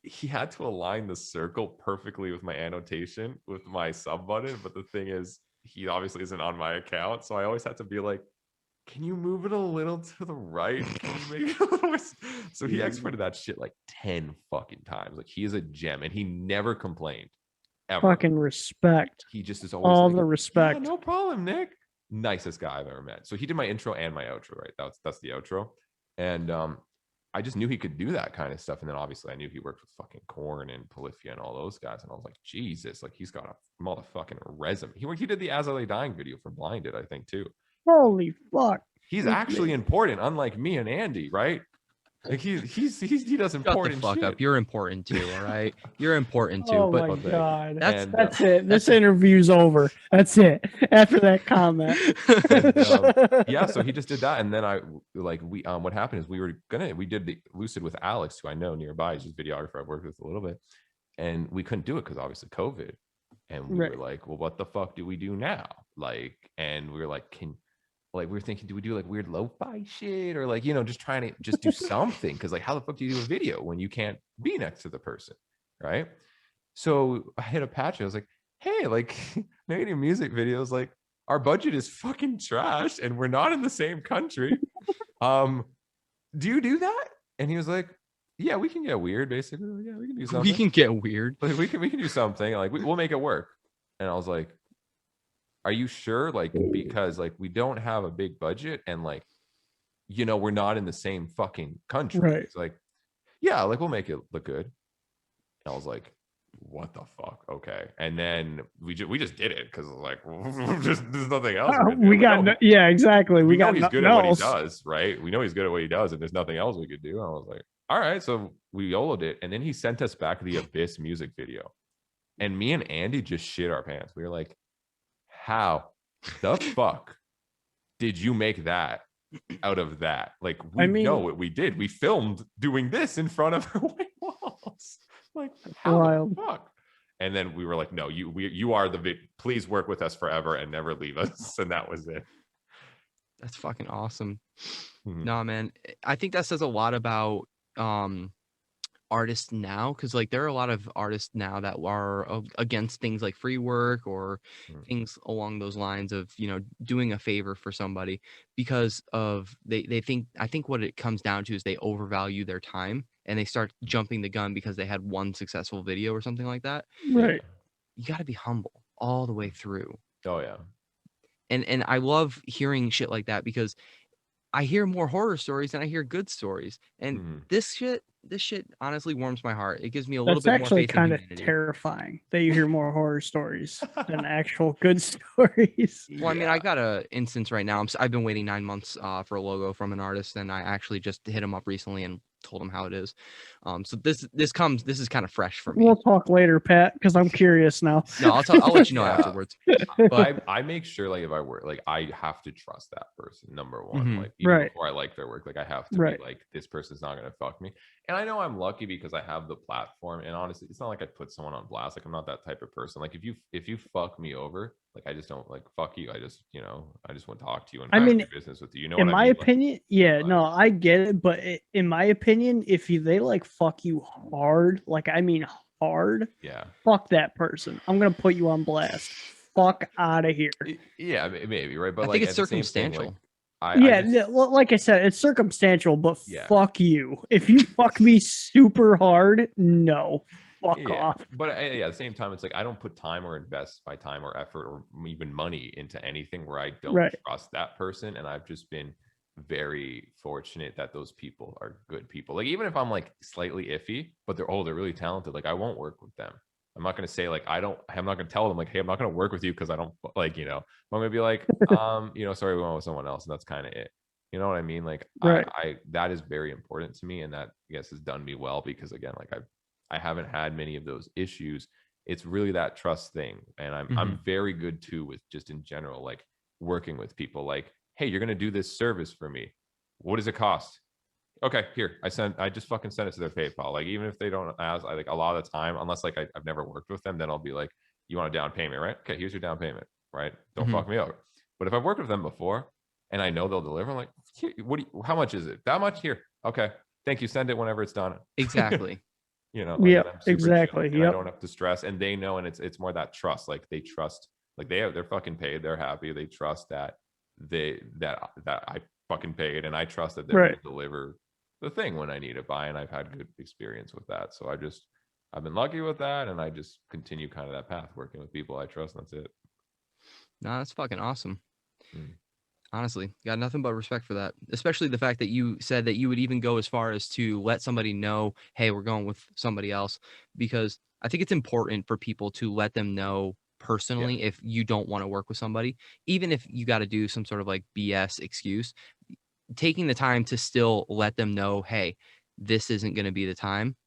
Speaker 3: he had to align the circle perfectly with my annotation with my sub button. But the thing is, he obviously isn't on my account, so I always have to be like, can you move it a little to the right? Can you make it a little more? So he exported that shit like 10 fucking times. Like, he is a gem, and he never complained ever.
Speaker 2: Fucking respect.
Speaker 3: He just is always
Speaker 2: all
Speaker 3: like,
Speaker 2: the respect.
Speaker 3: Yeah, no problem, Nick. Nicest guy I've ever met. So he did my intro and my outro, right? That's the outro. And I just knew he could do that kind of stuff. And then obviously I knew he worked with fucking Korn and Polyphia and all those guys. And I was like, Jesus, like, he's got a motherfucking resume. He did the As I Lay Dying video for Blinded, I think, too.
Speaker 2: Holy fuck.
Speaker 3: He's actually important, unlike me and Andy, right? Like, he does important shit.
Speaker 1: Shut the fuck up. You're important too, all right? You're important too.
Speaker 2: Oh
Speaker 1: but
Speaker 2: my god.
Speaker 1: That's
Speaker 2: it. This interview's over. That's it. After that comment.
Speaker 3: Yeah, so he just did that. And then what happened is we did the Lucid with Alex, who I know nearby. He's just a videographer I've worked with a little bit. And we couldn't do it because obviously COVID. And we were like, well, what the fuck do we do now? Like, and we were like, we were thinking, do we do like weird lo-fi shit, or like, just trying to just do something? Because like, how the fuck do you do a video when you can't be next to the person, right? So I hit a patch. I was like, hey, like, making music videos, like, our budget is fucking trash and we're not in the same country. Do you do that? And he was like, yeah, we can get weird, basically. Like, yeah, we can do something.
Speaker 1: We can get weird.
Speaker 3: Like, we can do something. Like, we'll make it work. And I was like, are you sure? Like, because like, we don't have a big budget, and like, we're not in the same fucking country.
Speaker 2: Right.
Speaker 3: It's like, yeah, like, we'll make it look good. And I was like, what the fuck? Okay. And then we just did it, because like, there's nothing else.
Speaker 2: Exactly. We got
Speaker 3: he's good at what he does, right? We know he's good at what he does, and there's nothing else we could do. And I was like, all right. So we YOLO'd it, and then he sent us back the Abyss music video, and me and Andy just shit our pants. We were like, how the fuck did you make that out of that? Like, we know what we did. We filmed doing this in front of our white walls. Like, how the fuck? And then we were like, no, you are please work with us forever and never leave us. And that was it.
Speaker 1: That's fucking awesome. No, man, I think that says a lot about artists now, because like there are a lot of artists now that are against things like free work or things along those lines of, you know, doing a favor for somebody because of they think, I think what it comes down to is they overvalue their time and they start jumping the gun because they had one successful video or something like that.
Speaker 2: Right.
Speaker 1: You got to be humble all the way through.
Speaker 3: Oh yeah.
Speaker 1: And I love hearing shit like that because I hear more horror stories than I hear good stories. And this shit honestly warms my heart. It gives me a little
Speaker 2: That's
Speaker 1: bit more
Speaker 2: actually
Speaker 1: faith in
Speaker 2: kind of
Speaker 1: humanity.
Speaker 2: terrifying that you hear more horror stories than actual good stories.
Speaker 1: Well, I mean, I got a instance right now. I've been waiting 9 months for a logo from an artist, and I actually just hit him up recently and told him how it is. So this is kind of fresh for me.
Speaker 2: We'll talk later, Pat, because I'm curious now.
Speaker 1: No, I'll let you know afterwards. But
Speaker 3: I make sure, like, if I work, like, I have to trust that person, number one. Like, even
Speaker 2: Right.
Speaker 3: before I like their work, like, I have to
Speaker 2: Right.
Speaker 3: be like, this person's not gonna fuck me. And I know I'm lucky because I have the platform. And honestly, it's not like I put someone on blast. Like, I'm not that type of person. Like, if you fuck me over, like, I just don't, like, fuck you. I just, you know, I just want to talk to you and
Speaker 2: I mean,
Speaker 3: do business with you. You know
Speaker 2: in
Speaker 3: what
Speaker 2: my
Speaker 3: I mean?
Speaker 2: opinion,
Speaker 3: Like,
Speaker 2: yeah, no, I get it, but in my opinion, if they like fuck you hard, like I mean hard,
Speaker 3: yeah,
Speaker 2: fuck that person. I'm gonna put you on blast. Fuck out of here.
Speaker 3: yeah, maybe, right? But
Speaker 1: I
Speaker 3: like,
Speaker 1: think it's
Speaker 3: at the same thing,
Speaker 1: circumstantial.
Speaker 3: like,
Speaker 2: Yeah,
Speaker 3: I just,
Speaker 2: like I said, it's circumstantial, but
Speaker 3: Yeah.
Speaker 2: fuck you. If you fuck me super hard, no, fuck off.
Speaker 3: But yeah, at the same time, it's like I don't put time or invest my time or effort or even money into anything where I don't
Speaker 2: Right.
Speaker 3: trust that person. And I've just been very fortunate that those people are good people. Like, even if I'm like slightly iffy, but they're really talented, like, I won't work with them. I'm not going to say like I'm not going to tell them like, hey, I'm not going to work with you because I don't, like, you know, I'm going to be like, you know, sorry, we went with someone else, and that's kind of it. You know what I mean? Like,
Speaker 2: Right.
Speaker 3: I that is very important to me, and that, I guess, has done me well because, again, like, I haven't had many of those issues. It's really that trust thing, and I'm very good too with just in general, like, working with people. Like, hey, you're going to do this service for me. What does it cost? Okay, here, I just fucking send it to their PayPal. Like, even if they don't ask, I, like, a lot of the time, unless like I've never worked with them, then I'll be like, you want a down payment, right? Okay, here's your down payment, right? Don't fuck me over. But if I've worked with them before and I know they'll deliver, I'm like, how much is it? That much? Here. Okay, thank you. Send it whenever it's done.
Speaker 1: Exactly.
Speaker 3: You know, like,
Speaker 2: Yeah,
Speaker 3: I'm super
Speaker 2: exactly.
Speaker 3: chill, and I
Speaker 2: Yep.
Speaker 3: don't have to stress, and they know, and it's more that trust. Like, they trust, like, they're fucking paid, they're happy, they trust that that I fucking paid, and I trust that they're
Speaker 2: Right.
Speaker 3: going to deliver the thing when I need it by, and I've had good experience with that. So I've been lucky with that, and I just continue kind of that path, working with people I trust, and that's it.
Speaker 1: No, that's fucking awesome.
Speaker 3: Mm.
Speaker 1: Honestly, got nothing but respect for that. Especially the fact that you said that you would even go as far as to let somebody know, hey, we're going with somebody else. Because I think it's important for people to let them know personally if you don't want to work with somebody, even if you got to do some sort of like BS excuse, taking the time to still let them know, hey, this isn't going to be the time.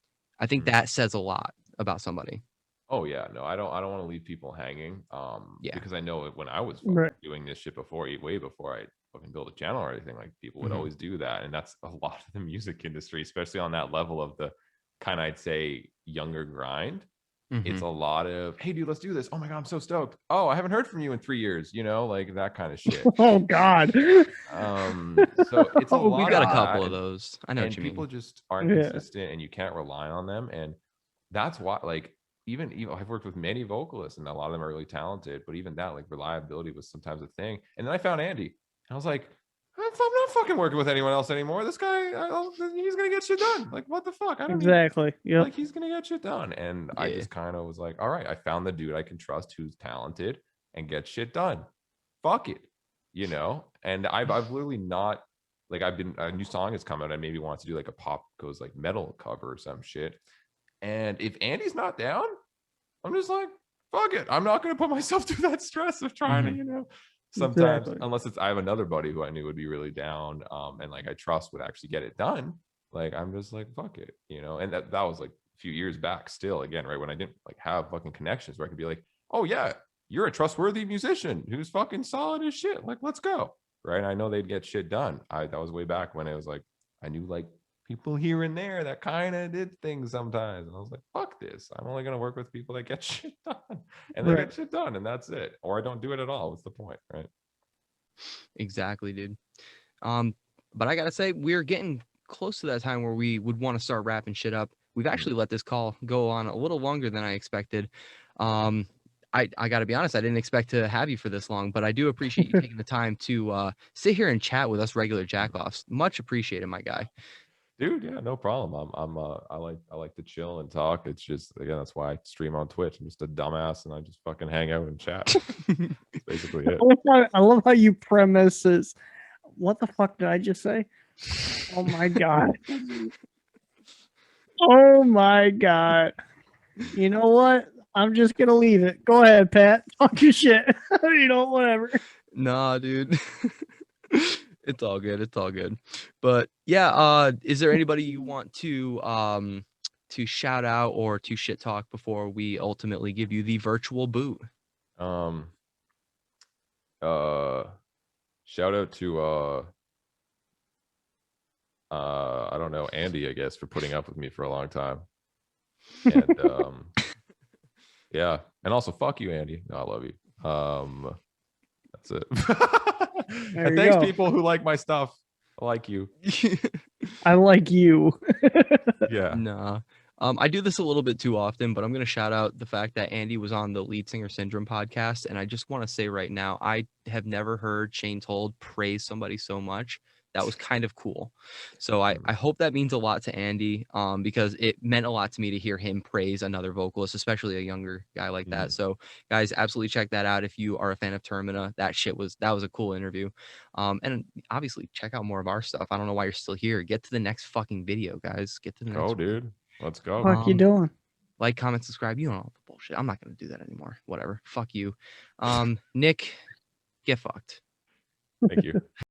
Speaker 1: I think that says a lot about somebody.
Speaker 3: Oh yeah, no, I don't want to leave people hanging.
Speaker 1: Yeah.
Speaker 3: Because I know when I was
Speaker 2: Right.
Speaker 3: doing this shit before, way before I fucking build a channel or anything, like, people would always do that, and that's a lot of the music industry, especially on that level of the kind of, I'd say, younger grind. It's a lot of, hey dude, let's do this. Oh my god, I'm so stoked. Oh, I haven't heard from you in 3 years. You know, like that kind of shit.
Speaker 2: Oh God.
Speaker 3: So it's a lot.
Speaker 1: We've got a
Speaker 3: of
Speaker 1: couple
Speaker 3: that,
Speaker 1: of those. I know
Speaker 3: and
Speaker 1: what you
Speaker 3: people
Speaker 1: mean.
Speaker 3: just aren't
Speaker 2: Yeah.
Speaker 3: consistent, and you can't rely on them. And that's why, like, even I've worked with many vocalists, and a lot of them are really talented, but even that, like, reliability was sometimes a thing. And then I found Andy, and I was like, I'm not fucking working with anyone else anymore. This guy, he's gonna get shit done. Like, what the fuck? I don't even,
Speaker 2: Exactly. Yep.
Speaker 3: like, he's gonna get shit done. And I just kind of was like, all right, I found the dude I can trust, who's talented and gets shit done. Fuck it, you know. And I've literally not, like, I've been, a new song has come out, I maybe want to do like a pop goes like metal cover or some shit, and if Andy's not down, I'm just like, fuck it, I'm not gonna put myself through that stress of trying to, you know. Sometimes,
Speaker 2: Exactly.
Speaker 3: unless I have another buddy who I knew would be really down, and like I trust would actually get it done, like, I'm just like, fuck it, you know. And that was like a few years back, still, again, right when I didn't like have fucking connections where I could be like, oh yeah, you're a trustworthy musician who's fucking solid as shit, like, let's go, right? And I know they'd get shit done. That was way back when it was like, I knew like people here and there that kind of did things sometimes, and I was like, fuck this, I'm only going to work with people that get shit done, and they get shit done, and that's it. Or I don't do it at all. What's the point, right?
Speaker 1: Exactly, dude. But I gotta say, we're getting close to that time where we would want to start wrapping shit up. we've actually let this call go on a little longer than I expected. I got to be honest, I didn't expect to have you for this long, but I do appreciate you taking the time to sit here and chat with us regular jackoffs. Much appreciated, my guy.
Speaker 3: Dude, yeah, no problem. I like to chill and talk. It's just, again, that's why I stream on Twitch. I'm just a dumbass and I just fucking hang out and chat. That's basically it.
Speaker 2: I love how you premises. What the fuck did I just say? Oh my god. Oh my god. You know what? I'm just gonna leave it. Go ahead, Pat. Talk your shit. Whatever.
Speaker 1: Nah, dude. It's all good. It's all good. But yeah, is there anybody you want to shout out or to shit talk before we ultimately give you the virtual boot?
Speaker 3: Shout out to I don't know, Andy, I guess, for putting up with me for a long time. And yeah, and also fuck you, Andy. No, I love you. That's it. And thanks, people who like my stuff. I like you.
Speaker 2: I like you.
Speaker 3: Yeah.
Speaker 1: Nah. I do this a little bit too often, but I'm going to shout out the fact that Andy was on the Lead Singer Syndrome podcast. And I just want to say right now, I have never heard Shane Told praise somebody so much. That was kind of cool. So I hope that means a lot to Andy, because it meant a lot to me to hear him praise another vocalist, especially a younger guy like that. So guys, absolutely check that out if you are a fan of Termina. That was a cool interview. And obviously check out more of our stuff. I don't know why you're still here. Get to the next fucking video, guys. Get to the next
Speaker 3: dude. Let's go.
Speaker 2: What you doing?
Speaker 1: Like, comment, subscribe. You know all the bullshit. I'm not gonna do that anymore. Whatever. Fuck you. Nick, get fucked.
Speaker 3: Thank you.